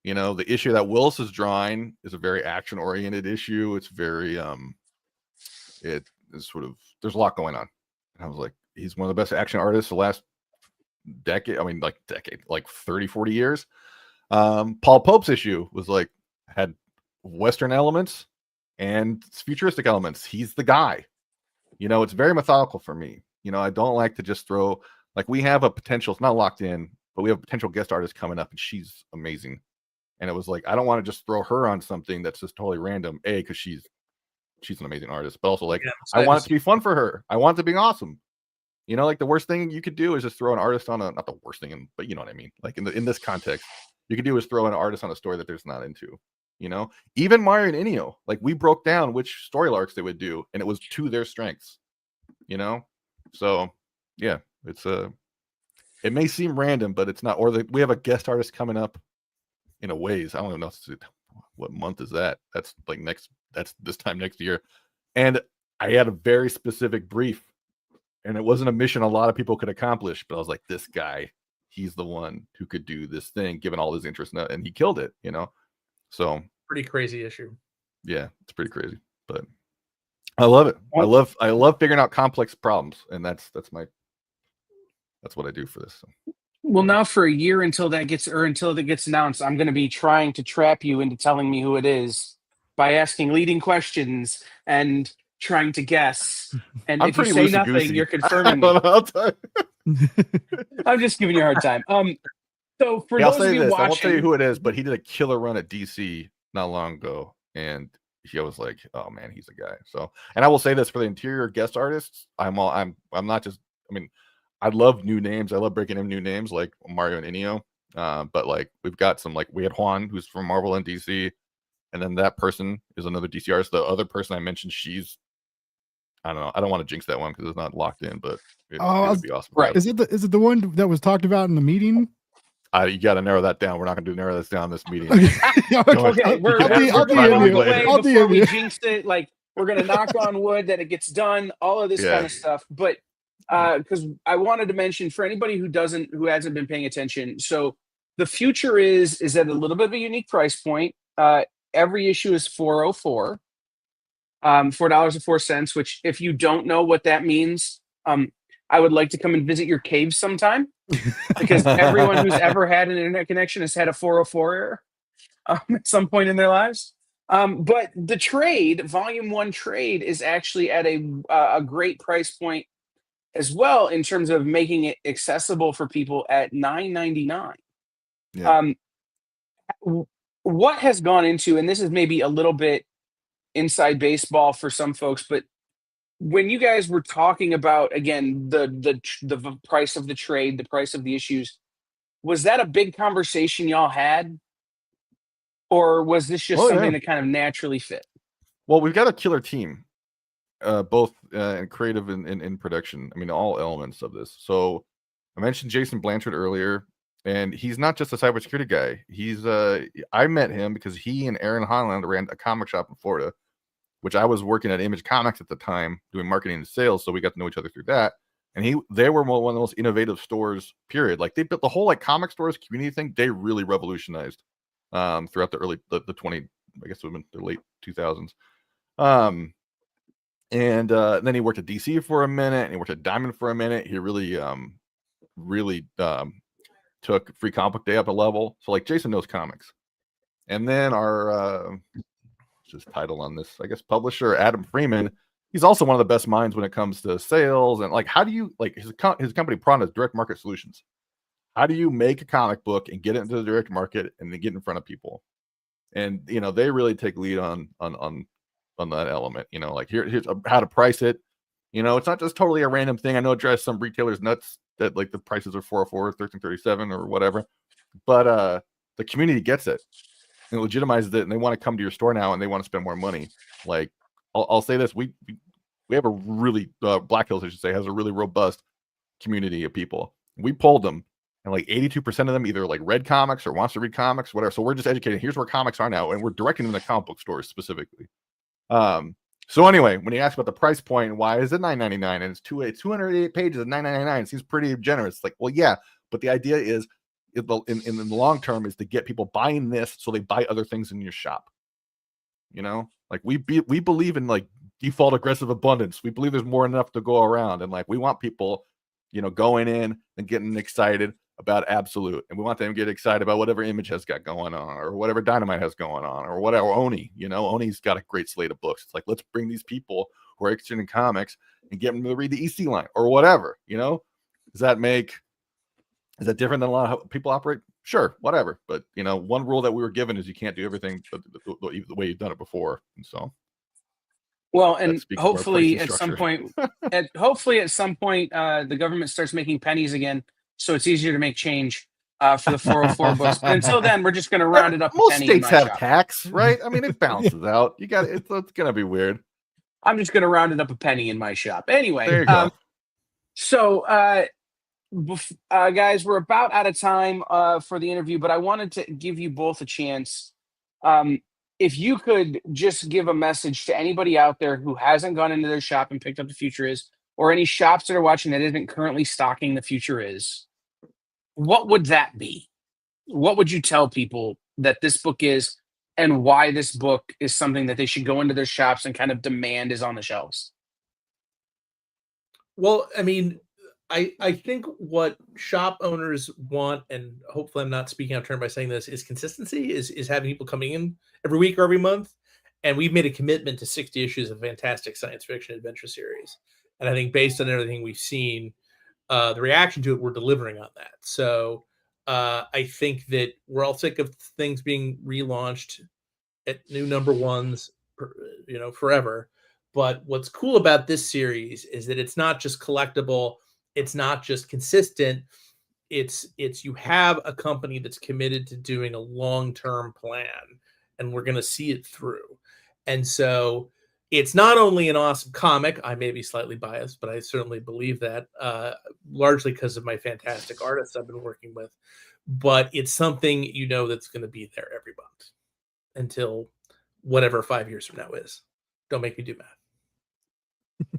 The issue that Willis is drawing is a very action oriented issue. It's very, it is sort of, there's a lot going on. And I was like, he's one of the best action artists the last decade. I mean, like 30, 40 years. Paul Pope's issue was like, had Western elements and futuristic elements. He's the guy. It's very methodical for me. I don't like to just throw, like we have a potential, it's not locked in, but we have a potential guest artist coming up and she's amazing. And it was like, I don't want to just throw her on something that's just totally random. Because she's an amazing artist, but also like, I want it to be fun for her. I want it to be awesome. Like the worst thing you could do is just throw an artist on not the worst thing, but you know what I mean? Like in this context, you could do is throw an artist on a story that there's not into. Even Mario and Ennio, like we broke down which story arcs they would do, and it was to their strengths. So yeah, it's it may seem random, but it's not. Or we have a guest artist coming up in a ways. I don't even know what month is that. That's like that's this time next year. And I had a very specific brief, and it wasn't a mission a lot of people could accomplish, but I was like, this guy, he's the one who could do this thing given all his interest in it, and he killed it. So pretty crazy issue. Yeah, it's pretty crazy, but I love it. I love figuring out complex problems, and that's what I do for this. So. Well, now for a year until that gets announced, I'm going to be trying to trap you into telling me who it is by asking leading questions and trying to guess. And if you say nothing, you're confirming me. I'm just giving you a hard time. So for those of you watching, I won't tell you who it is, but he did a killer run at DC not long ago, and I was like, oh man, he's a guy. So, and I will say this for the interior guest artists, I'm not just. I mean, I love new names. I love breaking in new names like Mario and Ennio. But like we've got some we had Juan, who's from Marvel and DC, and then that person is another DC artist. The other person I mentioned, I don't know. I don't want to jinx that one because it's not locked in, but it would be awesome. Right? Is it the one that was talked about in the meeting? You got to narrow that down. We're not going to narrow this down in this meeting. Okay, we're going away before we jinx it. Like we're going to knock on wood that it gets done. All of this kind of stuff, but because I wanted to mention for anybody who hasn't been paying attention. So the future is at a little bit of a unique price point. Every issue is $4.04, $4.04. Which, if you don't know what that means, I would like to come and visit your cave sometime, because everyone who's ever had an internet connection has had a 404 error at some point in their lives. But the trade, Volume 1 trade, is actually at a great price point as well in terms of making it accessible for people at $9.99. Yeah. What has gone into, and this is maybe a little bit inside baseball for some folks, but when you guys were talking about, again, the price of the trade, the price of the issues, was that a big conversation y'all had, or was this just something that kind of naturally fit? Well, we've got a killer team, both creative and in production. I mean, all elements of this. So I mentioned Jason Blanchard earlier. And he's not just a cybersecurity guy. He's I met him because he and Aaron Holland ran a comic shop in Florida, which I was working at Image Comics at the time, doing marketing and sales. So we got to know each other through that. And they were one of the most innovative stores, period. Like they built the whole like comic stores community thing. They really revolutionized throughout the 20, I guess it would have been the late 2000s. And then he worked at DC for a minute, and he worked at Diamond for a minute. He really took Free Comic Book Day up a level. So like Jason knows comics. And then our just title on this, I guess, publisher Adam Freeman, he's also one of the best minds when it comes to sales. And like, how do you, like, his company Prana is Direct Market Solutions. How do you make a comic book and get it into the direct market and then get in front of people? And you know, they really take lead on that element. You know, like here's how to price it. You know, it's not just totally a random thing. I know it drives some retailers nuts that like the prices are 404, 1337 or whatever, but the community gets it and legitimizes it, and they want to come to your store now and they want to spend more money. Like I'll say this: we have a really Black Hills, I should say, has a really robust community of people. We polled them, and like 82% of them either like read comics or wants to read comics, whatever. So we're just educating. Here's where comics are now, and we're directing them to comic book stores specifically. So anyway, when you ask about the price point, why is it $9.99 and it's 288 pages at $9.99? It seems pretty generous. It's like, well, yeah, but the idea is in the long term is to get people buying this so they buy other things in your shop. You know, like we believe in like default aggressive abundance. We believe there's more than enough to go around, and like we want people, you know, going in and getting excited about Absolute, and we want them to get excited about whatever Image has got going on, or whatever Dynamite has going on, or whatever Oni. You know, Oni's got a great slate of books. It's like, let's bring these people who are interested in comics and get them to read the EC line or whatever. You know, is that different than a lot of people operate? Sure, whatever. But you know, one rule that we were given is you can't do everything the way you've done it before. And so, well, and hopefully at some point, the government starts making pennies again, so it's easier to make change for the 404 books. But until then, we're just going to round it up. Most states have tax, right? I mean, it balances out. You got it's going to be weird. I'm just going to round it up a penny in my shop. Anyway, there you go. So, guys, we're about out of time for the interview, but I wanted to give you both a chance. If you could just give a message to anybody out there who hasn't gone into their shop and picked up The Future Is, or any shops that are watching that isn't currently stocking The Future Is, what would that be? What would you tell people that this book is, and why this book is something that they should go into their shops and kind of demand is on the shelves? Well, I mean, I think what shop owners want, and hopefully I'm not speaking out of turn by saying this, is consistency, is having people coming in every week or every month. And we've made a commitment to 60 issues of fantastic science fiction adventure series. And I think based on everything we've seen, the reaction to it, we're delivering on that. So I think that we're all sick of things being relaunched at new number ones, you know, forever. But what's cool about this series is that it's not just collectible. It's not just consistent. It's you have a company that's committed to doing a long-term plan, and we're going to see it through. And so it's not only an awesome comic. I may be slightly biased, but I certainly believe that, largely because of my fantastic artists I've been working with. But it's something, you know, that's going to be there every month until whatever 5 years from now is. Don't make me do math.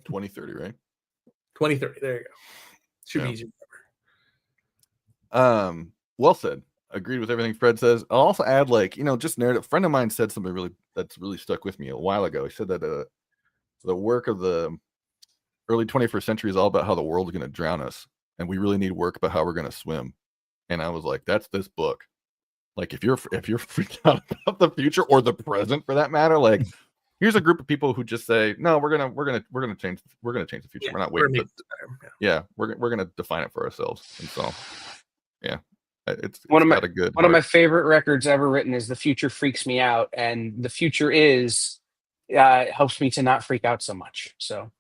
2030, right? 2030. There you go. Should be easier. Well said. Agreed with everything Fred says. I'll also add, like, you know, just narrative. A friend of mine said something that's really stuck with me a while ago. He said that the work of the early 21st century is all about how the world's going to drown us, and we really need work about how we're going to swim. And I was like, that's this book. Like, if you're freaked out about the future or the present, for that matter, like, here's a group of people who just say, no, we're gonna change the future. Yeah, we're not waiting. We're gonna define it for ourselves. And so, yeah, it's one of my favorite records ever written is "The Future Freaks Me Out," and The Future Is helps me to not freak out so much. So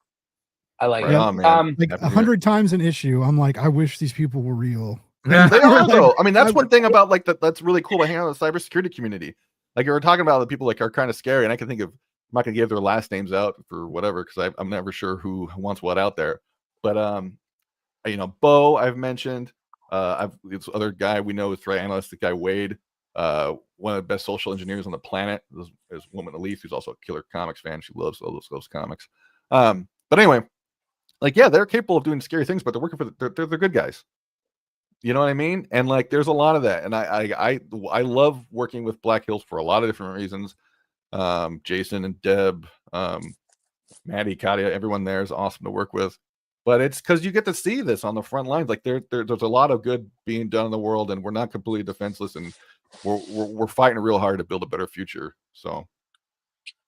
I like it. Like 100 times an issue, I'm like, I wish these people were real. They are, though. I mean, that's one thing about like that's really cool to hang out with the cybersecurity community. Like, you were talking about, the people like are kind of scary, and I can think of. I'm not gonna give their last names out for whatever, because I'm never sure who wants what out there. But you know, Bo, I've mentioned, This other guy we know is threat analyst, the guy Wade, one of the best social engineers on the planet. This woman Elise, who's also a killer comics fan. She loves all those comics. But anyway, like, yeah, they're capable of doing scary things, but they're working for they're good guys. You know what I mean? And like, there's a lot of that. And I love working with Black Hills for a lot of different reasons. Jason and Deb, Maddie, Katia, everyone there is awesome to work with. But it's because you get to see this on the front lines. Like there's a lot of good being done in the world, and we're not completely defenseless, and we're fighting real hard to build a better future. So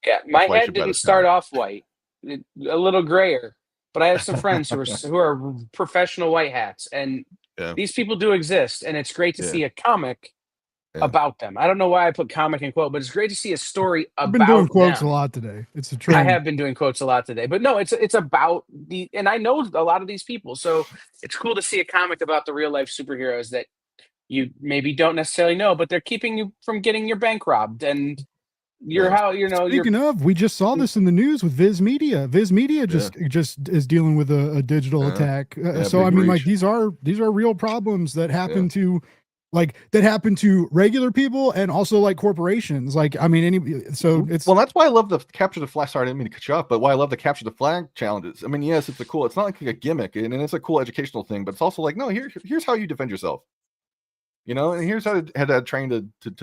yeah, my head didn't start off white, a little grayer, but I have some friends who are professional white hats, and these people do exist, and it's great to see a comic about them. I don't know why I put comic in quote, but it's great to see a story about I've been doing quotes them. a lot today. It's a trend. I have been doing quotes a lot today, but no, it's about and I know a lot of these people, so it's cool to see a comic about the real life superheroes that you maybe don't necessarily know, but they're keeping you from getting your bank robbed, and Speaking of, we just saw this in the news with Viz Media. Viz Media just is dealing with a digital attack. So I mean, like these are real problems that happen to regular people and also like corporations. Like, I mean, that's why I love the capture the flag. Sorry, I didn't mean to cut you off, but why I love the capture the flag challenges. I mean, yes, it's not like a gimmick, and it's a cool educational thing, but it's also like, no, here's how you defend yourself. You know, and here's how to train to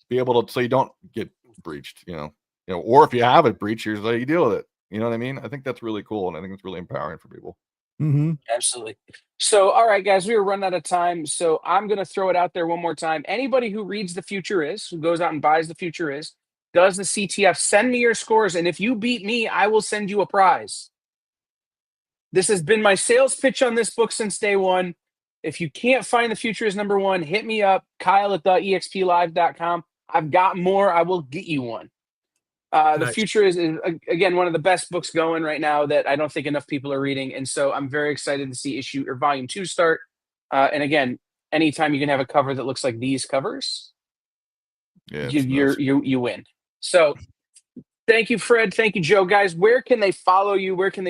be able to, so you don't get breached, you know, or if you have it breached, here's how you deal with it. You know what I mean? I think that's really cool, and I think it's really empowering for people. Mm-hmm. Absolutely. So, all right, guys, we were running out of time, so I'm going to throw it out there one more time. Anybody who reads The Future Is, who goes out and buys The Future Is, does the CTF, send me your scores, and if you beat me, I will send you a prize. This has been my sales pitch on this book since day one. If you can't find The Future Is #1, hit me up, Kyle@theexplive.com. I've got more. I will get you one. The Future is, again, one of the best books going right now that I don't think enough people are reading. And so I'm very excited to see volume 2 start. And again, anytime you can have a cover that looks like these covers, you win. So thank you, Fred. Thank you, Joe. Guys, where can they follow you? Where can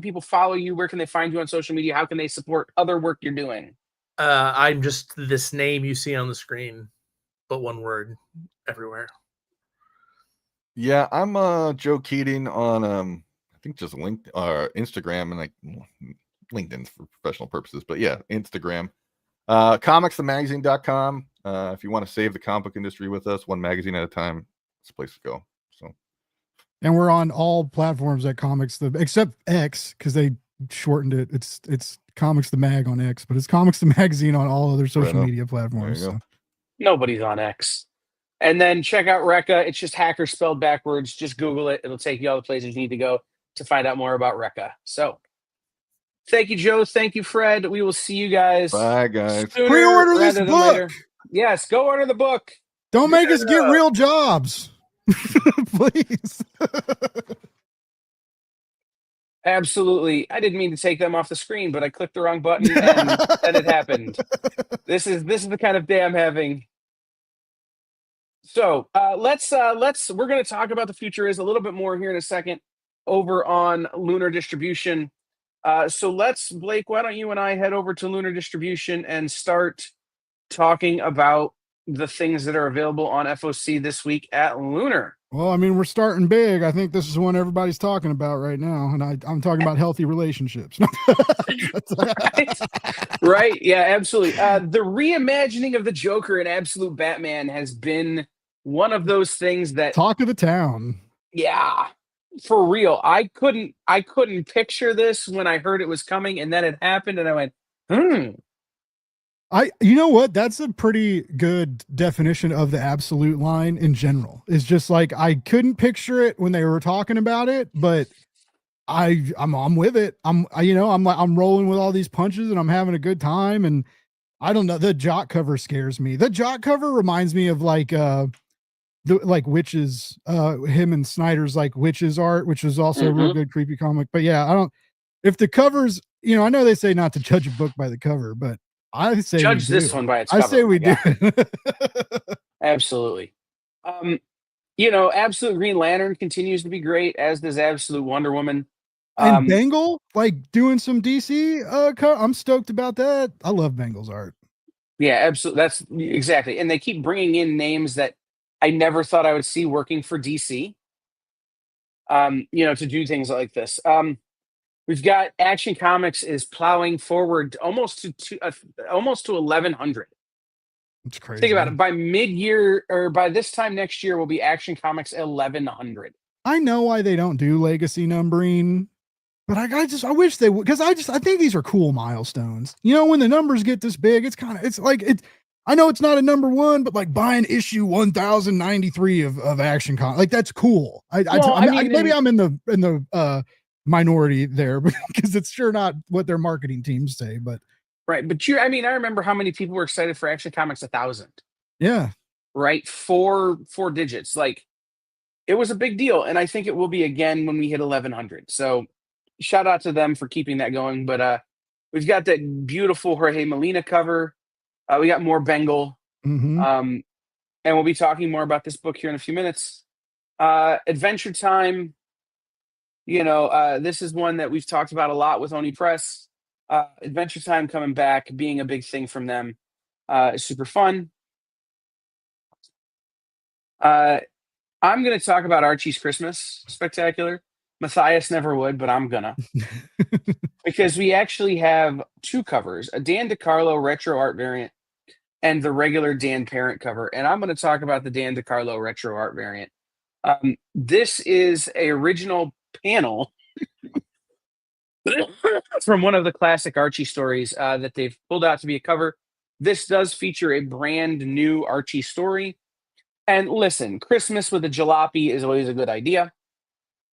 people follow you? Where can they find you on social media? How can they support other work you're doing? I'm just this name you see on the screen, but one word everywhere. Yeah, I'm Joe Keating on I think just Instagram, and like LinkedIn for professional purposes, but yeah, Instagram. comicsthemagazine.com. If you want to save the comic book industry with us, one magazine at a time, it's a place to go. So, and we're on all platforms at except X, because they shortened it. It's Comics the Mag on X, but it's Comics the Magazine on all other social media platforms. So. Nobody's on X. And then check out Recca. It's just hacker spelled backwards. Just Google it. It'll take you all the places you need to go to find out more about Recca. So thank you, Joe. Thank you, Fred. We will see you guys. Bye, guys. Pre-order this book. Later. Yes, go order the book. Don't make us get real jobs. Please. Absolutely. I didn't mean to take them off the screen, but I clicked the wrong button and then it happened. This is the kind of day I'm having. So we're going to talk about The Future Is a little bit more here in a second over on Lunar Distribution. So Blake, why don't you and I head over to Lunar Distribution and start talking about the things that are available on FOC this week at Lunar. Well, I mean, we're starting big. I think this is one everybody's talking about right now. And I'm talking about healthy relationships. Right. Yeah, absolutely. The reimagining of the Joker and Absolute Batman has been one of those things that talk of the town. Yeah, for real. I couldn't picture this when I heard it was coming, and then it happened, and I went, you know what? That's a pretty good definition of the Absolute line in general. It's just like, I couldn't picture it when they were talking about it, but I'm with it. I'm rolling with all these punches and I'm having a good time. And I don't know, the Jock cover scares me. The Jock cover reminds me of Witches, him and Snyder's like Witches art, which is also a real good creepy comic. But yeah, if the covers, I know they say not to judge a book by the cover, but I say judge this one by its cover. I say we do. Absolutely. Absolute Green Lantern continues to be great, as does Absolute Wonder Woman. And Bengal, like doing some DC. I'm stoked about that. I love Bengal's art. Yeah, absolutely. That's exactly. And they keep bringing in names that I never thought I would see working for DC. To do things like this. We've got Action Comics is plowing forward almost to 1100. It's crazy. Think about it. By mid-year or by this time next year will be Action Comics 1100. I know why they don't do legacy numbering, but I wish they would, because I think these are cool milestones. When the numbers get this big, I know it's not a number one, but like buying issue 1093 of Action Comics, like that's cool. Maybe I'm in the minority there because it's sure not what their marketing teams say, but right. But I remember how many people were excited for Action Comics 1000. Yeah. Right. Four digits. Like it was a big deal. And I think it will be again when we hit 1100. So shout out to them for keeping that going. But we've got that beautiful Jorge Molina cover. We got more Bengal. Mm-hmm. And we'll be talking more about this book here in a few minutes. Adventure Time. This is one that we've talked about a lot with Oni Press. Adventure Time coming back, being a big thing from them. Is super fun. I'm going to talk about Archie's Christmas Spectacular. Matthias never would, but I'm gonna. Because we actually have two covers, a Dan DeCarlo retro art variant and the regular Dan Parent cover. And I'm going to talk about the Dan DeCarlo retro art variant. This is an original panel from one of the classic Archie stories that they've pulled out to be a cover. This does feature a brand new Archie story. And listen, Christmas with a jalopy is always a good idea.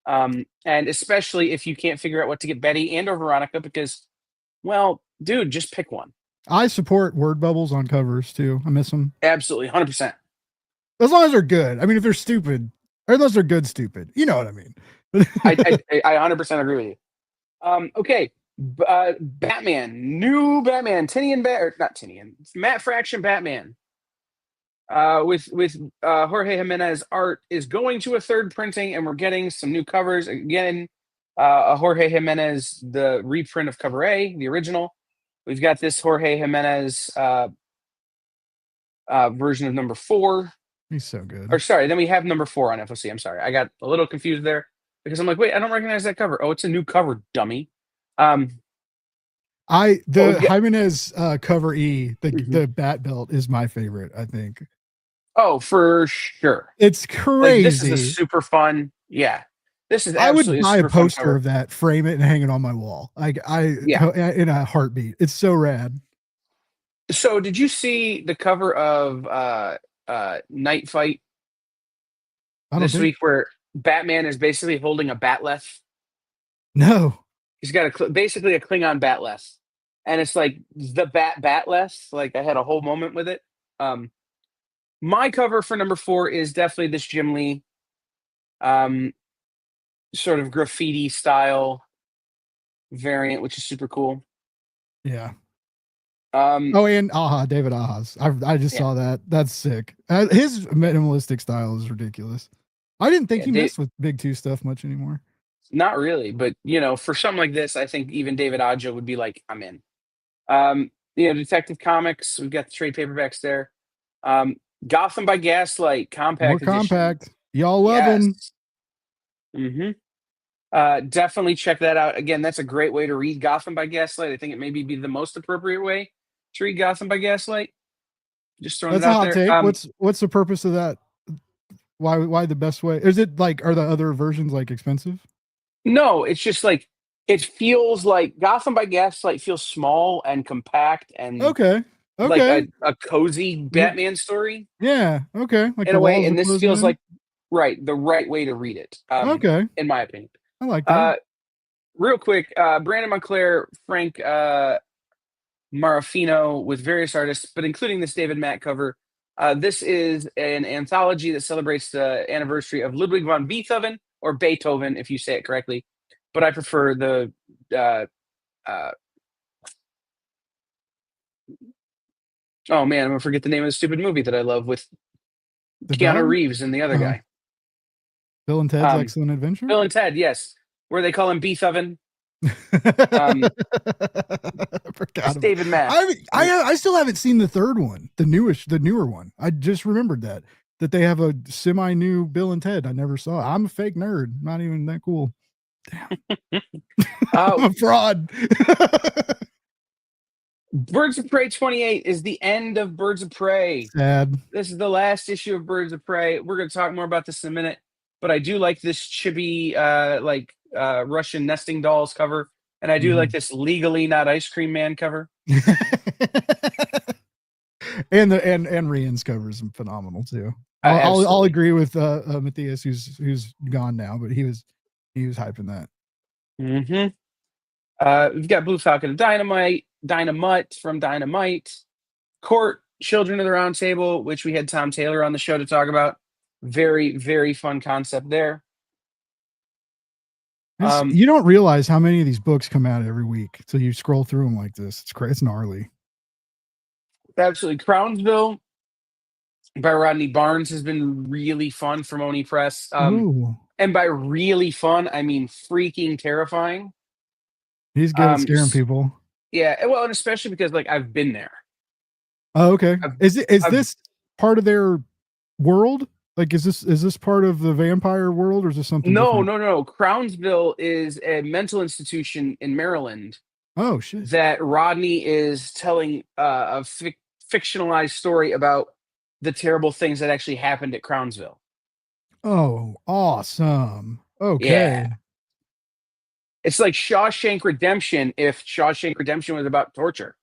And especially if you can't figure out what to get Betty and or Veronica, because, well, dude, just pick one. I support word bubbles on covers too. I miss them. Absolutely, 100%. As long as they're good. I mean, if they're stupid, or unless they're good, stupid. You know what I mean? I 100% agree with you. Okay, Batman, new Batman, Matt Fraction Batman. With Jorge Jimenez art is going to a third printing, and we're getting some new covers again. Jorge Jimenez, the reprint of cover A, the original. We've got this Jorge Jimenez version of number 4. He's so good. Or sorry, then we have number 4 on FOC. I'm sorry, I got a little confused there because I'm like, wait, I don't recognize that cover. Oh, it's a new cover, dummy. Jimenez cover E, the bat belt is my favorite, I think. Oh, for sure. It's crazy. This is a super fun. Yeah. This is absolutely I would buy a poster of that, frame it, and hang it on my wall. In a heartbeat. It's so rad. So did you see the cover of Night Fight this week where Batman is basically holding a batleth? No. He's got basically a Klingon batleth. And it's like the batleth. Like I had a whole moment with it. My cover for number 4 is definitely this Jim Lee sort of graffiti style variant, which is super cool. Yeah. And David Aha's. I just saw that. That's sick. His minimalistic style is ridiculous. I didn't think he messed with Big 2 stuff much anymore. Not really, but for something like this, I think even David Aja would be like, I'm in. Detective Comics, we've got the trade paperbacks there. Gotham by Gaslight, compact edition. Compact. Y'all love them. Definitely check that out. Again, that's a great way to read Gotham by Gaslight. I think it may be the most appropriate way to read Gotham by Gaslight. Just throwing it out there. What's the purpose of that? Why the best way? Is it like, are the other versions like expensive? No, it's just like, it feels like Gotham by Gaslight feels small and compact and like a cozy Batman story. Yeah. Okay. Like in a way, and this feels like the right way to read it. In my opinion. I like that. Real quick, Brandon Montclair, Frank Marafino with various artists, but including this David Mack cover. This is an anthology that celebrates the anniversary of Ludwig von Beethoven, or Beethoven, if you say it correctly. But I prefer the oh man, I'm gonna forget the name of the stupid movie that I love with Keanu Reeves and the other guy. Bill and Ted's Excellent Adventure. Bill and Ted, yes. where they call him Beef Oven. I forgot It's about- David Mack. I still haven't seen the third one, the newer one. I just remembered that they have a semi-new Bill and Ted. I never saw it. I'm a fake nerd. Not even that cool. Damn. I'm a fraud. Birds of Prey 28 is the end of Birds of Prey. Sad. This is the last issue of Birds of Prey. We're going to talk more about this in a minute, but I do like this chibi, Russian nesting dolls cover, and I do like this Legally Not Ice Cream Man cover. and Rian's cover is phenomenal too. I'll agree with Matthias, who's gone now, but he was hyping that. We've got Blue Falcon and Dynamite from Dynamite, Court, Children of the Round Table, which we had Tom Taylor on the show to talk about. Very, very fun concept there. You don't realize how many of these books come out every week, so you scroll through them like this. It's crazy. It's gnarly. Absolutely. Crownsville by Rodney Barnes has been really fun from Oni Press. And by really fun, I mean freaking terrifying. He's good at scaring people. Yeah, well, and especially because I've been there. Oh, okay. Is this part of their world? Is this part of the vampire world, or is this something? No. Crownsville is a mental institution in Maryland. Oh shit! That Rodney is telling a fictionalized story about the terrible things that actually happened at Crownsville. Oh, awesome! Okay. Yeah. It's like Shawshank Redemption if Shawshank Redemption was about torture.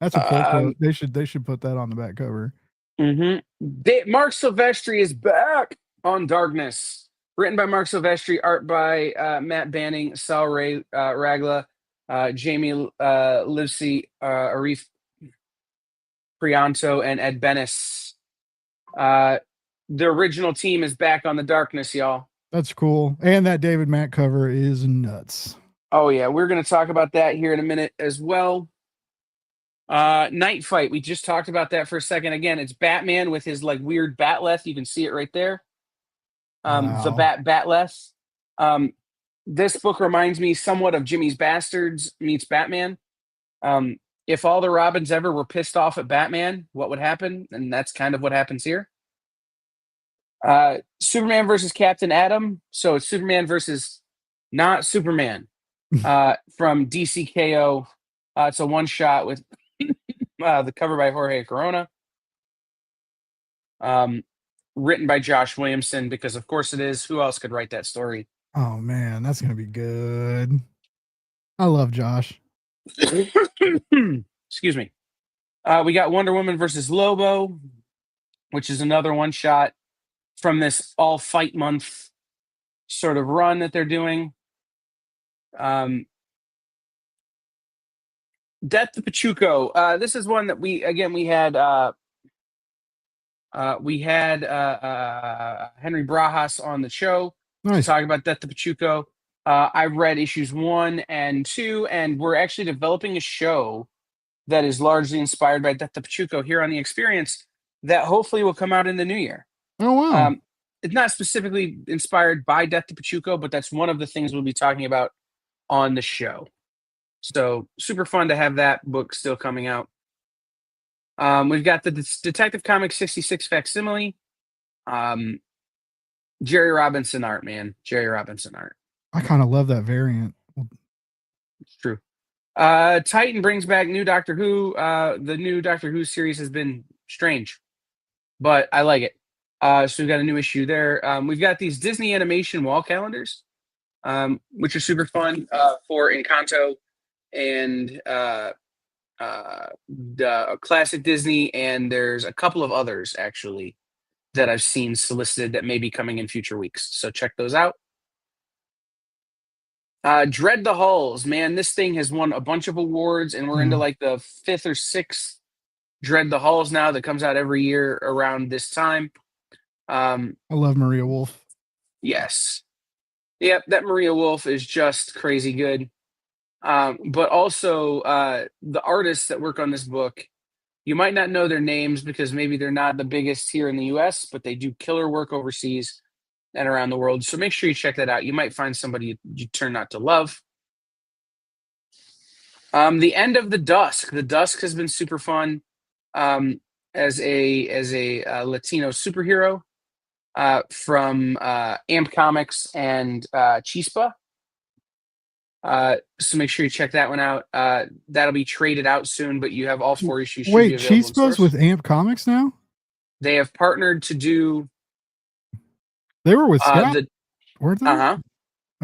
That's a full quote. They should put that on the back cover. Mark Silvestri is back on Darkness. Written by Mark Silvestri, art by Matt Banning, Sal Ragla, Jamie Livesey, Arif Prianto, and Ed Bennis. The original team is back on the Darkness, y'all. That's cool. And that David Mack cover is nuts. Oh, yeah. We're going to talk about that here in a minute as well. Night Fight. We just talked about that for a second. Again, it's Batman with his weird batleth. You can see it right there. Wow. The batleth. This book reminds me somewhat of Jimmy's Bastards meets Batman. If all the Robins ever were pissed off at Batman, what would happen? And that's kind of what happens here. Superman versus Captain Atom. So it's Superman versus not Superman from DCKO. It's a one shot with the cover by Jorge Corona. Written by Josh Williamson, because of course it is. Who else could write that story? Oh man, that's gonna be good. I love Josh. Excuse me. We got Wonder Woman versus Lobo, which is another one shot from this all fight month sort of run that they're doing. Death to Pachuco. This is one that we had Henry Brajas on the show to talk about Death to Pachuco. I read issues 1 and 2, and we're actually developing a show that is largely inspired by Death to Pachuco here on The Experience that hopefully will come out in the new year. Oh, wow. It's not specifically inspired by Death to Pachuco, but that's one of the things we'll be talking about on the show. So super fun to have that book still coming out. We've got the Detective Comics 66 facsimile. Jerry Robinson art, man. Jerry Robinson art. I kind of love that variant. It's true. Titan brings back new Doctor Who. The new Doctor Who series has been strange, but I like it. So we've got a new issue there. We've got these Disney animation wall calendars, which are super fun for Encanto and classic Disney, and there's a couple of others actually that I've seen solicited that may be coming in future weeks. So check those out. Dread the Halls, man. This thing has won a bunch of awards, and we're into the 5th or 6th Dread the Halls now that comes out every year around this time. I love Maria Wolf. Yes. Yep, that Maria Wolf is just crazy good. But also the artists that work on this book, you might not know their names because maybe they're not the biggest here in the US, but they do killer work overseas. and around the world. So make sure you check that out. You might find somebody you turn out to love. The End of the Dusk. The Dusk has been super fun as a Latino superhero from Amp Comics and Chispa. So make sure you check that one out. That'll be traded out soon, but you have all 4 issues. Wait, Chispa's with Amp Comics now? They have partnered to do. They were with Scott. Weren't they?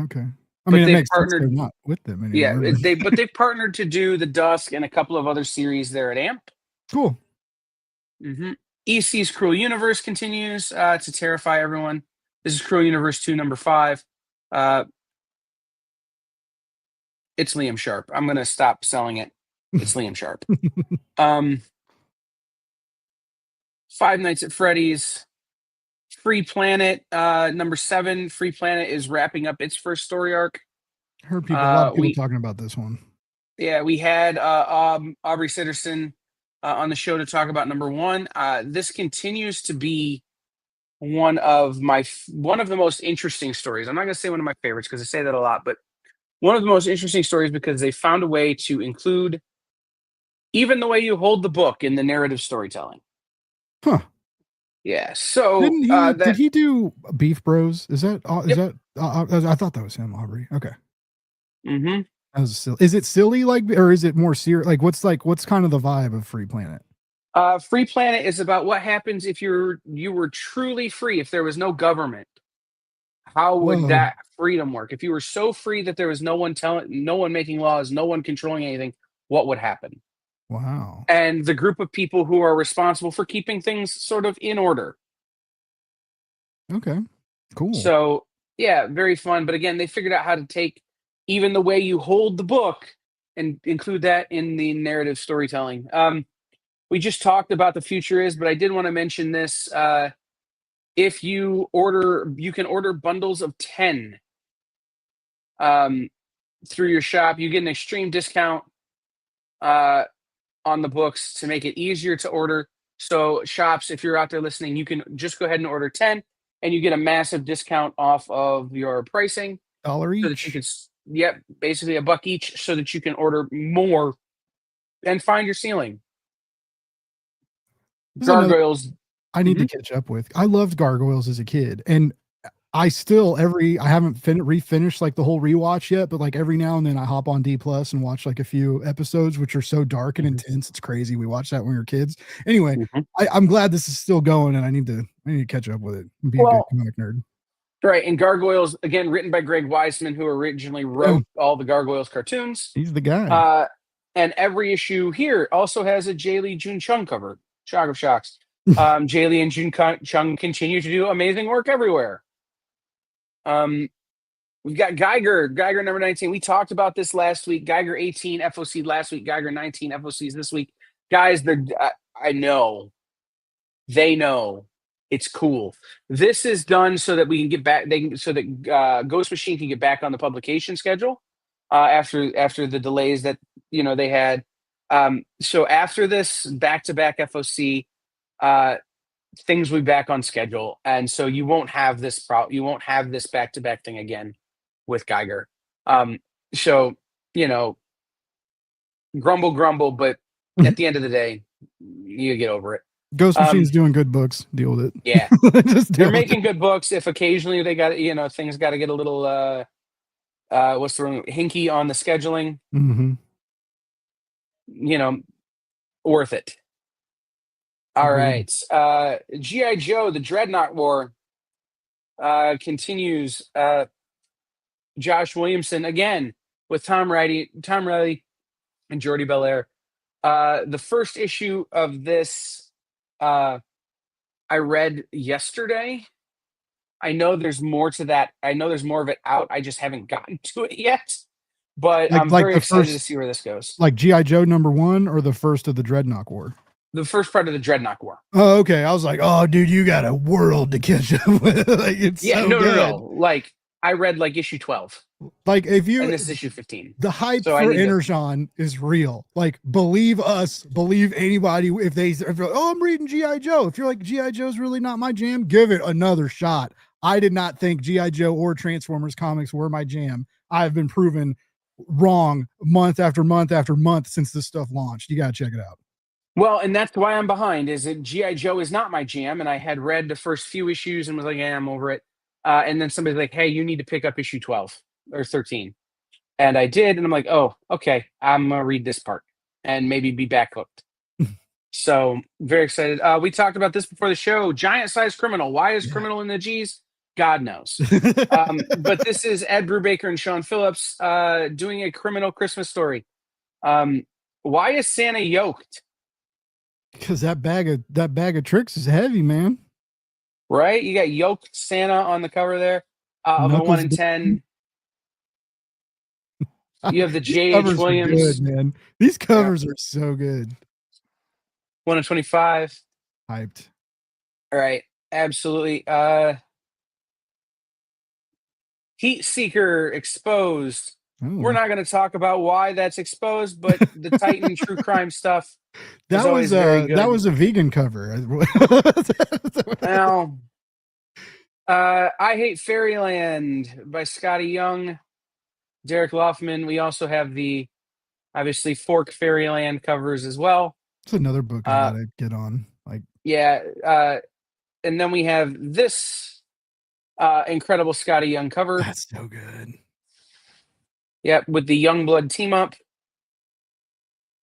Okay. I mean, it makes sense they're not with them anymore. Yeah, they've partnered to do The Dusk and a couple of other series there at Amp. Cool. EC's Cruel Universe continues to terrify everyone. This is Cruel Universe 2, number 5. It's Liam Sharp. I'm going to stop selling it. It's Liam Sharp. Five Nights at Freddy's. Free Planet, number 7. Free Planet is wrapping up its first story arc. Heard people, a lot of people talking about this one. Yeah, we had Aubrey Sitterson on the show to talk about number 1. This continues to be one of the most interesting stories. I'm not going to say one of my favorites because I say that a lot, but one of the most interesting stories because they found a way to include even the way you hold the book in the narrative storytelling. Huh. Yeah. So did he do Beef Bros? Is that I thought that was him, Aubrey. Okay. That was silly. Is it silly or is it more serious? What's kind of the vibe of Free Planet? Free Planet is about what happens if you were truly free, if there was no government. How would that freedom work? If you were so free that there was no one making laws, no one controlling anything, what would happen? Wow. And the group of people who are responsible for keeping things sort of in order. Okay, cool. So, yeah, very fun. But again, they figured out how to take even the way you hold the book and include that in the narrative storytelling. We just talked about The Future Is, but I did want to mention this. If you can order bundles of 10 through your shop. You get an extreme discount on the books to make it easier to order. So shops, if you're out there listening, you can just go ahead and order 10 and you get a massive discount off of your pricing. $1 each. So that you can, basically $1 each so that you can order more and find your ceiling. Gargoyles. I need to catch up with. I loved Gargoyles as a kid, and I haven't refinished like the whole rewatch yet, but like every now and then I hop on D+ and watch like a few episodes, which are so dark and intense. It's crazy. We watched that when we were kids. Anyway, I'm glad this is still going, and I need to catch up with it and be a good comic nerd. Right, and Gargoyles, again, written by Greg Weisman, who originally wrote all the Gargoyles cartoons. He's the guy. And every issue here also has a Jay Lee Jun Chung cover. Shock of shocks. Jay Lee and Jun Chung continue to do amazing work everywhere. We've got Geiger number 19. We talked about this last week. Geiger 18 FOC last week. Geiger 19 FOCs this week. Guys, I know. They know. It's cool. This is done so that we can get back. So that Ghost Machine can get back on the publication schedule after the delays that they had. So after this back-to-back FOC, things will be back on schedule, and so you won't have this back-to-back thing again with Geiger. So grumble, but at the end of the day, you get over it. Ghost Machine's doing good books. Deal with it. Yeah, they're making good books. If occasionally they got things got to get a little what's the wrong hinky on the scheduling. Worth it. All right. G.I. Joe, the Dreadnought War continues. Josh Williamson again with Tom Riley and Jordi Belair. The first issue of this I read yesterday. I know there's more to that. I know there's more of it out. I just haven't gotten to it yet. But I'm very excited to see where this goes. Like G.I. Joe number 1 or the first of the Dreadnought War? The first part of the Dreadnought War. Oh, okay. I was like, oh, dude, you got a world to catch up with. No. Like, I read like issue 12. Like, if you. And this is issue 15. The hype for Energon is real. Like, believe us, believe anybody. If you're like, oh, I'm reading G.I. Joe. If you're like, G.I. Joe's really not my jam, give it another shot. I did not think G.I. Joe or Transformers comics were my jam. I've been proven wrong month after month after month since this stuff launched. You got to check it out. Well, and that's why I'm behind. Is that G.I. Joe is not my jam, and I had read the first few issues and was like, "Yeah, I'm over it." And then somebody's like, "Hey, you need to pick up issue 12 or 13," and I did, and I'm like, "Oh, okay, I'm gonna read this part and maybe be back hooked." So very excited. We talked about this before the show. Giant Size Criminal. Why is Criminal in the G's? God knows. But this is Ed Brubaker and Sean Phillips doing a criminal Christmas story. Why is Santa yoked? Because that bag of tricks is heavy, man. Right? You got yoked Santa on the cover there of a 1 in 10. You have the J.H. Williams. Good, man. These covers are so good. 1 in 25. Hyped. All right. Absolutely. Heat Seeker exposed. Ooh. We're not going to talk about why that's exposed, but the Titan true crime stuff. That was a vegan cover. Well, I Hate Fairyland by Scotty Young, Derek Loffman. We also have the obviously Fork Fairyland covers as well. It's another book I gotta get on. Like, yeah, and then we have this incredible Scotty Young cover. That's so good. Yep, with the Youngblood team up.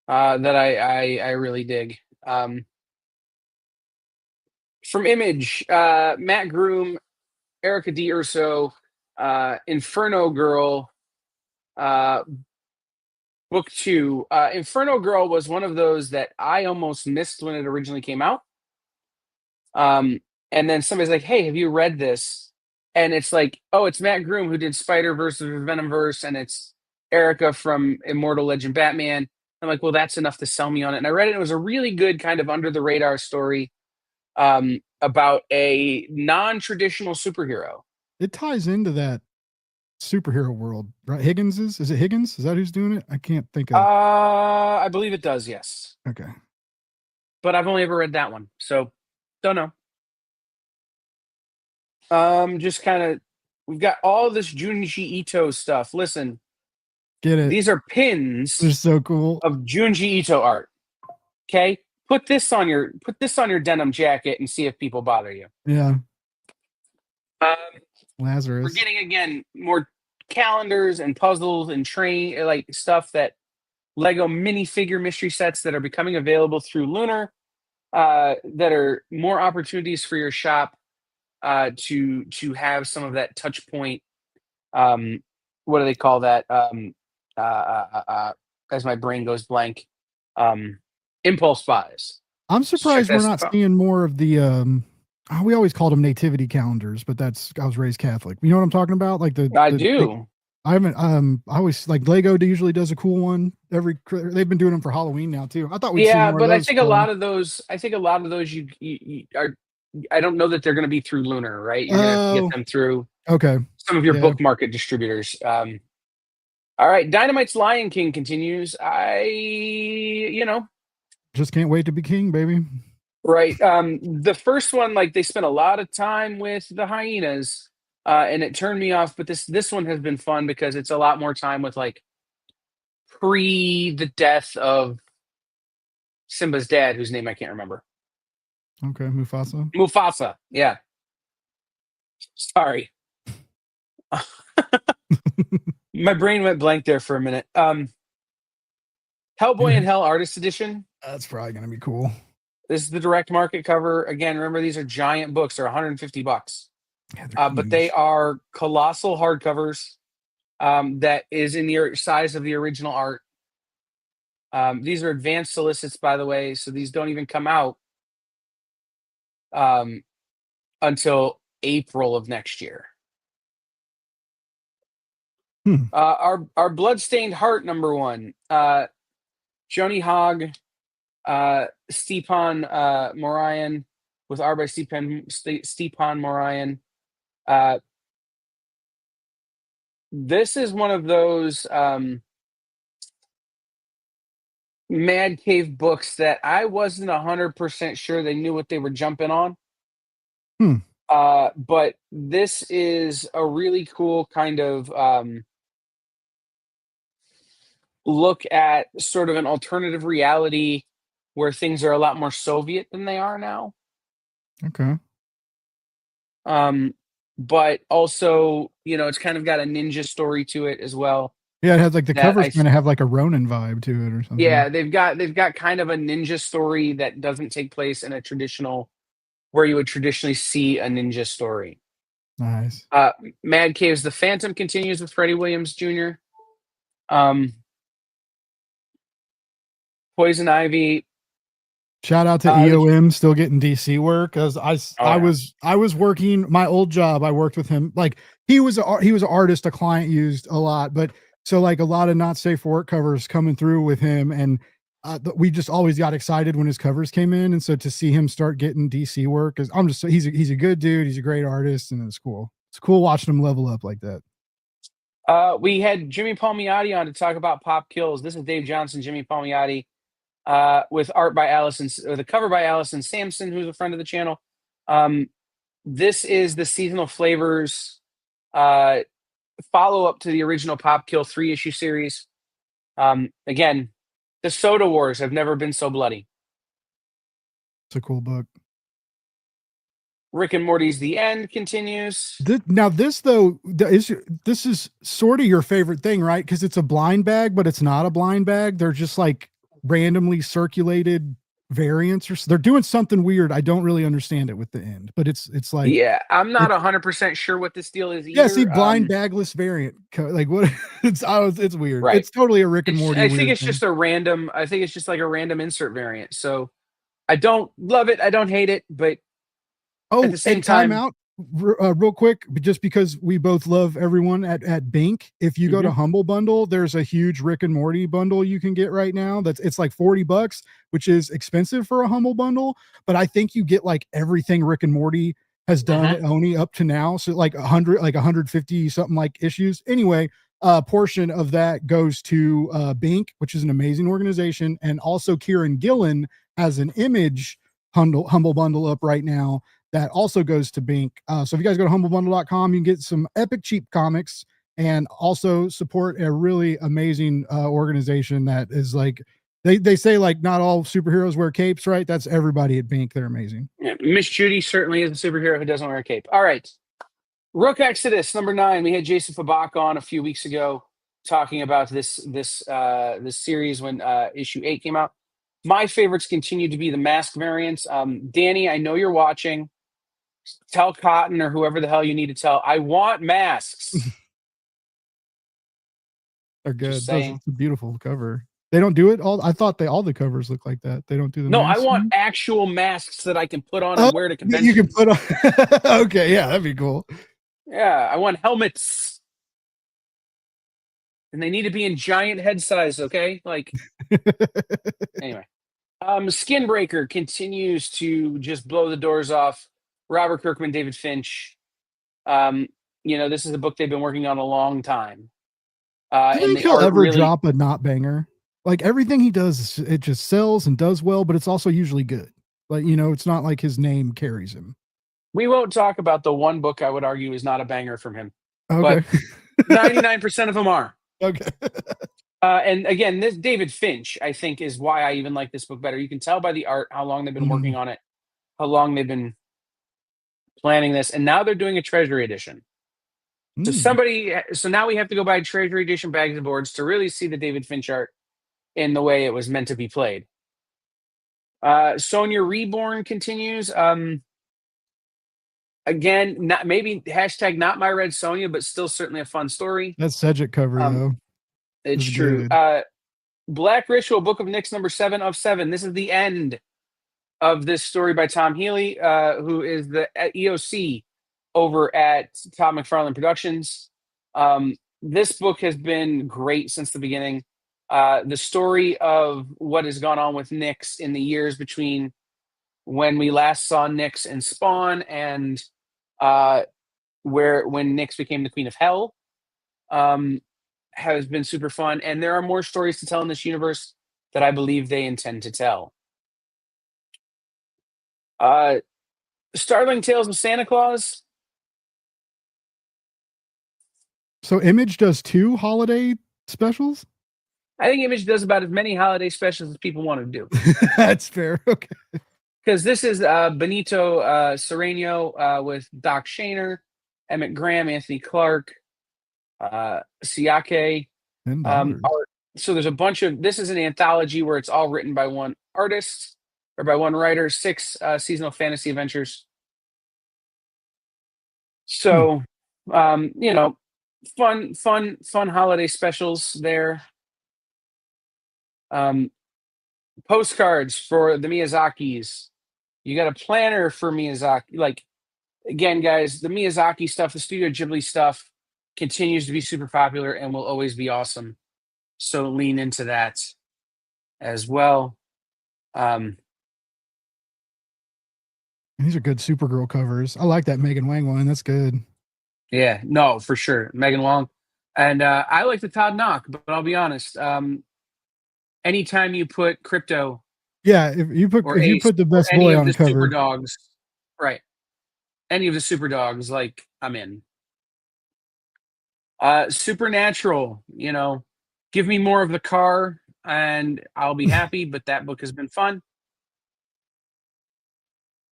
That I really dig. From Image, Matt Groom, Erica D. Urso, Inferno Girl, book 2. Inferno Girl was one of those that I almost missed when it originally came out. And then somebody's like, "Hey, have you read this?" And it's like, "Oh, it's Matt Groom who did Spider-Verse and Venomverse, and it's Erica from Immortal Legend Batman." I'm like, "Well, that's enough to sell me on it." And I read it. It was a really good kind of under the radar story about a non-traditional superhero. It ties into that superhero world, right? Is it Higgins? Is that who's doing it? I can't think of. I believe it does, yes. Okay. But I've only ever read that one, so don't know. Just kind of, we've got all this Junji Ito stuff. Listen, get it. These are pins. They're so cool of Junji Ito art. Okay, put this on your denim jacket and see if people bother you. Yeah. Lazarus. We're getting again more calendars and puzzles and train like stuff that Lego minifigure mystery sets that are becoming available through Lunar. That are more opportunities for your shop to have some of that touch point. What do they call that? As my brain goes blank, impulse buys. I'm surprised we're not seeing more of the. We always called them nativity calendars, but I was raised Catholic. You know what I'm talking about? Like I do. I haven't. I always like Lego usually does a cool one they've been doing them for Halloween now too. I thought we'd see more but of those I think a lot of those. I think a lot of those you are. I don't know that they're going to be through Lunar, right? You're going to have to get them through. Okay. Some of your book market distributors. All right, Dynamite's Lion King continues. Just can't wait to be king, baby. Right. The first one, like they spent a lot of time with the hyenas, and it turned me off. But this one has been fun because it's a lot more time with like pre the death of Simba's dad, whose name I can't remember. Okay, Mufasa. Mufasa, yeah. Sorry. My brain went blank there for a minute. Hellboy in Hell Artist Edition. That's probably going to be cool. This is the direct market cover. Again, remember these are giant books. They're $150. Yeah, but they are colossal hardcovers. That is in the size of the original art. These are advanced solicits, by the way, so these don't even come out until April of next year. Our Bloodstained Heart #1, Joni Hogg, Stepan Morayan, with art by Stepan Morayan. This is one of those Mad Cave books that I wasn't 100% sure they knew what they were jumping on. But this is a really cool kind of look at sort of an alternative reality where things are a lot more Soviet than they are now. Okay. But also, it's kind of got a ninja story to it as well. Yeah, it has like the That covers I kind of have like a Ronin vibe to it or something. Yeah, they've got kind of a ninja story that doesn't take place in a traditional where you would traditionally see a ninja story. Nice. Mad Cave's The Phantom continues with Freddie Williams Jr. Um, Poison Ivy. Shout out to EOM still getting DC work because I was working my old job. I worked with him. Like he was an artist a client used a lot, but so like a lot of not safe for work covers coming through with him, and we just always got excited when his covers came in, and so to see him start getting DC work is he's a good dude. He's a great artist, and it's cool. It's cool watching him level up like that. We had Jimmy Palmiotti on to talk about Pop Kills. This is Dave Johnson, Jimmy Palmiotti. With art by the cover by Allison Sampson, who's a friend of the channel. This is the Seasonal Flavors follow up to the original Pop Kill 3-issue series. Again, the Soda Wars have never been so bloody. It's a cool book. Rick and Morty's The End continues. This is sort of your favorite thing, right? Because it's a blind bag, but it's not a blind bag. They're just like randomly circulated variants, or they're doing something weird. I don't really understand it with the end, but it's like, yeah, I'm not 100% sure what this deal is either. Yeah, see, blind bagless variant, like what? It's weird. Right. It's totally a Rick and Morty. I think it's just a random. I think it's just like a random insert variant. So I don't love it. I don't hate it, but at the same time, out real quick, just because we both love everyone at Bink. If you go to Humble Bundle, there's a huge Rick and Morty bundle you can get right now. It's like $40, which is expensive for a Humble Bundle, but I think you get like everything Rick and Morty has done at Oni up to now. So like 150 something like issues. Anyway, a portion of that goes to Bink, which is an amazing organization, and also Kieran Gillen has an Image Humble Bundle up right now that also goes to Bink. So if you guys go to humblebundle.com, you can get some epic cheap comics and also support a really amazing organization that is like, they say like not all superheroes wear capes, right? That's everybody at Bink. They're amazing. Yeah, Miss Judy certainly is a superhero who doesn't wear a cape. All right. Rook Exodus number 9. We had Jason Fabak on a few weeks ago talking about this series when issue 8 came out. My favorites continue to be the mask variants. Danny, I know you're watching. Tell Cotton or whoever the hell you need to tell. I want masks. They're good. It's a beautiful cover. They don't do it all. I thought all the covers look like that. They don't do the No, masks. I want actual masks that I can put on and wear to conventions. You can put on. Okay, yeah, that'd be cool. Yeah, I want helmets. And they need to be in giant head size, okay? Like anyway. Skinbreaker continues to just blow the doors off. Robert Kirkman, David Finch. This is a book they've been working on a long time. Do you think he'll ever drop a not banger? Like everything he does, it just sells and does well, but it's also usually good. Like, it's not like his name carries him. We won't talk about the one book I would argue is not a banger from him. Okay. But 99% of them are. Okay. And again, this David Finch, I think, is why I even like this book better. You can tell by the art how long they've been working on it, how long they've been planning this, and now they're doing a Treasury edition. So now we have to go buy Treasury edition bags and boards to really see the David Finch art in the way it was meant to be played. Sonya Reborn continues. Again, not not my red Sonya, but still certainly a fun story. That Cedric cover though. It's true. Black Ritual, Book of Nyx number 7 of 7. This is the end of this story by Tom Healy, who is the EOC over at Todd McFarlane Productions. This book has been great since the beginning. The story of what has gone on with Nyx in the years between when we last saw Nyx and Spawn and when Nyx became the Queen of Hell has been super fun. And there are more stories to tell in this universe that I believe they intend to tell. Startling Tales of Santa Claus. So Image does 2 holiday specials? I think Image does about as many holiday specials as people want to do. That's fair. Okay. Because this is Benito Sereno with Doc Shaner, Emmett Graham, Anthony Clark, Siake. $10. So there's a bunch of, this is an anthology where it's all written by one artist or by one writer, 6 seasonal fantasy adventures. So, you know, fun holiday specials there. Postcards for the Miyazakis. You got a planner for Miyazaki. Like, again, guys, the Miyazaki stuff, the Studio Ghibli stuff continues to be super popular and will always be awesome. So lean into that as well. These are good Supergirl covers. I like that Megan Wang one. That's good. Yeah, no, for sure. Megan Wong. And I like the Todd Knock, but I'll be honest. Anytime you put crypto, Yeah, if you put the best boy on a cover, super dogs, right? Any of the super dogs, like, I'm in. Supernatural, you know, give me more of the car and I'll be happy. But that book has been fun.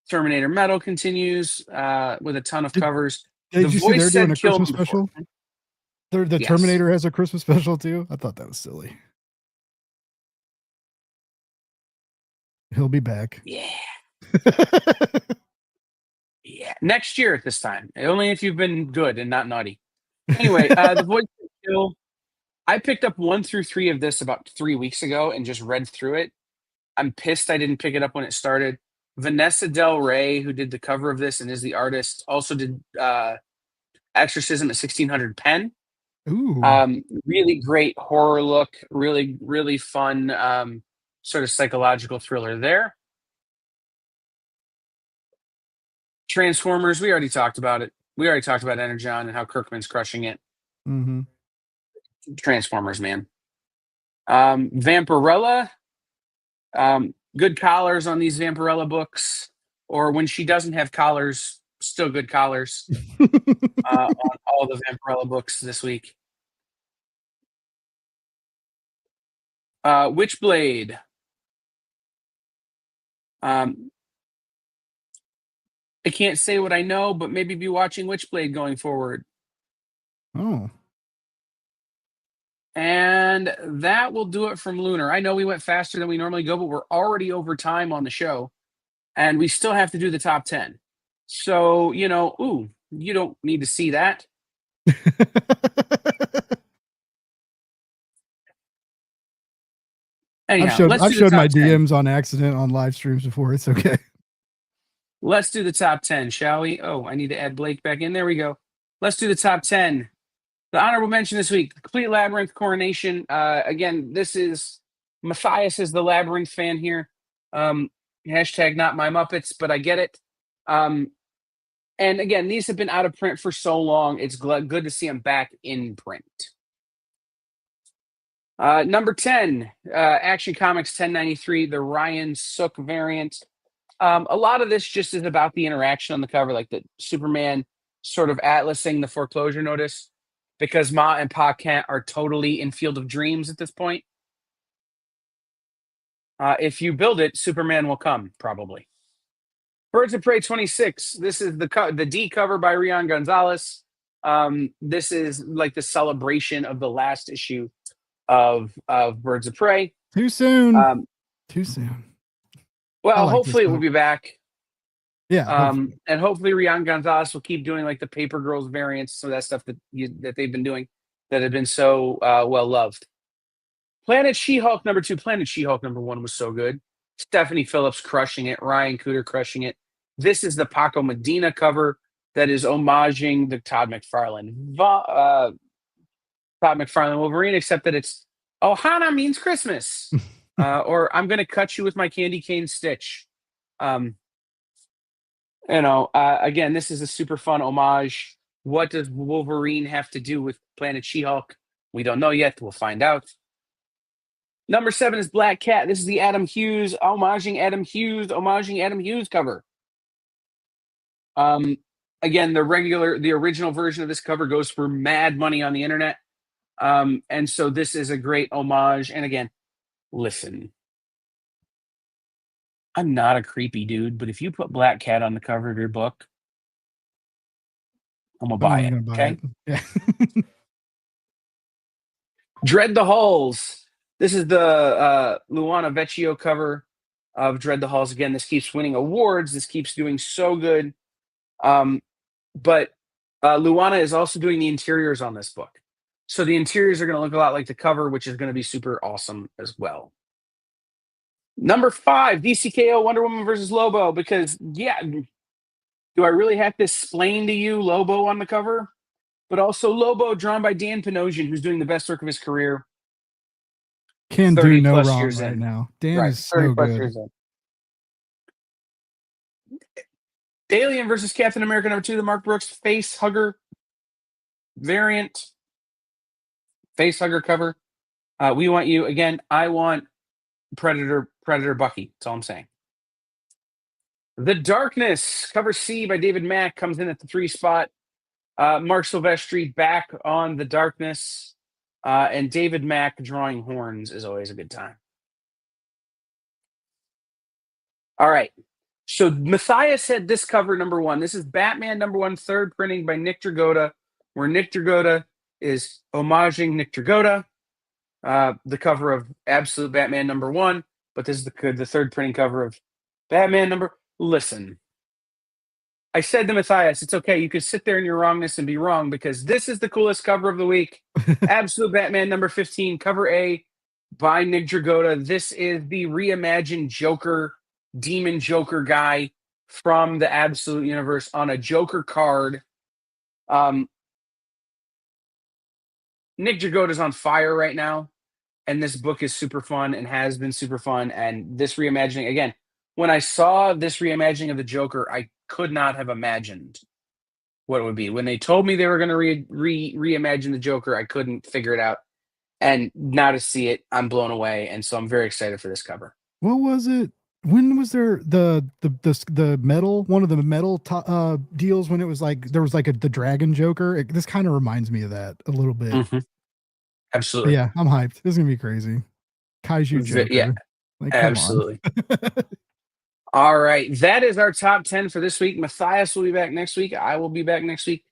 Terminator Metal continues with a ton of covers. Did you see they're doing a Christmas special? The Yes. Terminator has a Christmas special too. I thought that was silly. He'll be back. Yeah. Yeah. Next year at this time. Only if you've been good and not naughty. Anyway, The Voice of Kill. I picked up 1 through 3 of this about 3 weeks ago and just read through it. I'm pissed I didn't pick it up when it started. Vanessa Del Rey, who did the cover of this and is the artist, also did Exorcism at 1600 Pen. Ooh. Really great horror look. Really, really fun sort of psychological thriller there. Transformers, we already talked about it. We already talked about Energon and how Kirkman's crushing it. Mm-hmm. Transformers, man. Vampirella. Good collars on these Vampirella books. Or when she doesn't have collars, still good collars on all the Vampirella books this week. Witchblade. I can't say what I know, but maybe be watching Witchblade going forward. Oh. And that will do it from Lunar. I know we went faster than we normally go, but we're already over time on the show. And we still have to do the top 10. So, you know, you don't need to see that. Anyhow, I've showed my DMs on accident on live streams before. It's okay. Let's do the top 10, shall we? Oh, I need to add Blake back in. There we go. Let's do the top 10. The honorable mention this week, Complete Labyrinth Coronation. Again, this is Matthias is the Labyrinth fan here. Hashtag not my Muppets, but I get it. And again, these have been out of print for so long. It's good to see them back in print. Number 10, Action Comics 1093, the Ryan Sook variant. A lot of this just is about the interaction on the cover, like the Superman sort of atlasing the foreclosure notice, because Ma and Pa Kent are totally in Field of Dreams at this point. If you build it, Superman will come, probably. Birds of Prey 26. This is the D cover by Rian Gonzalez. This is like the celebration of the last issue of Birds of Prey. Too soon. Too soon. Well, hopefully it will be back. Yeah. And hopefully Rian Gonzalez will keep doing like the Paper Girls variants, some of that stuff that they've been doing that have been so well loved. Planet She-Hulk number 2, Planet She-Hulk number 1 was so good. Stephanie Phillips crushing it, Ryan Cooter crushing it. This is the Paco Medina cover that is homaging the Todd McFarlane Wolverine, except that it's Ohana means Christmas. Or I'm going to cut you with my candy cane stitch. Again, this is a super fun homage. What does Wolverine have to do with Planet She-Hulk? We don't know yet. We'll find out. Number 7 is Black Cat. This is the Adam Hughes, homaging Adam Hughes cover. Again, the original version of this cover goes for mad money on the internet. And so this is a great homage. And again, listen, I'm not a creepy dude, but if you put Black Cat on the cover of your book, I'm gonna buy I'm it. gonna buy Okay. it. Yeah. Dread the Halls. This is the Luana Vecchio cover of Dread the Halls. Again, this keeps winning awards. This keeps doing so good. But Luana is also doing the interiors on this book. So the interiors are going to look a lot like the cover, which is going to be super awesome as well. Number 5, DCKO Wonder Woman versus Lobo. Because, yeah, do I really have to explain to you Lobo on the cover? But also Lobo, drawn by Dan Panosian, who's doing the best work of his career. Can do 30 no plus wrong years right in. now. Dan Right, is 30 so plus good. years in. Alien versus Captain America #2, the Mark Brooks face hugger variant. Face hugger cover. We want you again. I want Predator Bucky. That's all I'm saying. The Darkness, cover C by David Mack, comes in at the 3 spot. Mark Silvestri back on The Darkness. And David Mack drawing horns is always a good time. All right. So Mathias said this cover number 1. This is Batman #1, third printing by Nick Dragotta, where Nick Dragotta is homaging Nick Dragotta. The cover of Absolute Batman #1, but this is the third printing cover of Batman . Listen, I said to Mathias, it's okay. You can sit there in your wrongness and be wrong, because this is the coolest cover of the week. Absolute Batman #15, cover A by Nick Dragotta. This is the reimagined Joker, Demon Joker guy from the Absolute Universe on a Joker card. Nick Dragotta's on fire right now, and this book is super fun and has been super fun. And this reimagining, again, when I saw this reimagining of the Joker, I could not have imagined what it would be. When they told me they were going to reimagine the Joker, I couldn't figure it out. And now to see it, I'm blown away. And so I'm very excited for this cover. What was it? When was there the metal, one of the metal deals, when it was like there was like the dragon Joker? This kind of reminds me of that a little bit. Mm-hmm. Absolutely. But yeah, I'm hyped. This is gonna be crazy. Kaiju Joker. Yeah, like, absolutely. All right, that is our top 10 for this week. Mathias will be back next week. I will be back next week.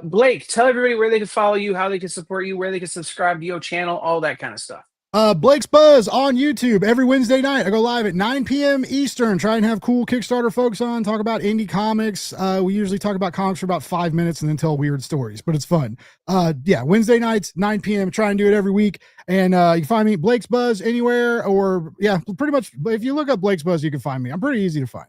Blake, tell everybody where they can follow you, how they can support you, where they can subscribe to your channel, all that kind of stuff. Blake's Buzz on YouTube every Wednesday night. I go live at 9 p.m. Eastern. Try and have cool Kickstarter folks on, talk about indie comics. We usually talk about comics for about 5 minutes and then tell weird stories, but it's fun. Yeah, Wednesday nights, 9 p.m. Try and do it every week. And you can find me Blake's Buzz anywhere, or yeah, pretty much if you look up Blake's Buzz, you can find me. I'm pretty easy to find.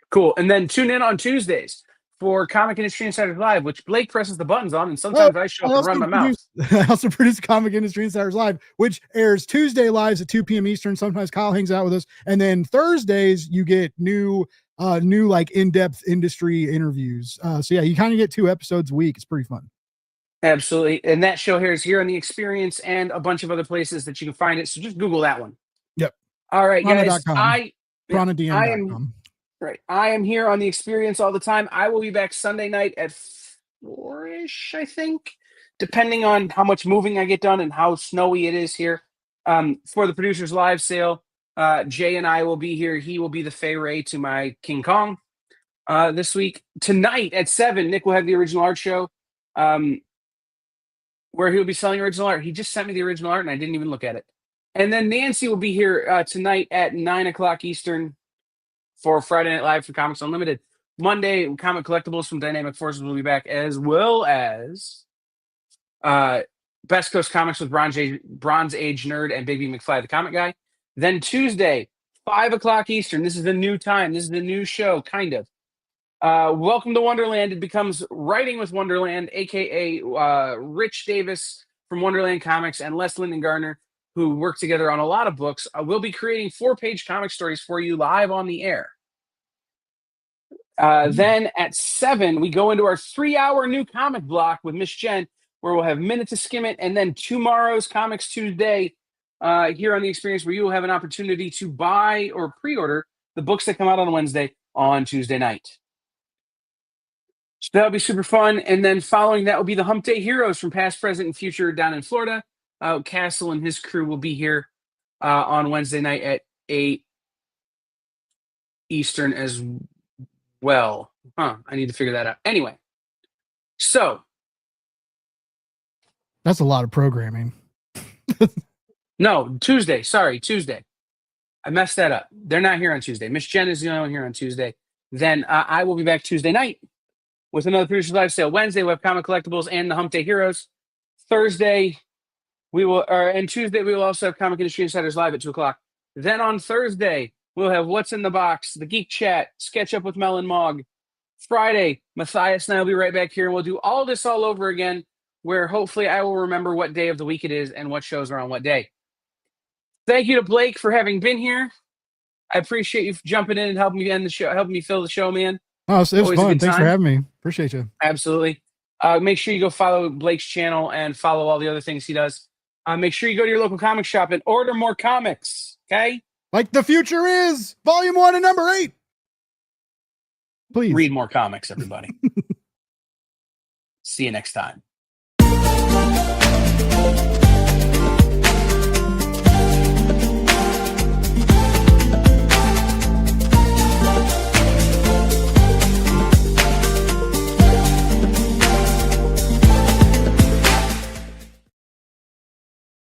Cool. And then tune in on Tuesdays for Comic Industry Insiders Live, which Blake presses the buttons on, and sometimes I show up and run my mouth. I also produce Comic Industry Insiders Live, which airs Tuesday lives at 2 p.m. Eastern. Sometimes Kyle hangs out with us, and then Thursdays you get new like in-depth industry interviews. So yeah, you kind of get 2 episodes a week. It's pretty fun. Absolutely. And that show here is here on The Experience and a bunch of other places that you can find it. So just Google that one. Yep. All right, guys. PranaDM.com. Right. I am here on The Experience all the time. I will be back Sunday night at 4-ish, I think, depending on how much moving I get done and how snowy it is here. For the Producers Live sale, Jay and I will be here. He will be the Fay Ray to my King Kong this week. Tonight at 7, Nick will have the original art show where he'll be selling original art. He just sent me the original art and I didn't even look at it. And then Nancy will be here tonight at 9 o'clock Eastern for Friday Night Live for Comics Unlimited. Monday, Comic Collectibles from Dynamic Forces will be back, as well as Best Coast Comics with Bronze Age Nerd and Big B McFly, the comic guy. Then Tuesday, 5 o'clock Eastern. This is the new time. This is the new show, kind of. Welcome to Wonderland. It becomes Writing with Wonderland, a.k.a. Rich Davis from Wonderland Comics and Les Linden Gardner, who work together on a lot of books. We'll be creating 4-page comic stories for you live on the air. Then at 7, we go into our 3-hour new comic block with Miss Jen, where we'll have Minute to Skim It, and then tomorrow's Comics Tuesday here on The Experience, where you will have an opportunity to buy or pre-order the books that come out on Wednesday on Tuesday night. So that'll be super fun. And then following that will be the Hump Day Heroes from past, present, and future down in Florida. Castle and his crew will be here on Wednesday night at 8 Eastern as well. I need to figure that out. Anyway, so That's a lot of programming. no, Tuesday. Sorry, Tuesday. I messed that up. They're not here on Tuesday. Miss Jen is the only one here on Tuesday. Then I will be back Tuesday night with another Producer's Live Sale. Wednesday, we have Comic Collectibles and the Hump Day Heroes. Thursday, and Tuesday, we will also have Comic Industry Insiders Live at 2 o'clock. Then on Thursday, we'll have What's in the Box, the Geek Chat, Sketch Up with Mel and Mog. Friday, Matthias and I will be right back here, and we'll do all this all over again, where hopefully I will remember what day of the week it is and what shows are on what day. Thank you to Blake for having been here. I appreciate you jumping in and helping me end the show, helping me fill the show, man. Oh, it was Always a fun. good Thanks for time. having me. Appreciate you. Absolutely. Make sure you go follow Blake's channel and follow all the other things he does. Make sure you go to your local comic shop and order more comics. Okay? Like the future is volume 1 and number 8. Please Read more comics, everybody. See you next time.